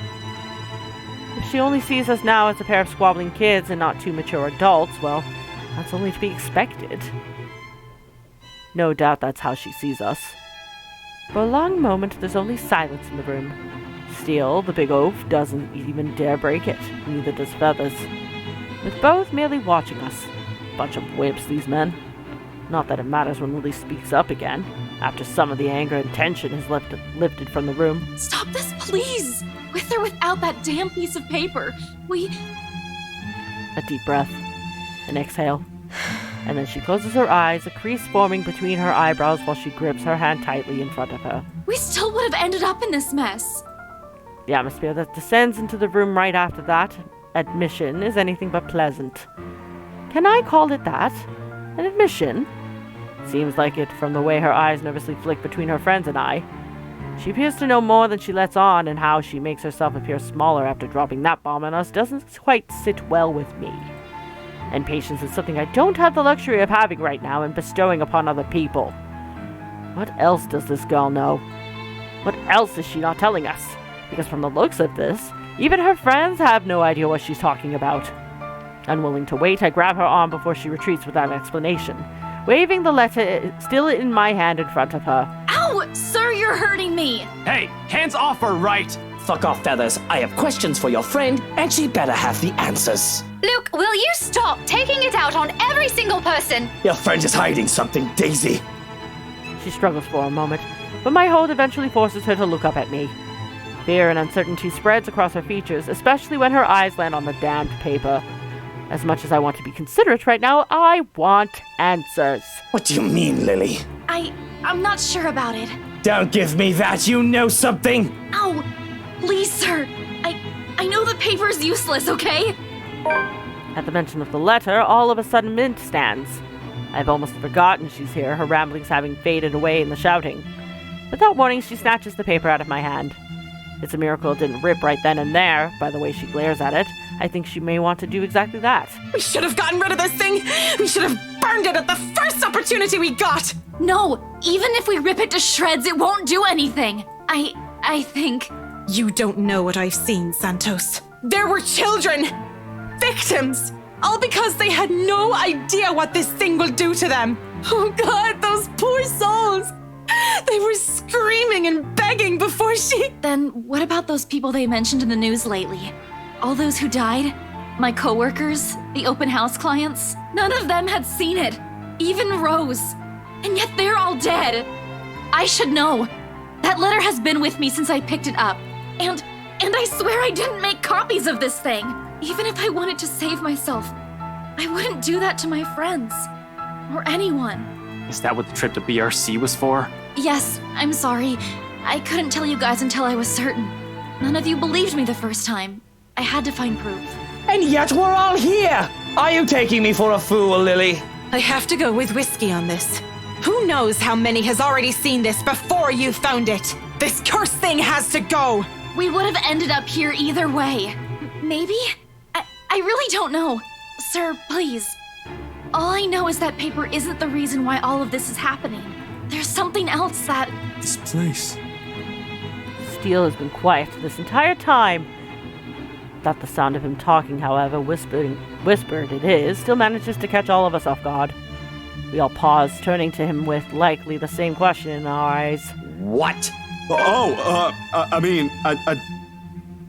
If she only sees us now as a pair of squabbling kids and not two mature adults, well, that's only to be expected. No doubt that's how she sees us. For a long moment, there's only silence in the room. Steele, the big oaf, doesn't even dare break it, neither does Feathers. With both merely watching us. Bunch of whips, these men. Not that it matters when Lily speaks up again, after some of the anger and tension is lifted from the room. Stop this, please! With or without that damn piece of paper, A deep breath. An exhale. And then she closes her eyes, a crease forming between her eyebrows while she grips her hand tightly in front of her. We still would have ended up in this mess. The atmosphere that descends into the room right after that admission is anything but pleasant. Can I call it that? An admission? Seems like it from the way her eyes nervously flick between her friends and I. She appears to know more than she lets on, and how she makes herself appear smaller after dropping that bomb on us doesn't quite sit well with me. And patience is something I don't have the luxury of having right now and bestowing upon other people. What else does this girl know? What else is she not telling us? Because from the looks of this, even her friends have no idea what she's talking about. Unwilling to wait, I grab her arm before she retreats without explanation, waving the letter still in my hand in front of her. Ow! Sir, you're hurting me! Hey, hands off her, right? Fuck off, Feathers. I have questions for your friend, and she better have the answers. Luke, will you stop taking it out on every single person? Your friend is hiding something, Daisy. She struggles for a moment, but my hold eventually forces her to look up at me. Fear and uncertainty spreads across her features, especially when her eyes land on the damned paper. As much as I want to be considerate right now, I want answers. What do you mean, Lily? I'm not sure about it. Don't give me that, you know something! Ow! Please, sir. I know the paper's useless, okay? At the mention of the letter, all of a sudden Mint stands. I've almost forgotten she's here, her ramblings having faded away in the shouting. Without warning, she snatches the paper out of my hand. It's a miracle it didn't rip right then and there, by the way she glares at it. I think she may want to do exactly that. We should have gotten rid of this thing! We should have burned it at the first opportunity we got! No, even if we rip it to shreds, it won't do anything. I think... You don't know what I've seen, Santos. There were children! Victims! All because they had no idea what this thing will do to them! Oh God, those poor souls! They were screaming and begging before she... Then what about those people they mentioned in the news lately? All those who died? My coworkers? The open house clients? None of them had seen it. Even Rose. And yet they're all dead. I should know. That letter has been with me since I picked it up. And I swear I didn't make copies of this thing. Even if I wanted to save myself, I wouldn't do that to my friends. Or anyone. Is that what the trip to BRC was for? Yes, I'm sorry. I couldn't tell you guys until I was certain. None of you believed me the first time. I had to find proof. And yet we're all here! Are you taking me for a fool, Lily? I have to go with whiskey on this. Who knows how many has already seen this before you found it? This cursed thing has to go! We would have ended up here either way. Maybe? I really don't know. Sir, please. All I know is that paper isn't the reason why all of this is happening. There's something else that... This place. Steele has been quiet this entire time. That the sound of him talking, however, whispered it is, still manages to catch all of us off guard. We all pause, turning to him with likely the same question in our eyes. What?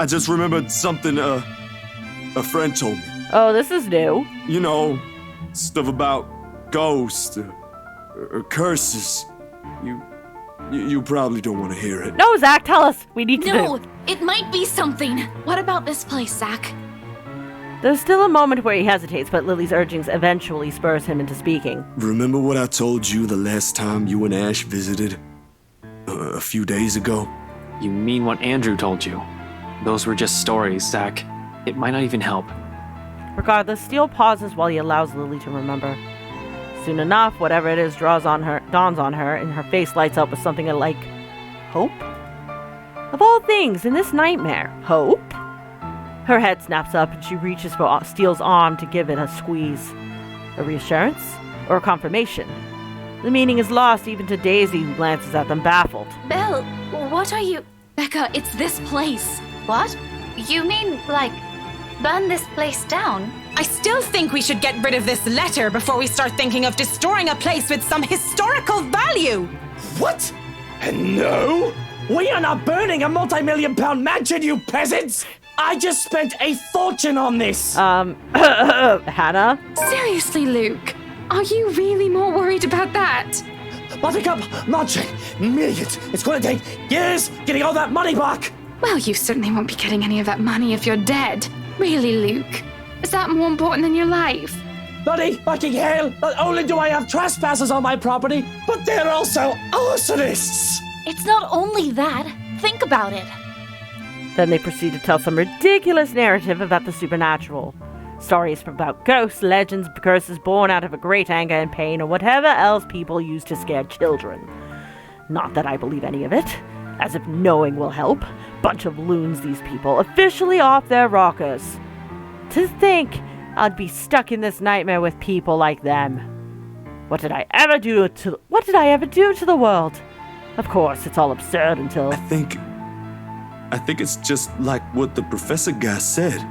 I just remembered something, a friend told me. Oh, this is new. You know, stuff about ghosts, or curses. You probably don't want to hear it. No, Zach, tell us. We need to No, know. it might be something. What about this place, Zach? There's still a moment where he hesitates, but Lily's urgings eventually spurs him into speaking. Remember what I told you the last time you and Ash visited? A few days ago? You mean what Andrew told you? Those were just stories, Zach. It might not even help. Regardless, Steele pauses while he allows Lily to remember. Soon enough, whatever it is dawns on her, and her face lights up with something like hope? Of all things, in this nightmare, hope? Her head snaps up and she reaches for Steele's arm to give it a squeeze. A reassurance or a confirmation? The meaning is lost even to Daisy, who glances at them baffled. Belle, what are you... Becca, it's this place. What? You mean, like, burn this place down? I still think we should get rid of this letter before we start thinking of destroying a place with some historical value. What? No! We are not burning a multi-million-pound mansion, you peasants! I just spent a fortune on this! Hannah? Seriously, Luke, are you really more worried about that? Buttercup, Mansion, millions! It's gonna take years getting all that money back! Well, you certainly won't be getting any of that money if you're dead. Really, Luke? Is that more important than your life? Bloody fucking hell! Not only do I have trespassers on my property, but they're also arsonists! It's not only that. Think about it. Then they proceed to tell some ridiculous narrative about the supernatural. Stories about ghosts, legends, curses born out of a great anger and pain, or whatever else people use to scare children. Not that I believe any of it, as if knowing will help. Bunch of loons, these people, officially off their rockers. To think I'd be stuck in this nightmare with people like them. What did I ever do to the world? Of course, it's all absurd until... I think it's just like what the professor guy said.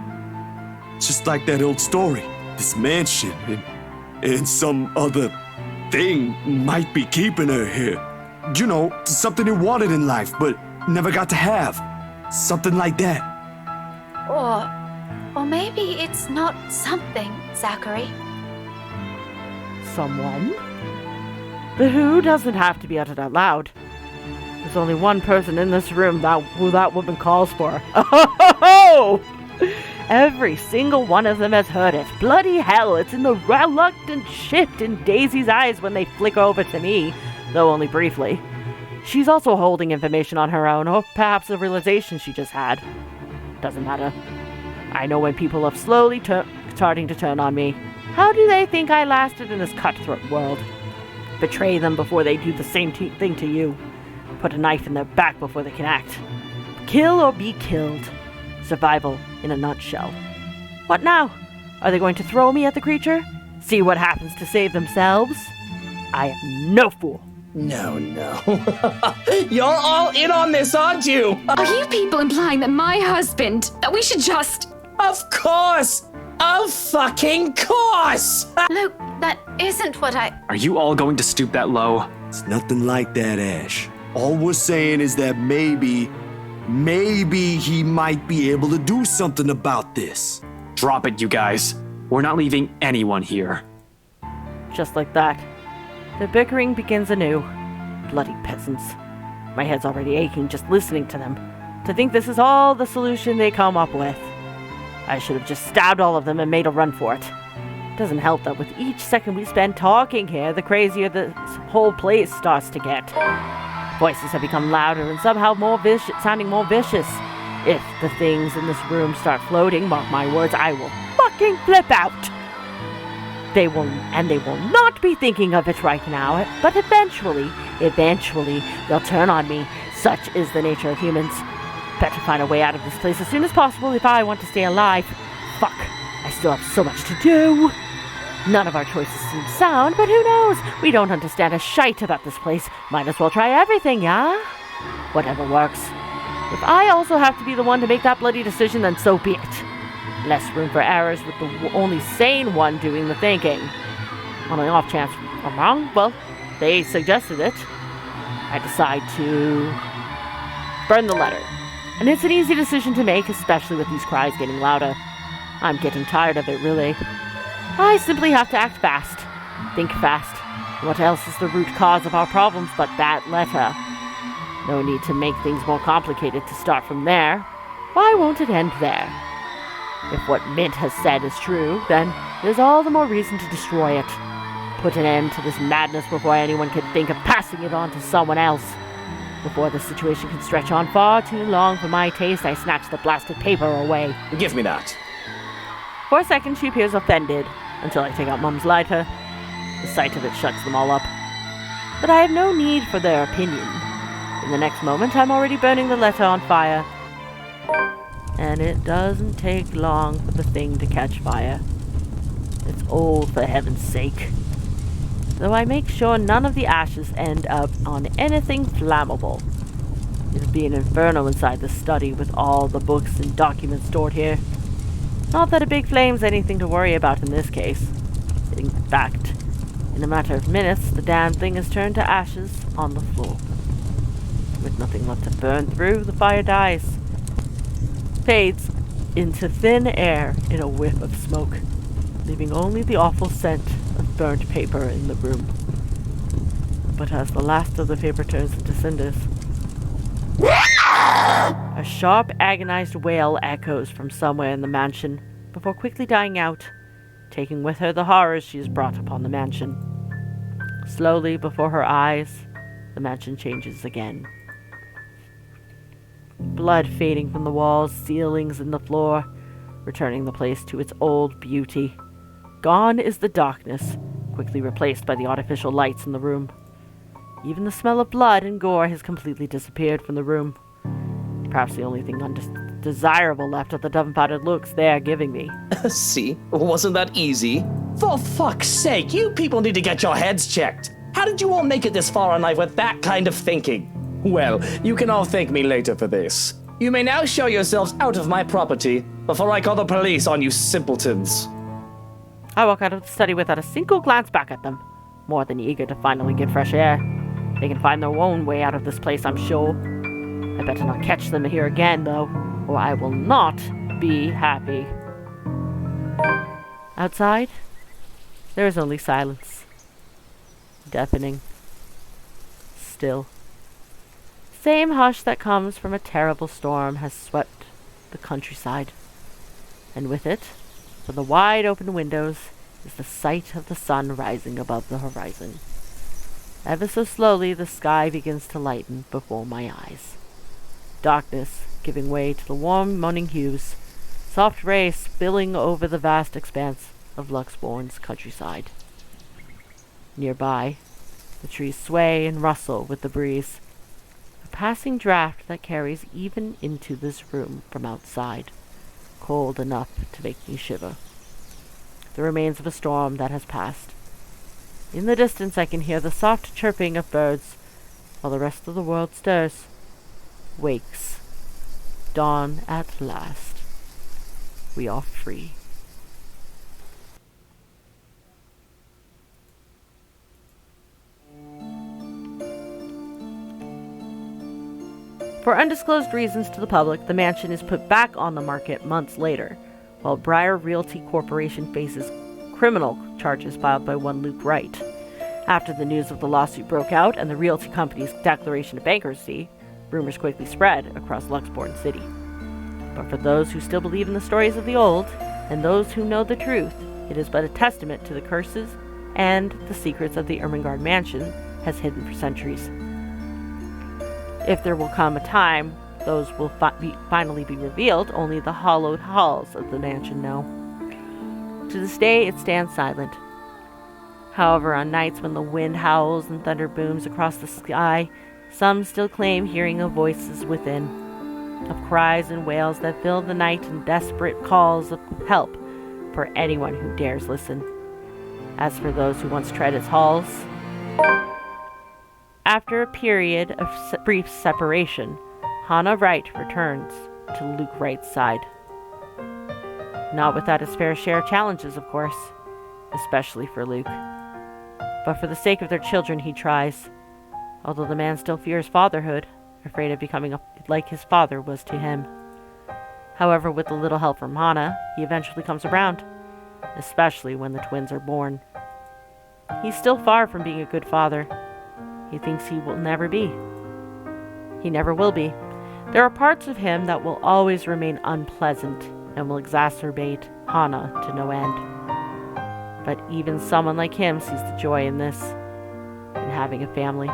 Just like that old story. This mansion and some other thing might be keeping her here. You know, something he wanted in life, but never got to have. Something like that. Or maybe it's not something, Zachary. Someone? The who doesn't have to be uttered out loud. There's only one person in this room who that woman calls for. Oh! Every single one of them has heard it. Bloody hell, it's in the reluctant shift in Daisy's eyes when they flicker over to me, though only briefly. She's also holding information on her own, or perhaps a realization she just had. Doesn't matter. I know when people are slowly starting to turn on me. How do they think I lasted in this cutthroat world? Betray them before they do the same thing to you. Put a knife in their back before they can act. Kill or be killed. Survival in a nutshell. What now? Are they going to throw me at the creature? See what happens to save themselves? I am no fool. No. You're all in on this, aren't you? Are you people implying that my husband, that we should just... Of course! Of fucking course! Luke, that isn't what I... Are you all going to stoop that low? It's nothing like that, Ash. All we're saying is that maybe he might be able to do something about this. Drop it, you guys. We're not leaving anyone here. Just like that. The bickering begins anew. Bloody peasants. My head's already aching just listening to them. To think this is all the solution they come up with. I should have just stabbed all of them and made a run for it. Doesn't help that with each second we spend talking here, the crazier this whole place starts to get. Voices have become louder and somehow sounding more vicious. If the things in this room start floating, mark my words, I will fucking flip out. They will not be thinking of it right now, but eventually, they'll turn on me. Such is the nature of humans. Better find a way out of this place as soon as possible if I want to stay alive. Fuck, I still have so much to do. None of our choices seem sound, but who knows? We don't understand a shite about this place. Might as well try everything, yeah? Whatever works. If I also have to be the one to make that bloody decision, then so be it. Less room for errors with the only sane one doing the thinking. On an off chance I'm wrong, well, they suggested it. I decide to burn the letter. And it's an easy decision to make, especially with these cries getting louder. I'm getting tired of it, really. I simply have to act fast. Think fast. What else is the root cause of our problems but that letter? No need to make things more complicated to start from there. Why won't it end there? If what Mint has said is true, then there's all the more reason to destroy it. Put an end to this madness before anyone can think of passing it on to someone else. Before the situation can stretch on far too long for my taste, I snatch the blasted paper away. Give me that. For a second, she appears offended, until I take out Mum's lighter. The sight of it shuts them all up. But I have no need for their opinion. In the next moment, I'm already burning the letter on fire. and it doesn't take long for the thing to catch fire. It's old, for heaven's sake. Though I make sure none of the ashes end up on anything flammable. It'd be an inferno inside the study with all the books and documents stored here. Not that a big flame's anything to worry about in this case. In fact, in a matter of minutes, the damn thing is turned to ashes on the floor. With nothing left to burn through, the fire dies. Fades into thin air in a whiff of smoke, leaving only the awful scent of burnt paper in the room. But as the last of the paper turns into cinders, a sharp, agonized wail echoes from somewhere in the mansion before quickly dying out, taking with her the horrors she has brought upon the mansion. Slowly, before her eyes, the mansion changes again. Blood fading from the walls, ceilings, and the floor, returning the place to its old beauty. Gone is the darkness, quickly replaced by the artificial lights in the room. Even the smell of blood and gore has completely disappeared from the room. Perhaps the only thing undesirable left are the dumbfounded looks they are giving me. See? Wasn't that easy? For fuck's sake, you people need to get your heads checked. How did you all make it this far in life with that kind of thinking? Well, you can all thank me later for this. You may now show yourselves out of my property before I call the police on you simpletons. I walk out of the study without a single glance back at them, more than eager to finally get fresh air. They can find their own way out of this place, I'm sure. I better not catch them here again, though, or I will not be happy. Outside, there is only silence. Deafening. Still. Same hush that comes from a terrible storm has swept the countryside. And with it, from the wide open windows, is the sight of the sun rising above the horizon. Ever so slowly, the sky begins to lighten before my eyes. Darkness giving way to the warm morning hues, soft rays spilling over the vast expanse of Luxbourne's countryside. Nearby, the trees sway and rustle with the breeze, a passing draft that carries even into this room from outside, cold enough to make me shiver. The remains of a storm that has passed. In the distance I can hear the soft chirping of birds, while the rest of the world stirs, wakes. Dawn at last. We are free. For undisclosed reasons to the public, the mansion is put back on the market months later, while Briar Realty Corporation faces criminal charges filed by one Luke Wright. After the news of the lawsuit broke out and the realty company's declaration of bankruptcy, rumors quickly spread across Luxbourne City. But for those who still believe in the stories of the old, and those who know the truth, it is but a testament to the curses and the secrets of the Ermengarde Mansion has hidden for centuries. If there will come a time those will finally be revealed, only the hollowed halls of the mansion know. To this day, it stands silent. However, on nights when the wind howls and thunder booms across the sky, some still claim hearing of voices within, of cries and wails that fill the night and desperate calls of help for anyone who dares listen. As for those who once tread its halls, after a period of brief separation, Hannah Wright returns to Luke Wright's side. Not without his fair share of challenges, of course, especially for Luke. But for the sake of their children, he tries, although the man still fears fatherhood, afraid of becoming like his father was to him. However, with a little help from Hannah, he eventually comes around, especially when the twins are born. He's still far from being a good father. He thinks he will never be. He never will be. There are parts of him that will always remain unpleasant and will exacerbate Hannah to no end. But even someone like him sees the joy in this, in having a family.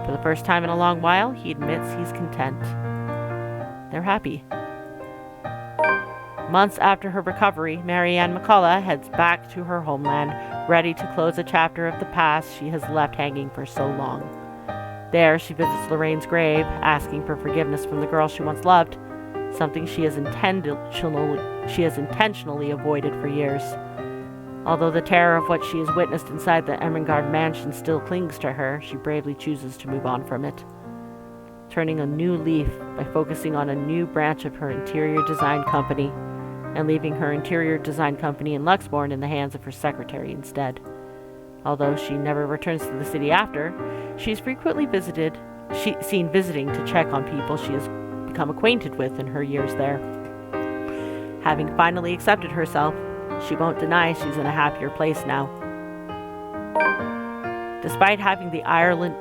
For the first time in a long while, he admits he's content. They're happy. Months after her recovery, Marianne McCullough heads back to her homeland, ready to close a chapter of the past she has left hanging for so long. There, she visits Lorraine's grave, asking for forgiveness from the girl she once loved, something she has intentionally avoided for years. Although the terror of what she has witnessed inside the Ermengarde Mansion still clings to her, she bravely chooses to move on from it, turning a new leaf by focusing on a new branch of her interior design company and leaving her interior design company in Luxbourne in the hands of her secretary instead. Although she never returns to the city after, she is frequently seen visiting to check on people she has become acquainted with in her years there. Having finally accepted herself, she won't deny she's in a happier place now. Despite having the Ireland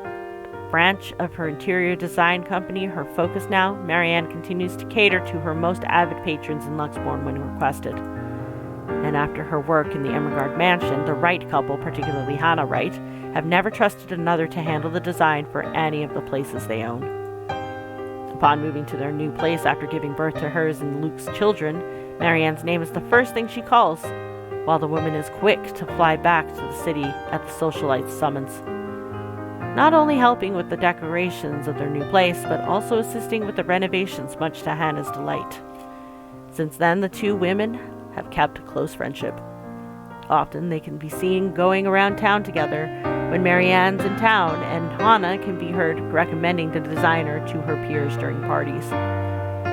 branch of her interior design company her focus now, Marianne continues to cater to her most avid patrons in Luxbourne when requested. And after her work in the Ermengarde Mansion, the Wright couple, particularly Hannah Wright, have never trusted another to handle the design for any of the places they own. Upon moving to their new place after giving birth to hers and Luke's children, Marianne's name is the first thing she calls, while the woman is quick to fly back to the city at the socialite's summons. Not only helping with the decorations of their new place, but also assisting with the renovations, much to Hannah's delight. Since then, the two women have kept a close friendship. Often they can be seen going around town together when Marianne's in town, and Hannah can be heard recommending the designer to her peers during parties.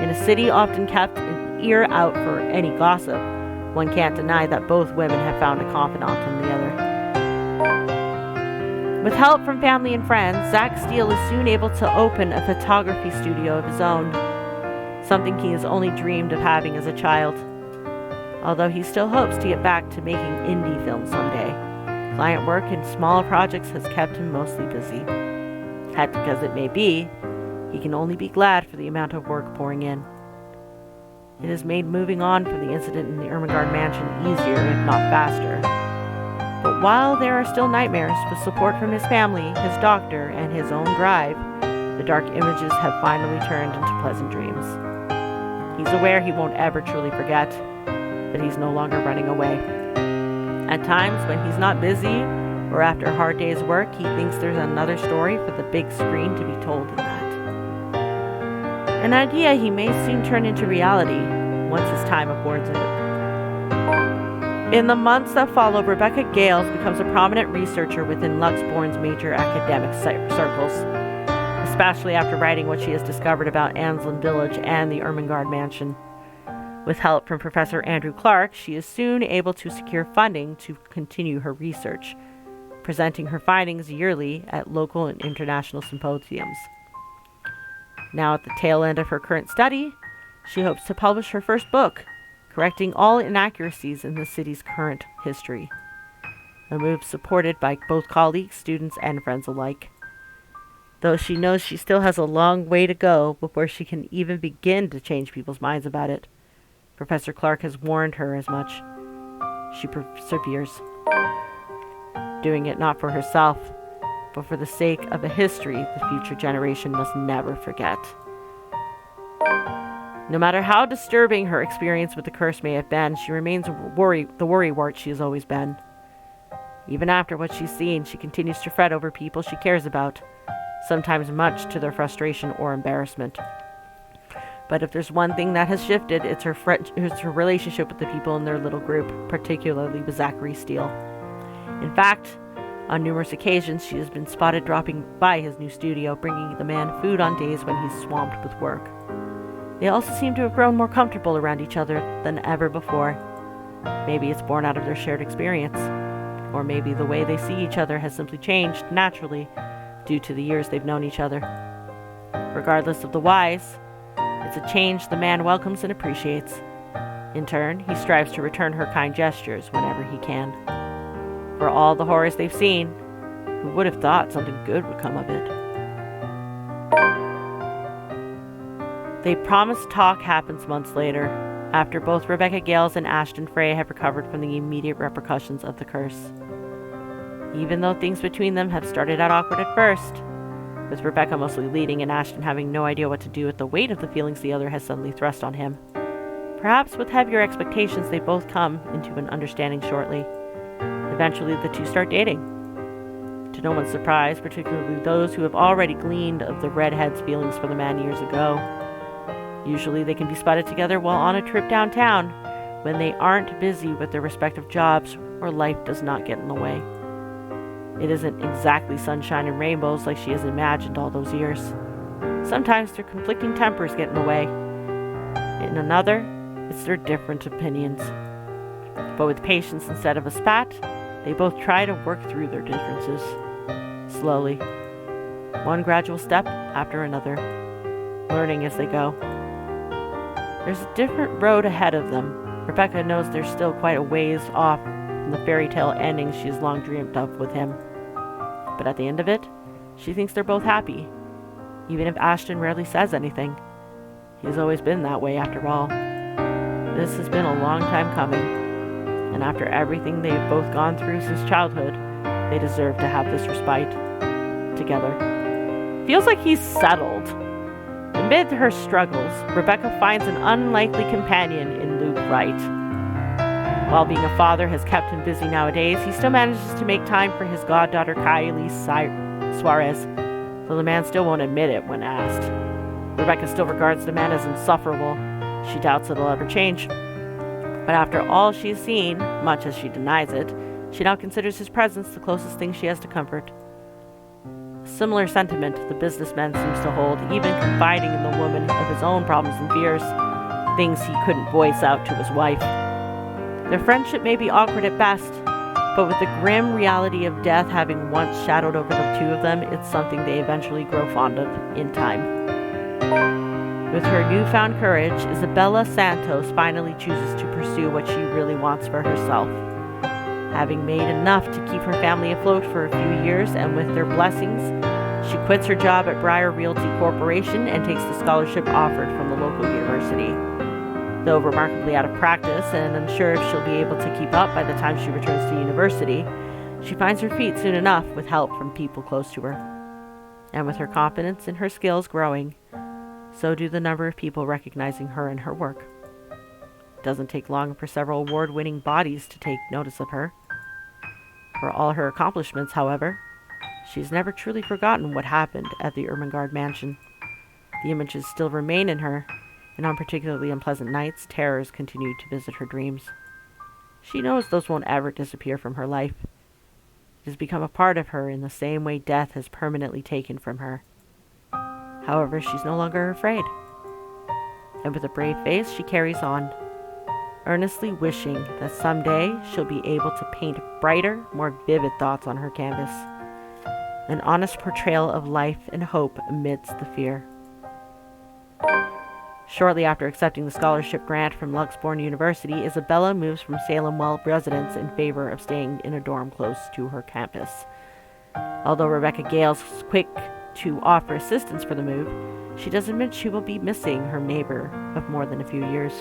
In a city often kept an ear out for any gossip, one can't deny that both women have found a confidant in the other. With help from family and friends, Zach Steele is soon able to open a photography studio of his own, something he has only dreamed of having as a child. Although he still hopes to get back to making indie films someday, client work and small projects has kept him mostly busy. Hectic as it may be, he can only be glad for the amount of work pouring in. It has made moving on from the incident in the Ermengarde Mansion easier, if not faster. But while there are still nightmares, with support from his family, his doctor, and his own drive, the dark images have finally turned into pleasant dreams. He's aware he won't ever truly forget, but he's no longer running away. At times, when he's not busy, or after a hard day's work, he thinks there's another story for the big screen to be told in that. An idea he may soon turn into reality, once his time affords it. In the months that follow, Rebecca Gales becomes a prominent researcher within Luxbourne's major academic circles, especially after writing what she has discovered about Anslin Village and the Ermengarde Mansion. With help from Professor Andrew Clark, she is soon able to secure funding to continue her research, presenting her findings yearly at local and international symposiums. Now at the tail end of her current study, she hopes to publish her first book, correcting all inaccuracies in the city's current history. A move supported by both colleagues, students, and friends alike. Though she knows she still has a long way to go before she can even begin to change people's minds about it, Professor Clark has warned her as much. She perseveres, doing it not for herself, but for the sake of a history the future generation must never forget. No matter how disturbing her experience with the curse may have been, she remains the worrywart she has always been. Even after what she's seen, she continues to fret over people she cares about, sometimes much to their frustration or embarrassment. But if there's one thing that has shifted, it's her relationship with the people in their little group, particularly with Zachary Steele. In fact, on numerous occasions, she has been spotted dropping by his new studio, bringing the man food on days when he's swamped with work. They also seem to have grown more comfortable around each other than ever before. Maybe it's born out of their shared experience, or maybe the way they see each other has simply changed naturally due to the years they've known each other. Regardless of the whys, it's a change the man welcomes and appreciates. In turn, he strives to return her kind gestures whenever he can. For all the horrors they've seen, who would have thought something good would come of it? The promised talk happens months later, after both Rebecca Gales and Ashton Frey have recovered from the immediate repercussions of the curse. Even though things between them have started out awkward at first, with Rebecca mostly leading and Ashton having no idea what to do with the weight of the feelings the other has suddenly thrust on him. Perhaps with heavier expectations, they both come into an understanding shortly. Eventually, the two start dating. To no one's surprise, particularly those who have already gleaned of the redhead's feelings for the man years ago. Usually they can be spotted together while on a trip downtown, when they aren't busy with their respective jobs or life does not get in the way. It isn't exactly sunshine and rainbows like she has imagined all those years. Sometimes their conflicting tempers get in the way. In another, it's their different opinions. But with patience instead of a spat, they both try to work through their differences. Slowly. One gradual step after another. Learning as they go. There's a different road ahead of them. Rebecca knows they're still quite a ways off from the fairy tale ending she has long dreamed of with him. But at the end of it, she thinks they're both happy, even if Ashton rarely says anything. He's always been that way after all. This has been a long time coming, and after everything they've both gone through since childhood, they deserve to have this respite together. Feels like he's settled. Amid her struggles, Rebecca finds an unlikely companion in Luke Wright. While being a father has kept him busy nowadays, he still manages to make time for his goddaughter Kylie Suarez, though the man still won't admit it when asked. Rebecca still regards the man as insufferable. She doubts it'll ever change. But after all she's seen, much as she denies it, she now considers his presence the closest thing she has to comfort. A similar sentiment the businessman seems to hold, even confiding in the woman of his own problems and fears, things he couldn't voice out to his wife. Their friendship may be awkward at best, but with the grim reality of death having once shadowed over the two of them, it's something they eventually grow fond of in time. With her newfound courage, Isabella Santos finally chooses to pursue what she really wants for herself. Having made enough to keep her family afloat for a few years, and with their blessings, she quits her job at Briar Realty Corporation and takes the scholarship offered from the local university. Though remarkably out of practice and unsure if she'll be able to keep up by the time she returns to university, she finds her feet soon enough with help from people close to her. And with her confidence in her skills growing, so do the number of people recognizing her and her work. It doesn't take long for several award-winning bodies to take notice of her. For all her accomplishments, however, she's never truly forgotten what happened at the Ermengarde Mansion. The images still remain in her, and on particularly unpleasant nights, terrors continue to visit her dreams. She knows those won't ever disappear from her life. It has become a part of her in the same way death has permanently taken from her. However, she's no longer afraid. And with a brave face, she carries on, earnestly wishing that someday she'll be able to paint brighter, more vivid thoughts on her canvas. An honest portrayal of life and hope amidst the fear. Shortly after accepting the scholarship grant from Luxborn University, Isabella moves from Salem Well residence in favor of staying in a dorm close to her campus. Although Rebecca Gale's quick to offer assistance for the move, she does admit she will be missing her neighbor of more than a few years.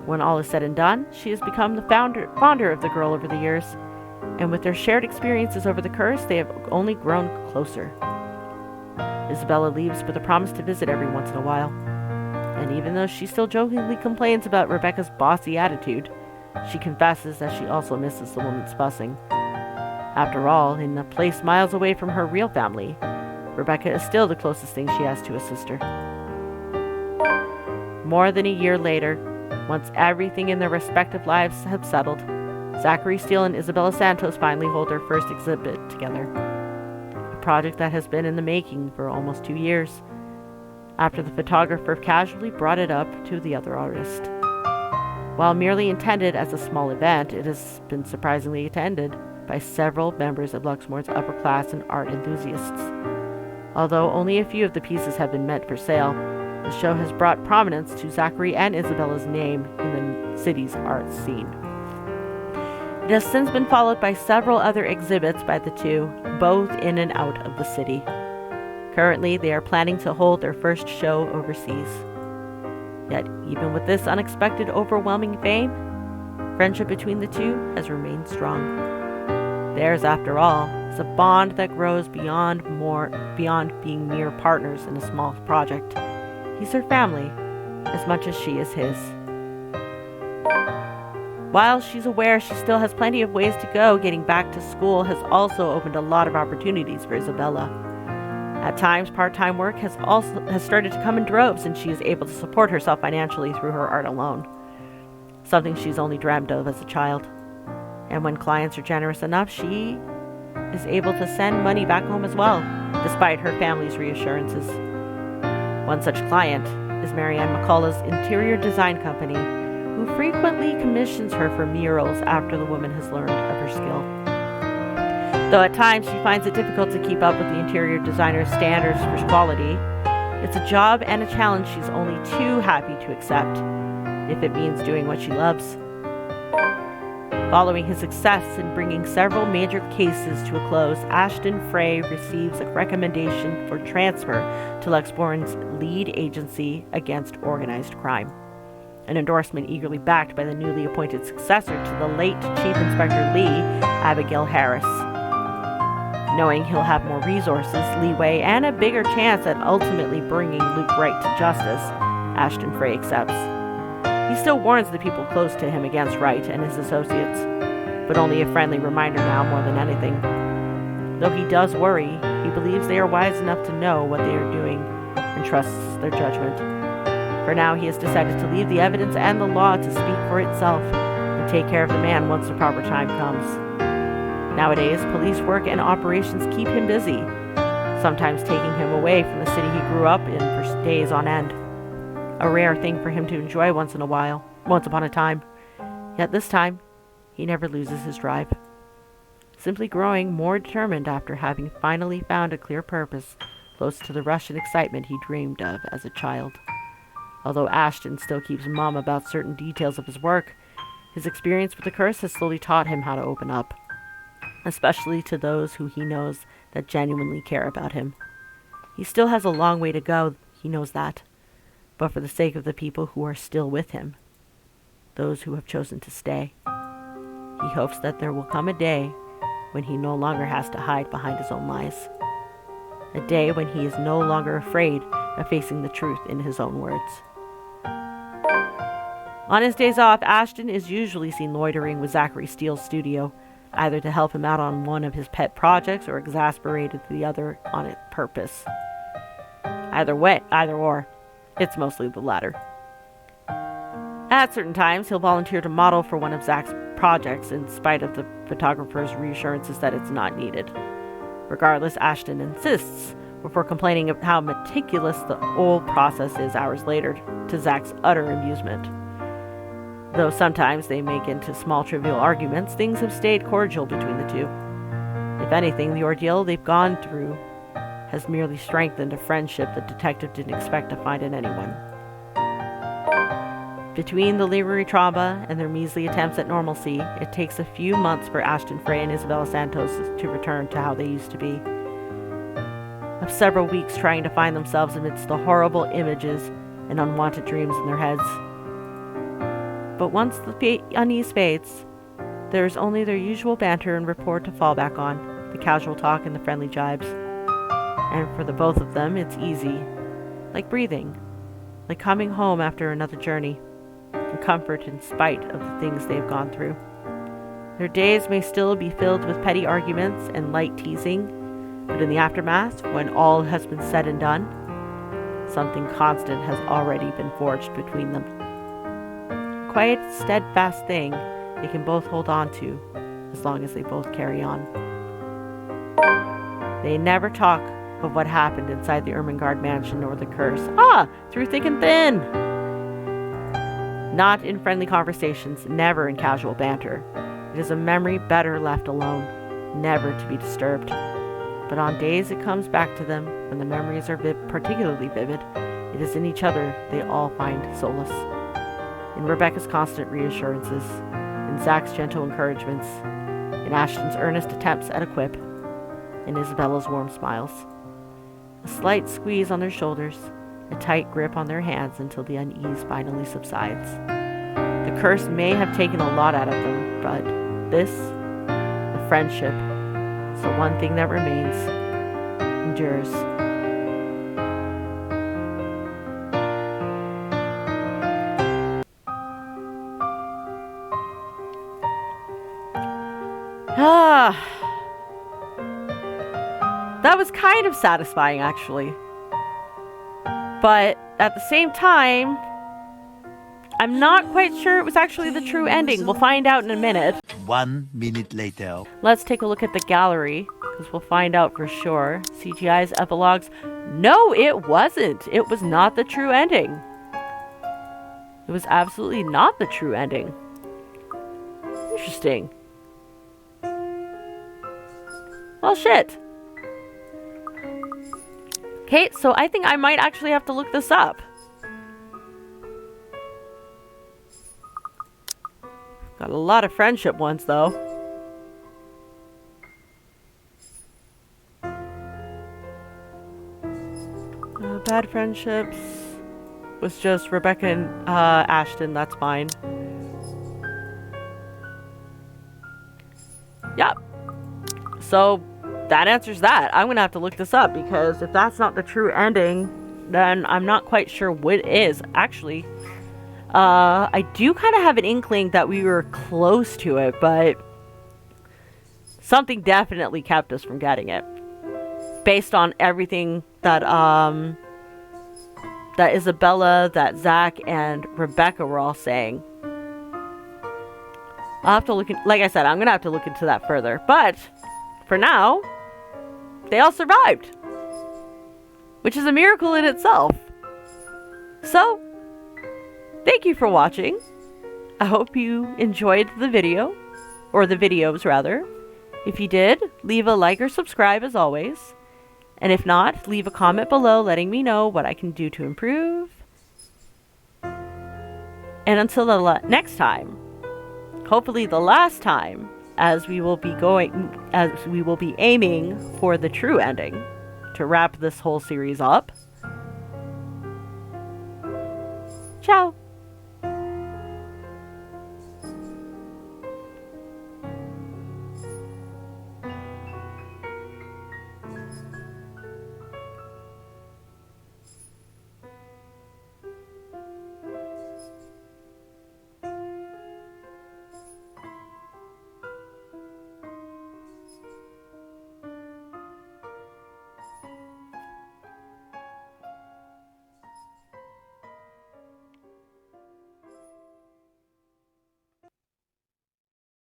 When all is said and done, she has become the fonder of the girl over the years, and with their shared experiences over the curse, they have only grown closer. Isabella leaves with a promise to visit every once in a while, and even though she still jokingly complains about Rebecca's bossy attitude, she confesses that she also misses the woman's fussing. After all, in a place miles away from her real family, Rebecca is still the closest thing she has to a sister. More than a year later, once everything in their respective lives have settled, Zachary Steele and Isabella Santos finally hold their first exhibit together. A project that has been in the making for almost 2 years, after the photographer casually brought it up to the other artist. While merely intended as a small event, it has been surprisingly attended by several members of Luxmore's upper class and art enthusiasts. Although only a few of the pieces have been meant for sale, the show has brought prominence to Zachary and Isabella's name in the city's art scene. It has since been followed by several other exhibits by the two, both in and out of the city. Currently, they are planning to hold their first show overseas. Yet, even with this unexpected, overwhelming fame, friendship between the two has remained strong. Theirs, after all, is a bond that grows beyond being mere partners in a small project. He's her family, as much as she is his. While she's aware she still has plenty of ways to go, getting back to school has also opened a lot of opportunities for Isabella. At times, part-time work has started to come in droves, and she is able to support herself financially through her art alone, something she's only dreamt of as a child. And when clients are generous enough, she is able to send money back home as well, despite her family's reassurances. One such client is Marianne McCullough's interior design company, who frequently commissions her for murals after the woman has learned of her skill. Though at times she finds it difficult to keep up with the interior designer's standards for quality, it's a job and a challenge she's only too happy to accept, if it means doing what she loves. Following his success in bringing several major cases to a close, Ashton Frey receives a recommendation for transfer to Lexborn's lead agency against organized crime, an endorsement eagerly backed by the newly appointed successor to the late Chief Inspector Lee, Abigail Harris. Knowing he'll have more resources, leeway, and a bigger chance at ultimately bringing Luke Wright to justice, Ashton Frey accepts. He still warns the people close to him against Wright and his associates, but only a friendly reminder now more than anything. Though he does worry, he believes they are wise enough to know what they are doing and trusts their judgment. For now, he has decided to leave the evidence and the law to speak for itself and take care of the man once the proper time comes. Nowadays, police work and operations keep him busy, sometimes taking him away from the city he grew up in for days on end. A rare thing for him to enjoy once upon a time. Yet this time, he never loses his drive. Simply growing more determined after having finally found a clear purpose close to the rush and excitement he dreamed of as a child. Although Ashton still keeps mum about certain details of his work, his experience with the curse has slowly taught him how to open up, especially to those who he knows that genuinely care about him. He still has a long way to go, he knows that. But for the sake of the people who are still with him, those who have chosen to stay, he hopes that there will come a day when he no longer has to hide behind his own lies. A day when he is no longer afraid of facing the truth in his own words. On his days off, Ashton is usually seen loitering with Zachary Steele's studio, either to help him out on one of his pet projects or exasperated the other on it purpose. Either or. It's mostly the latter. At certain times, he'll volunteer to model for one of Zach's projects in spite of the photographer's reassurances that it's not needed. Regardless, Ashton insists, before complaining of how meticulous the whole process is hours later, to Zach's utter amusement. Though sometimes they make into small trivial arguments, things have stayed cordial between the two. If anything, the ordeal they've gone through has merely strengthened a friendship the detective didn't expect to find in anyone. Between the literary trauma and their measly attempts at normalcy, it takes a few months for Ashton Frey and Isabella Santos to return to how they used to be. Of several weeks trying to find themselves amidst the horrible images and unwanted dreams in their heads. But once the unease fades, there is only their usual banter and rapport to fall back on, the casual talk and the friendly jibes. And for the both of them, it's easy, like breathing, like coming home after another journey, and comfort in spite of the things they've gone through. Their days may still be filled with petty arguments and light teasing, but in the aftermath, when all has been said and done, something constant has already been forged between them. A quiet, steadfast thing they can both hold on to, as long as they both carry on. They never talk of what happened inside the Ermengarde Mansion or the curse. Through thick and thin! Not in friendly conversations, never in casual banter. It is a memory better left alone, never to be disturbed. But on days it comes back to them, when the memories are particularly vivid, it is in each other they all find solace. In Rebecca's constant reassurances, in Zach's gentle encouragements, in Ashton's earnest attempts at a quip, in Isabella's warm smiles. A slight squeeze on their shoulders, a tight grip on their hands until the unease finally subsides. The curse may have taken a lot out of them, but this, the friendship, is the one thing that remains, endures. That was kind of satisfying, actually. But at the same time, I'm not quite sure it was actually the true ending. We'll find out in a minute. 1 minute later. Let's take a look at the gallery, because we'll find out for sure. CGI's epilogues. No, it wasn't. It was not the true ending. It was absolutely not the true ending. Interesting. Well, shit. Okay, so I think I might actually have to look this up. Got a lot of friendship ones, though. Bad friendships was just Rebecca and Ashton. That's fine. Yep. So that answers that. I'm gonna have to look this up because if that's not the true ending, then I'm not quite sure what is. Actually, I do kind of have an inkling that we were close to it, but something definitely kept us from getting it. Based on everything that that Isabella, that Zach, and Rebecca were all saying. I'll have to look like I said, I'm gonna have to look into that further. But for now, they all survived, which is a miracle in itself. So, thank you for watching. I hope you enjoyed the video, or the videos rather. If you did, leave a like or subscribe as always. And if not, leave a comment below letting me know what I can do to improve. And until the next time, hopefully the last time, as we will be aiming for the true ending to wrap this whole series up. Ciao.